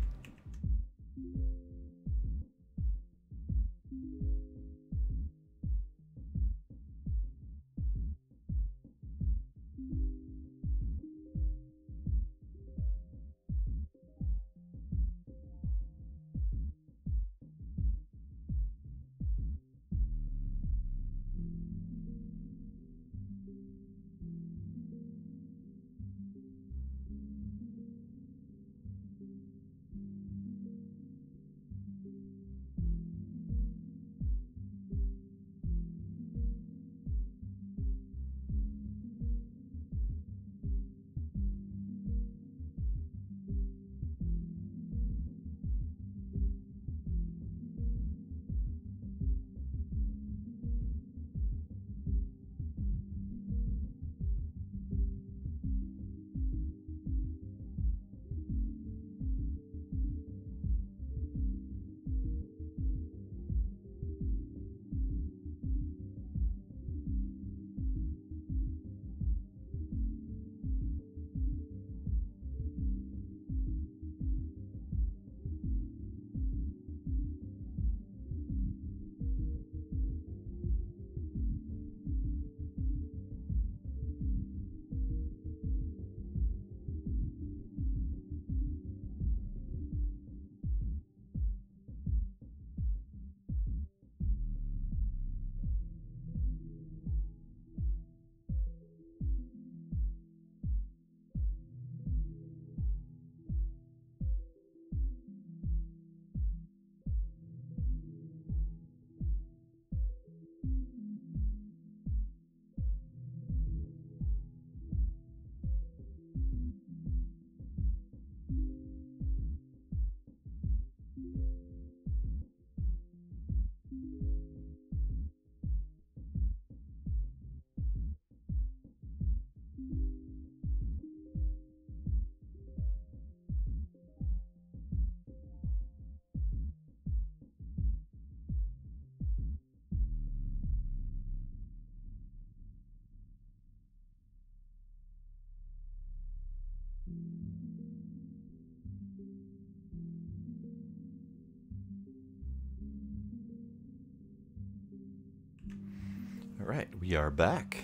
Alright, we are back.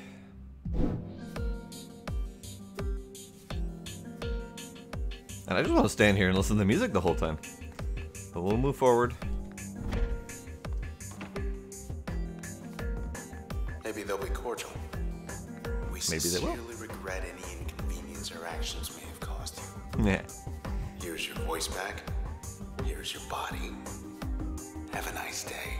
And I just want to stand here and listen to the music the whole time. But we'll move forward. Maybe they'll be cordial. We Maybe they will. sincerely regret any inconvenience or actions may have caused you. Yeah. Here's your voice back. Here's your body. Have a nice day.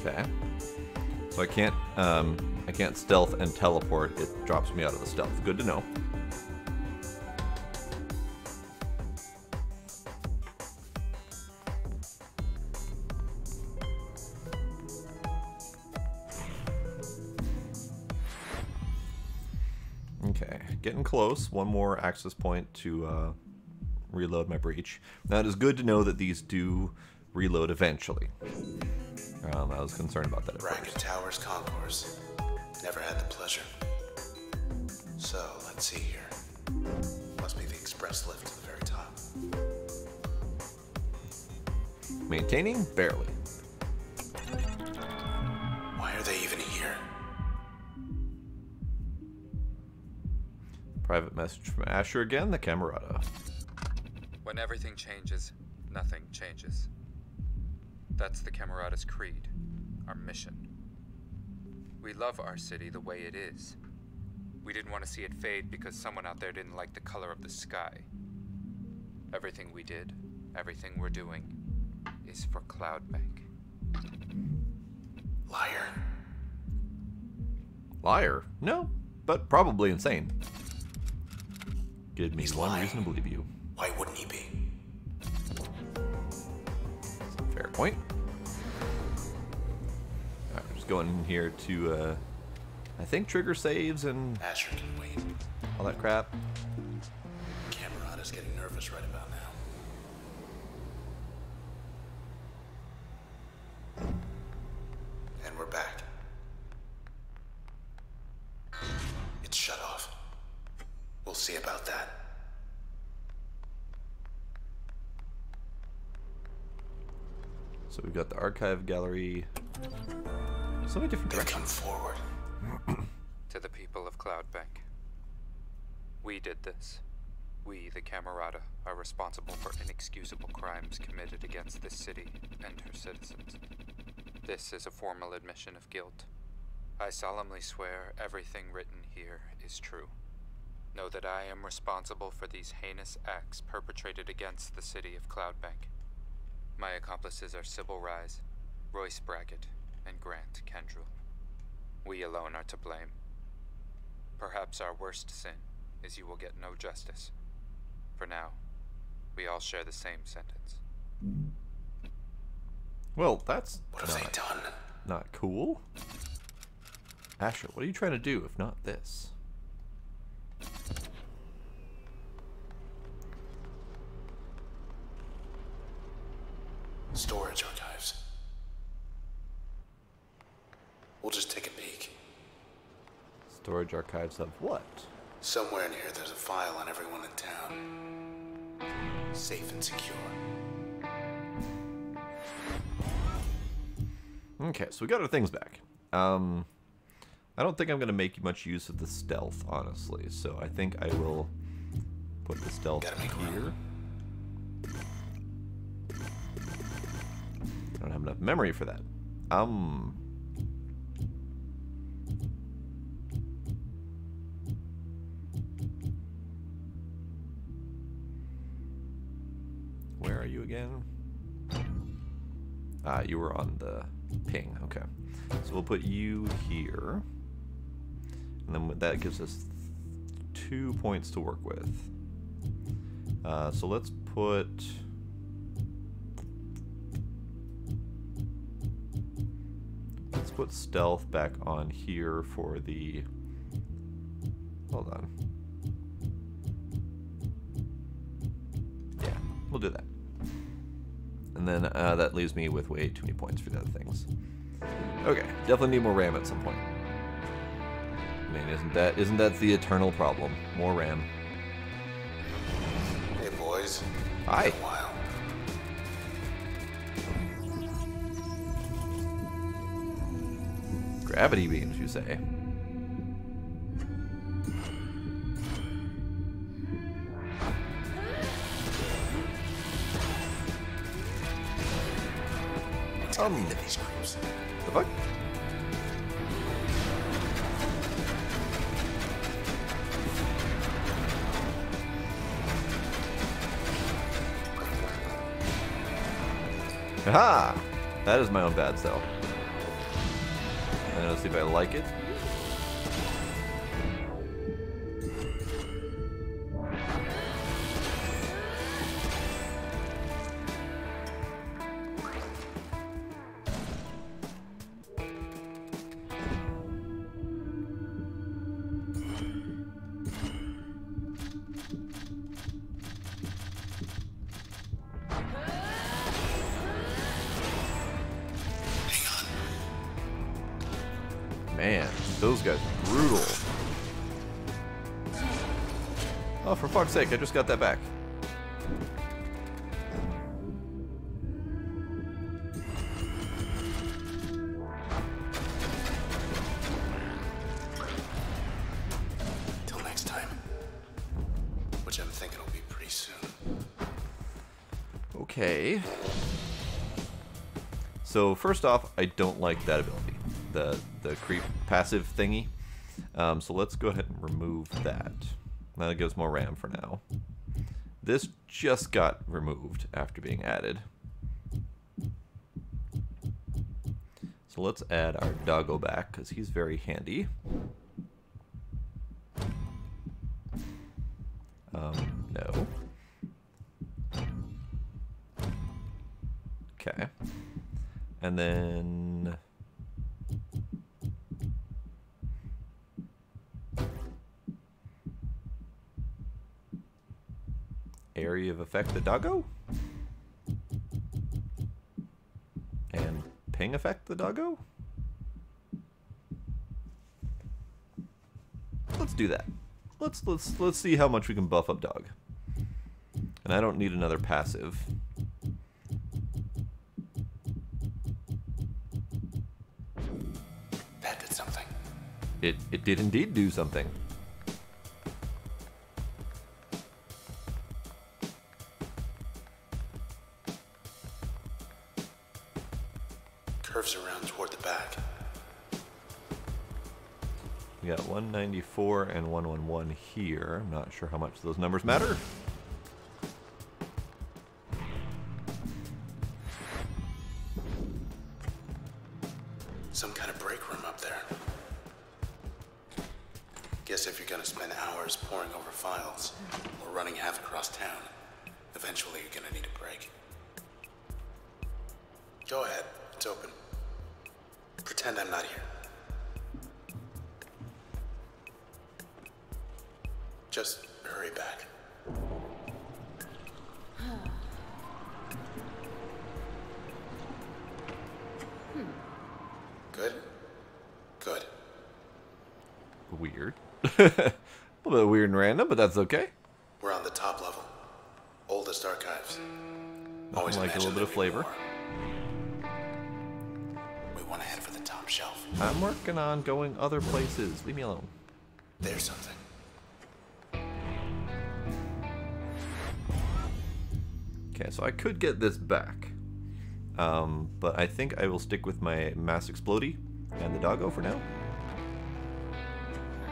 Okay. So I can't stealth and teleport. It drops me out of the stealth. Good to know. Okay, getting close. One more access point to reload my breach. Now it is good to know that these do reload eventually. I was concerned about that at Bracket first. Towers Concourse. Never had the pleasure. So, let's see here. Must be the express lift to the very top. Maintaining? Barely. Why are they even here? Private message from Asher again, the Camerata. When everything changes, nothing changes. That's the Camerata's creed, our mission. We love our city the way it is. We didn't want to see it fade because someone out there didn't like the color of the sky. Everything we did, everything we're doing, is for Cloudbank. Liar. Liar? No, but probably insane. Give me He's one lying. reason to believe you. Why wouldn't he be? Fair point. Alright, I'm just going in here to, I think trigger saves and Asher can wait. all that crap. Camerata's getting nervous right about now. And we're back. It's shut off. We'll see about that. So we've got the archive gallery. So many different They've directions. come forward. To the people of Cloudbank. We did this. We, the Camerata, are responsible for inexcusable crimes committed against this city and her citizens. This is a formal admission of guilt. I solemnly swear everything written here is true. Know that I am responsible for these heinous acts perpetrated against the city of Cloudbank. My accomplices are Sybil Rise, Royce Brackett, and Grant Kendrell. We alone are to blame. Perhaps our worst sin is you will get no justice. For now, we all share the same sentence. Well, that's What have they done? not cool. Asher, what are you trying to do if not this? Storage archives. We'll just take a peek. Storage archives of what? Somewhere in here there's a file on everyone in town. Safe and secure. Okay, so we got our things back. I don't think I'm going to make much use of the stealth, honestly. So I think I will put the stealth Gotta make here. room. I don't have enough memory for that. Where are you again? Ah, you were on the ping. Okay. So we'll put you here. And then that gives us 2 points to work with. So let's put... put stealth back on here for the... Hold on. Yeah, we'll do that. And then that leaves me with way too many points for the other things. Okay, definitely need more RAM at some point. I mean, isn't that the eternal problem? More RAM. Hey, boys. Hi. Been a while. Gravity beams, you say? Into these creeps. The fuck? Aha! That is my own bad self. And let's see if I like it. Man, those guys are brutal. Oh, for fuck's sake, I just got that back. Till next time. Which I'm thinking will be pretty soon. Okay. So first off, I don't like that ability. The creep passive thingy. So let's go ahead and remove that. That gives more RAM for now. This just got removed after being added. So let's add our doggo back because he's very handy. No. Okay. And then... area of effect the doggo? And ping effect the doggo? Let's do that. Let's see how much we can buff up dog. And I don't need another passive. That did something. It did indeed do something. Curves around toward the back. We got 194 and 111 here. I'm not sure how much those numbers matter. Some kind of break room up there. Guess if you're gonna spend hours poring over files or running half across town, eventually you're gonna need a break. Go ahead, it's open. Pretend I'm not here. Just hurry back. Good? Good. Weird. A little bit weird and random, but that's okay. We're on the top level. Oldest archives. Nothing like a little bit of flavor. We want to head for the top shelf. I'm working on going other places. Leave me alone. There's something. Okay, so I could get this back. But I think I will stick with my mass explodey and the doggo for now.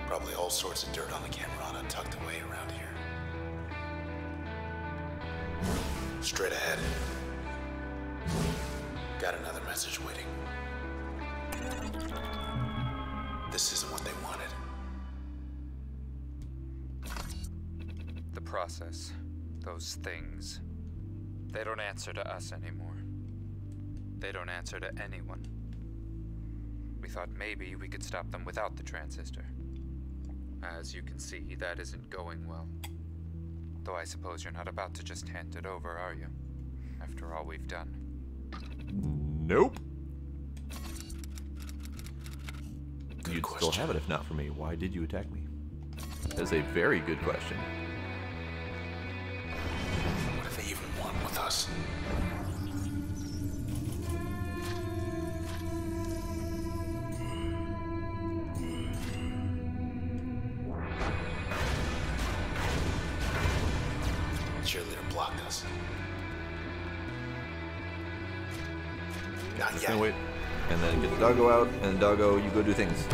Probably all sorts of dirt on the Camerata tucked away around here. Straight ahead. Got another message waiting. This isn't what they wanted. The process, those things, they don't answer to us anymore. They don't answer to anyone. We thought maybe we could stop them without the transistor. As you can see, that isn't going well. Though I suppose you're not about to just hand it over, are you? After all we've done. Nope. Good You'd question. still have it if not for me. Why did you attack me? That's a very good question. What do they even want with us? Cheerleader blocked us. Not Just yet. gonna wait. And then get the doggo out, and doggo, you go do things.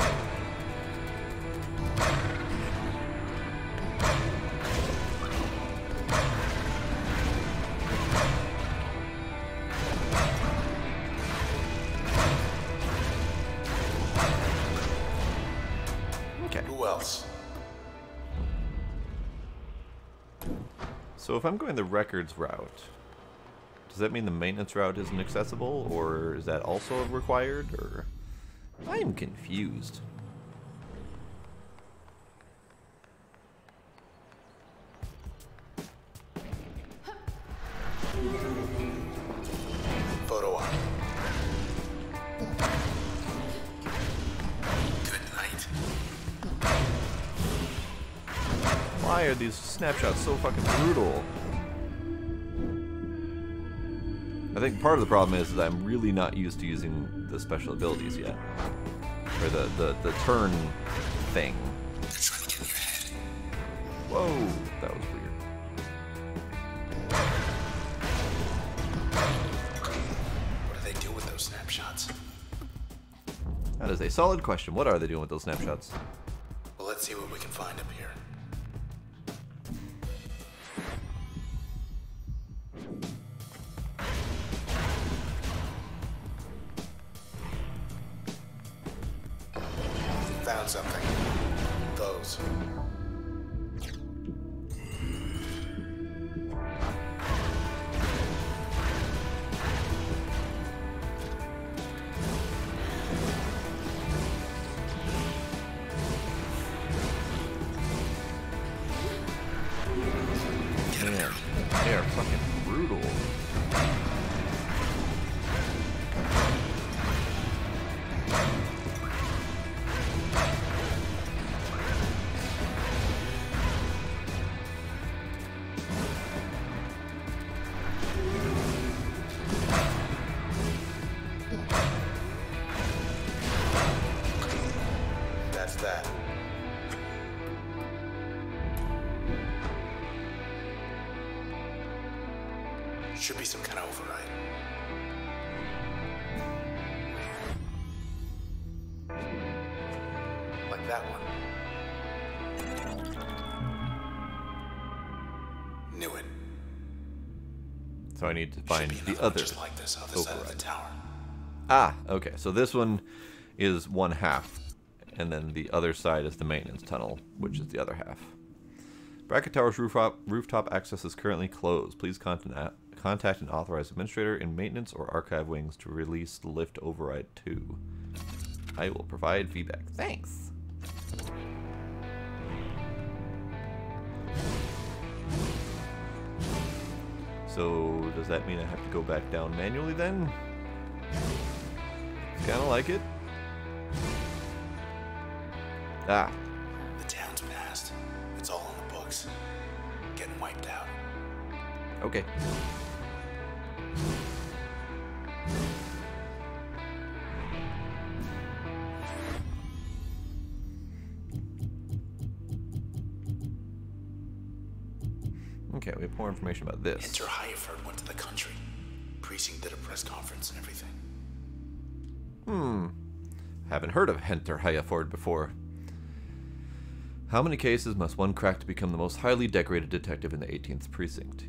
Okay. Who else? So if I'm going the records route, does that mean the maintenance route isn't accessible, or is that also required, or... I'm confused. Photo op. Good night. Why are these snapshots so fucking brutal? I think part of the problem is that I'm really not used to using the special abilities yet. Or the turn thing. They're trying to get in your head. Whoa, that was weird. What do they do with those snapshots? That is a solid question. What are they doing with those snapshots? Well, let's see what we can find up here. Found something. Those. Man, they are fucking brutal. That's that. Should be some kind of override. Like that one. Knew it. So I need to find Should be the another one other just like this on the side of the override. tower. Ah, okay. So this one is one half, and then the other side is the maintenance tunnel, which is the other half. Bracket Tower's rooftop access is currently closed. Please contact an authorized administrator in maintenance or archive wings to release the lift override 2. I will provide feedback. Thanks. So does that mean I have to go back down manually then? It's kind of like it. Ah, The town's past. It's all in the books. Getting wiped out. okay. Okay, we have more information about this. Enter Hyaford went to the country. Precinct did a press conference and everything. Haven't heard of Henter Hyaford before. How many cases must one crack to become the most highly decorated detective in the 18th precinct?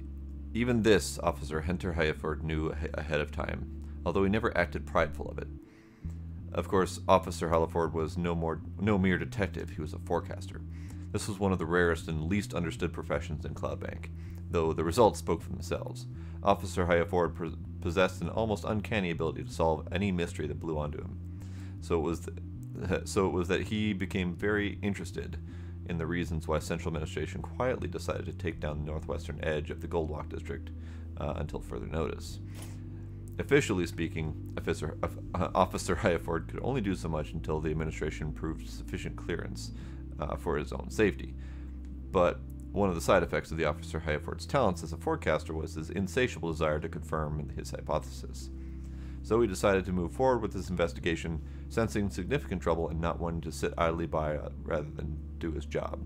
Even this, Officer Henter Hyaford knew ahead of time, although he never acted prideful of it. Of course, Officer Hyaford was no mere detective, he was a forecaster. This was one of the rarest and least understood professions in Cloudbank, though the results spoke for themselves. Officer Hyaford possessed an almost uncanny ability to solve any mystery that blew onto him. So it was that he became very interested in the reasons why Central Administration quietly decided to take down the northwestern edge of the Goldwalk district until further notice. Officially speaking, Officer Hyaford could only do so much until the administration proved sufficient clearance for his own safety. But one of the side effects of the Officer Hyaford's talents as a forecaster was his insatiable desire to confirm his hypothesis. So he decided to move forward with this investigation, sensing significant trouble and not wanting to sit idly by rather than do his job.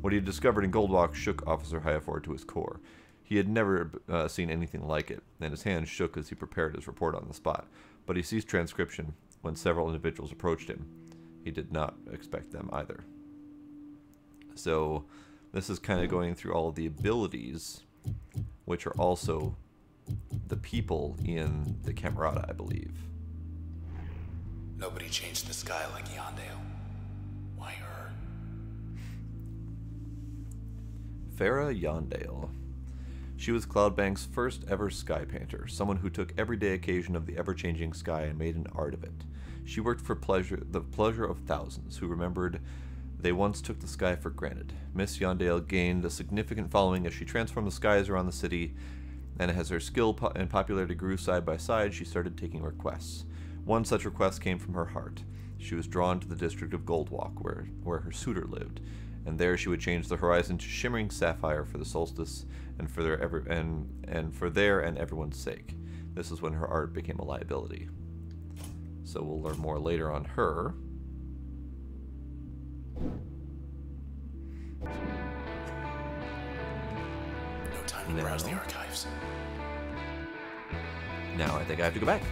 What he had discovered in Goldwalk shook Officer Hyaford to his core. He had never seen anything like it, and his hands shook as he prepared his report on the spot. But he ceased transcription when several individuals approached him. He did not expect them either. So this is kind of going through all of the abilities, which are also the people in the Camerata, I believe. Nobody changed the sky like Yondale. Why her? Farah Yondale. She was Cloudbank's first ever sky painter, someone who took everyday occasion of the ever-changing sky and made an art of it. She worked for the pleasure of thousands who remembered they once took the sky for granted. Miss Yondale gained a significant following as she transformed the skies around the city, and as her skill and popularity grew side by side, she started taking requests. One such request came from her heart. She was drawn to the district of Goldwalk, where her suitor lived, and there she would change the horizon to shimmering sapphire for the solstice, and for their and everyone's sake. This is when her art became a liability. So we'll learn more later on her. No time to browse the archives. Now I think I have to go back.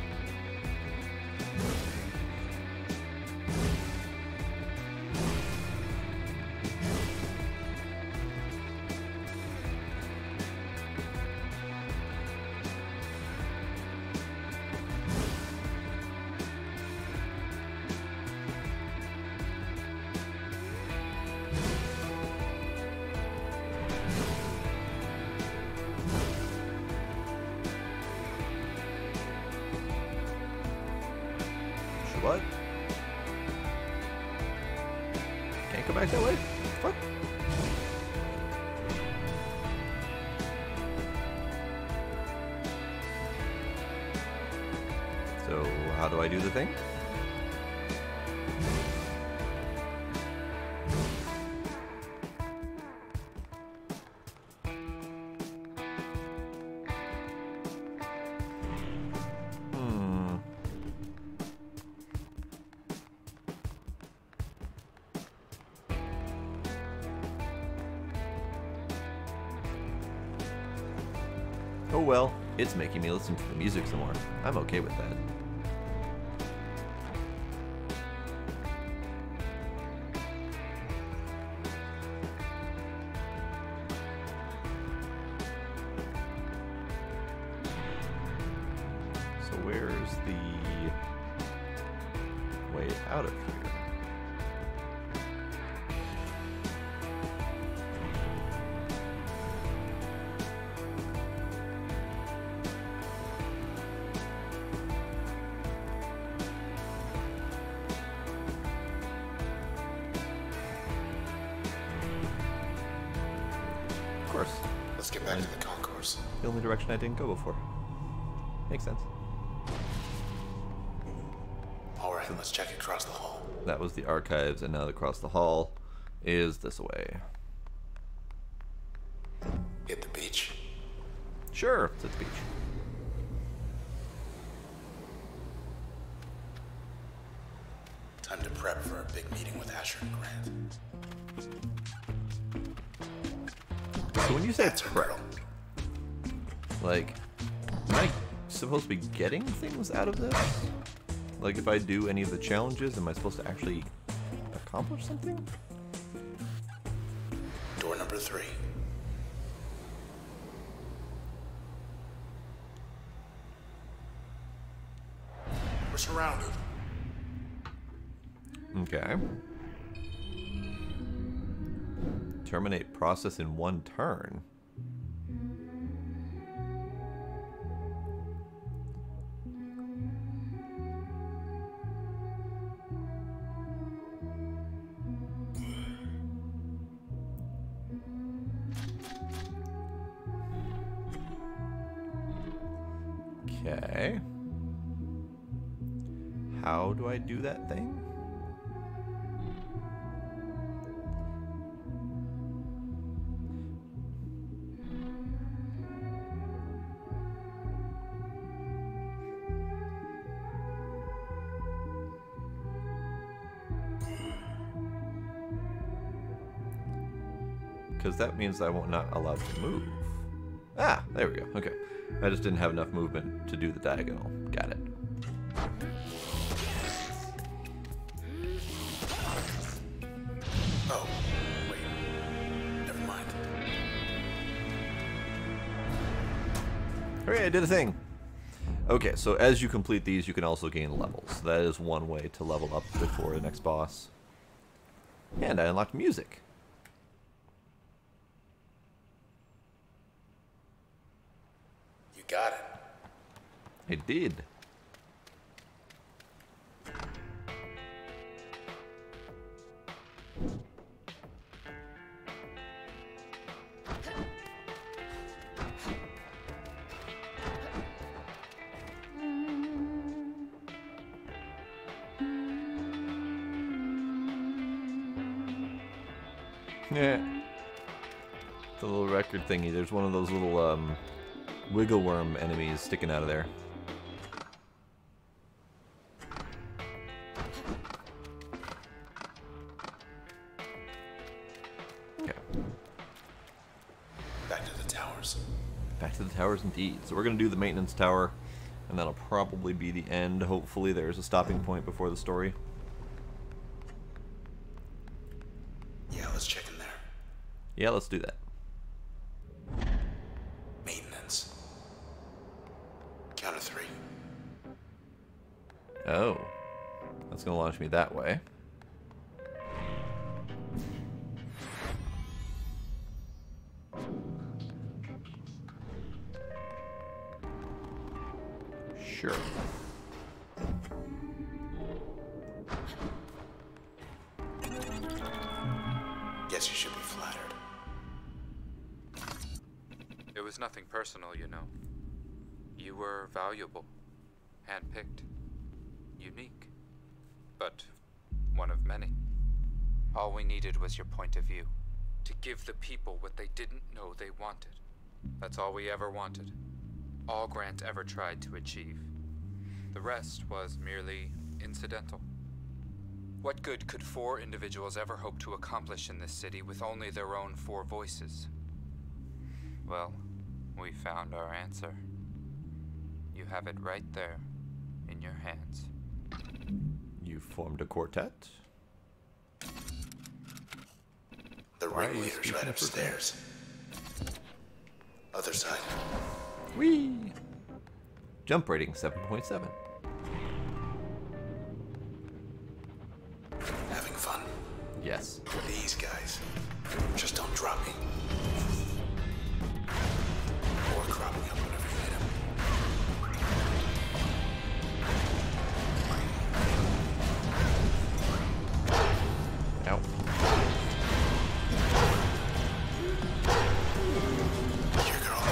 What? Can't go back that way? What? So, how do I do the thing? Oh well, it's making me listen to the music some more. I'm okay with that. So where's the way out of here? Of course. Let's get back to the concourse. The only direction I didn't go before. Makes sense. Alright, let's check across the hall. That was the archives, and now across the hall is this way. Hit the beach. Sure, it's at the beach. Time to prep for a big meeting with Asher and Grant. So when you say That's her prep, girl. like, am I supposed to be getting things out of this? Like, if I do any of the challenges, am I supposed to actually accomplish something? Door number 3. We're surrounded. Okay. Terminate process in one turn. Okay. How do I do that thing? Because that means I won't not allowed to move. Ah, there we go. Okay. I just didn't have enough movement to do the diagonal. Got it. Oh, wait. Never mind. Hooray, I did a thing! Okay, so as you complete these, you can also gain levels. That is one way to level up before the next boss. And I unlocked music. You got it. I did. Yeah. The little record thingy. There's one of those little wiggle worm enemies sticking out of there. Okay. Back to the towers. Back to the towers indeed. So we're going to do the maintenance tower, and that'll probably be the end. Hopefully there's a stopping point before the story. Yeah, let's check in there. Yeah, let's do that. Maintenance. Count of 3. Oh. That's going to launch me that way. Sure. Guess you should be flattered. It was nothing personal, you know. You were valuable, handpicked, unique, but one of many. All we needed was your point of view, to give the people what they didn't know they wanted. That's all we ever wanted. All Grant ever tried to achieve. The rest was merely incidental. What good could 4 individuals ever hope to accomplish in this city with only their own 4 voices? Well, we found our answer. You have it right there, in your hands. You formed a quartet? The Why are you ringleader's speaking right for upstairs. Other side. Whee! Jump rating 7.7. Having fun. Yes. These guys. Just don't drop me. Or crop me up whenever you hit him. Ow. Your girl.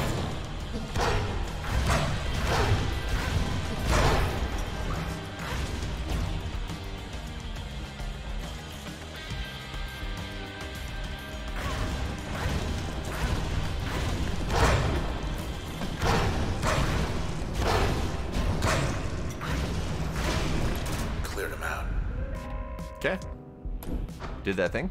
Cleared him out. Okay. Did that thing.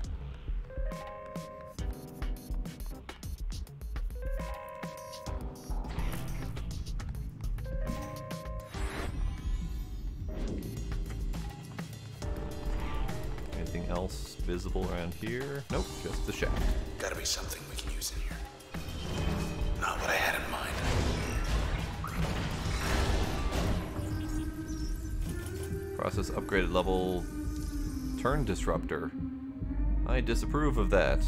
Anything else visible around here? Nope, just the shaft. Gotta be something we can use in here. Not what I had in mind. Process upgraded level turn disruptor. I disapprove of that.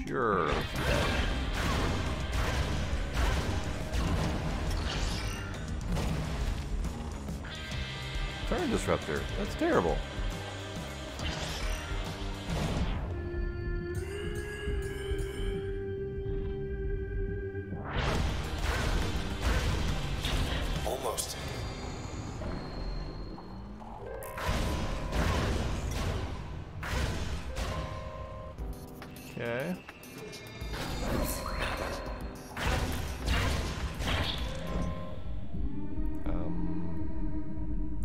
Sure. Let's do that. Turn disruptor. That's terrible. Okay.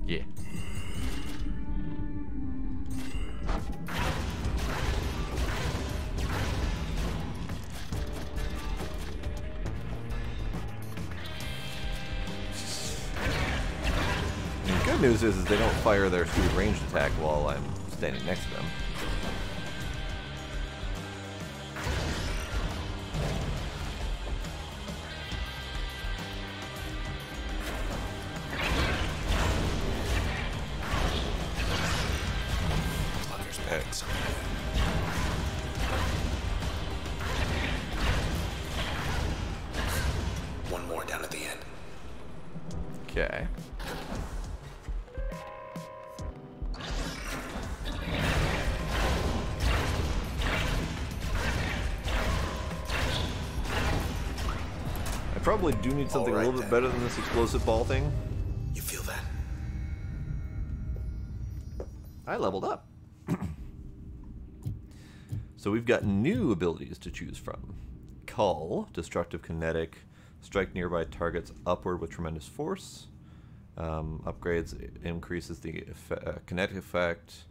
Yeah. The good news is they don't fire their stupid ranged attack while I'm standing next to them. One more down at the end. Okay. I probably do need something a little bit better than this explosive ball thing. You feel that? I leveled up. So we've got new abilities to choose from. Cull, destructive kinetic, strike nearby targets upward with tremendous force. Upgrades increases the kinetic effect.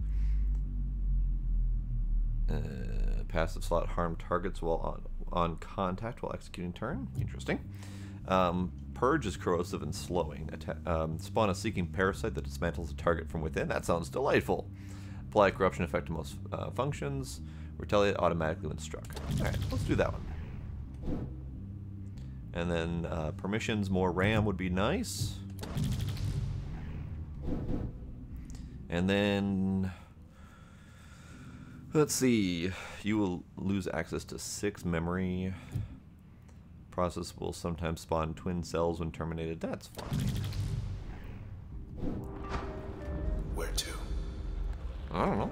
Passive slot harm targets while on contact while executing turn. Interesting. Purge is corrosive and slowing. Spawn a seeking parasite that dismantles a target from within. That sounds delightful. Apply corruption effect to most functions. Retaliate automatically when struck. Alright, let's do that one. And then permissions, more RAM would be nice. And then let's see. You will lose access to 6 memory. Process will sometimes spawn twin cells when terminated. That's fine. Where to? I don't know.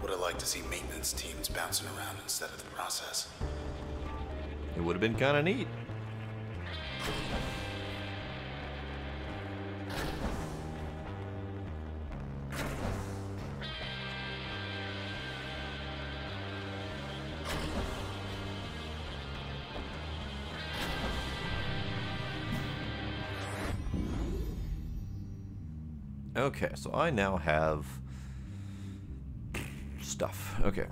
Would have liked to see maintenance teams bouncing around instead of the process. It would have been kind of neat. Okay, so I now have stuff. Okay.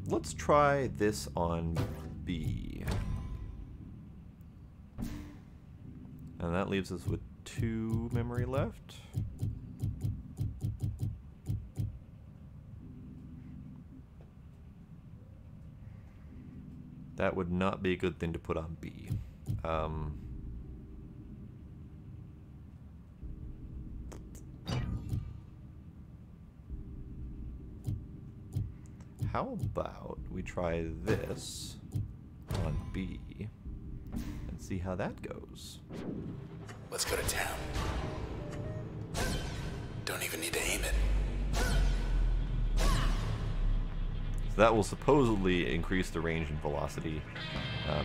Let's try this on B. And that leaves us with 2 memory left. That would not be a good thing to put on B. How about we try this on B and see how that goes? Let's go to town. Don't even need to aim it. So that will supposedly increase the range and velocity.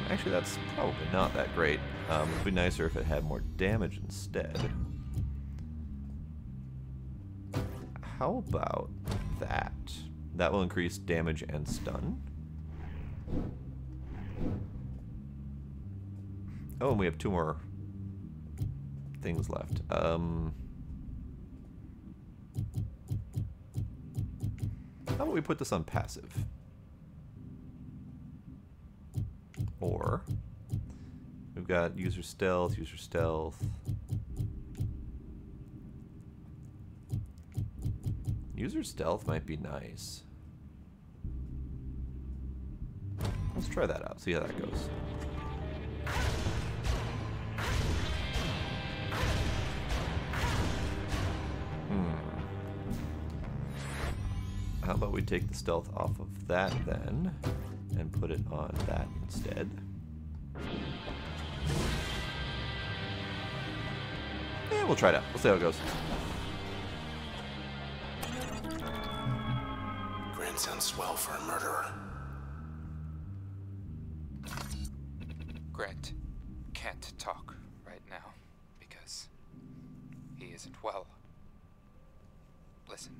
Actually, that's probably not that great. It would be nicer if it had more damage instead. How about that? That will increase damage and stun. Oh, and we have 2 more things left. How about we put this on passive? Or we've got user stealth, user stealth. User stealth might be nice. Let's try that out, see how that goes. How about we take the stealth off of that then, and put it on that instead. Yeah, we'll try it out. We'll see how it goes. Grant sounds swell for a murderer. Grant can't talk right now because he isn't well. Listen,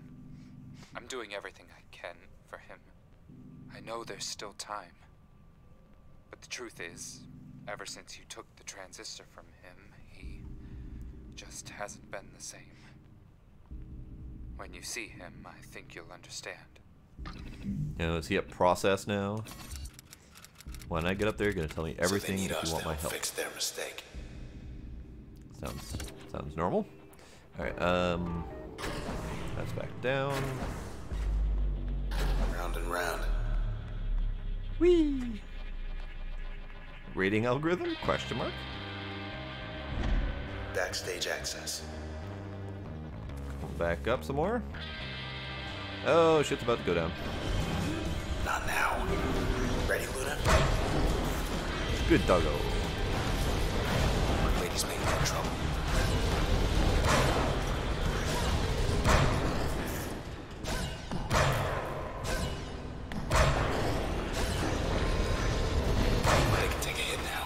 I'm doing everything I can for him. I know there's still time. But the truth is, ever since you took the transistor from him, he just hasn't been the same. When you see him, I think you'll understand. Now, is he at process now? When I get up there, you're gonna tell me everything if you want my help. Fix their mistake. Sounds normal. All right, that's back down. Round and round. Whee! Rating algorithm? Question mark. Backstage access. Back up some more. Oh, shit's about to go down. Not now. Ready, Luna? Good doggo. Ladies make no trouble. They can take a hit now.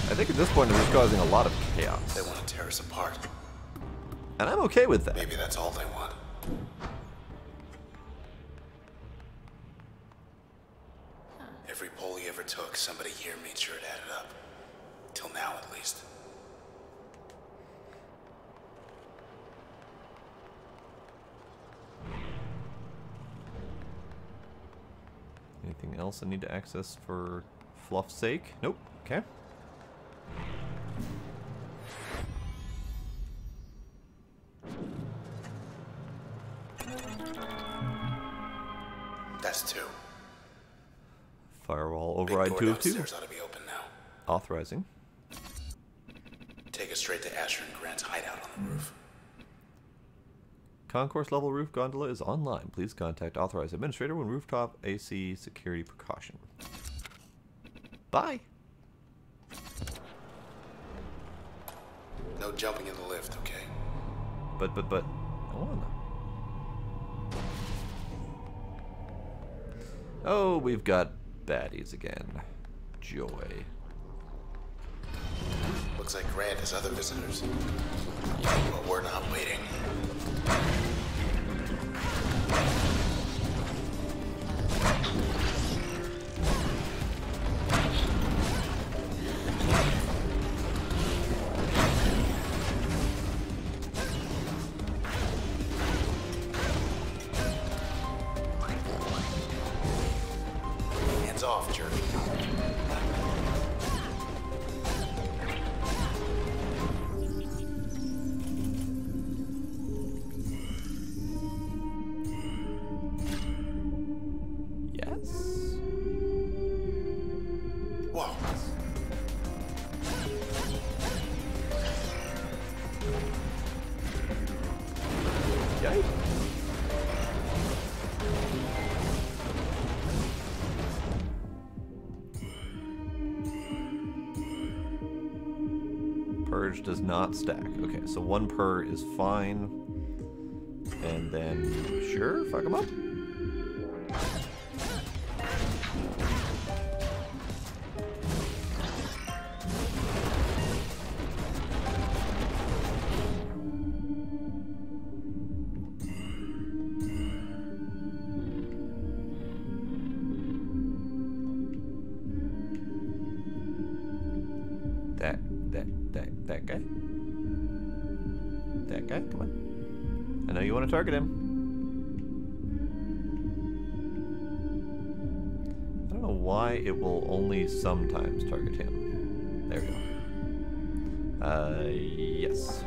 I think at this point it is causing a lot of chaos. They want to tear us apart. And I'm okay with that. Maybe that's all they want. Every poll he ever took, somebody here made sure it added up. Till now, at least. Anything else I need to access for fluff's sake? Nope. Okay. That's two. Firewall Big override door 2 of 2. downstairs ought to be open now. Authorizing. Take us straight to Asher and Grant's hideout on the roof. Concourse level roof gondola is online. Please contact authorized administrator when rooftop AC security precaution. Bye. No jumping in the lift, okay? But, I wanna. Oh, we've got baddies again. Joy. Looks like Grant has other visitors. But we're not waiting. Hands off, jerk. Yes. Whoa. Yikes. Purge does not stack. Okay, so one per is fine. And then, sure, fuck them up. That guy? That guy? Come on. I know you want to target him. I don't know why it will only sometimes target him. There we go. Yes.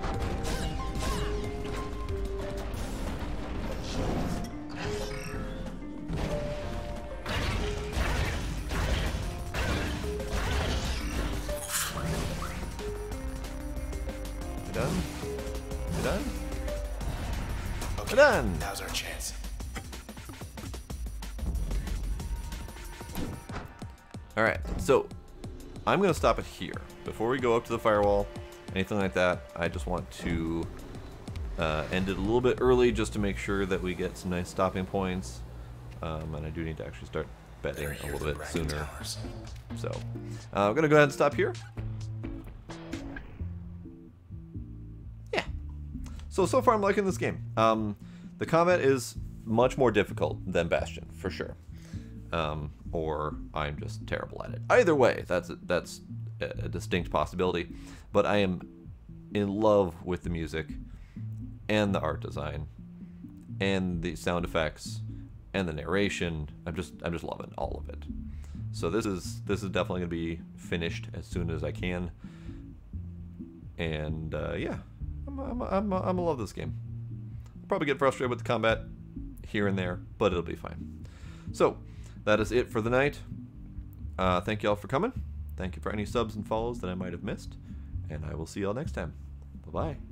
Done? You done? Okay, Done. now's our chance. Alright, so I'm going to stop it here. Before we go up to the firewall, anything like that, I just want to end it a little bit early just to make sure that we get some nice stopping points. And I do need to actually start betting Better a hear little the bit bracket sooner. towers. So I'm going to go ahead and stop here. Yeah. So far I'm liking this game. The combat is much more difficult than Bastion, for sure. Or I'm just terrible at it. Either way, that's a distinct possibility. But I am in love with the music and the art design and the sound effects and the narration. I'm just loving all of it. So this is definitely gonna be finished as soon as I can. And yeah, I'm gonna love this game. I'll probably get frustrated with the combat here and there, but it'll be fine. So that is it for the night. Thank you all for coming. Thank you for any subs and follows that I might have missed, and I will see y'all next time. Bye bye.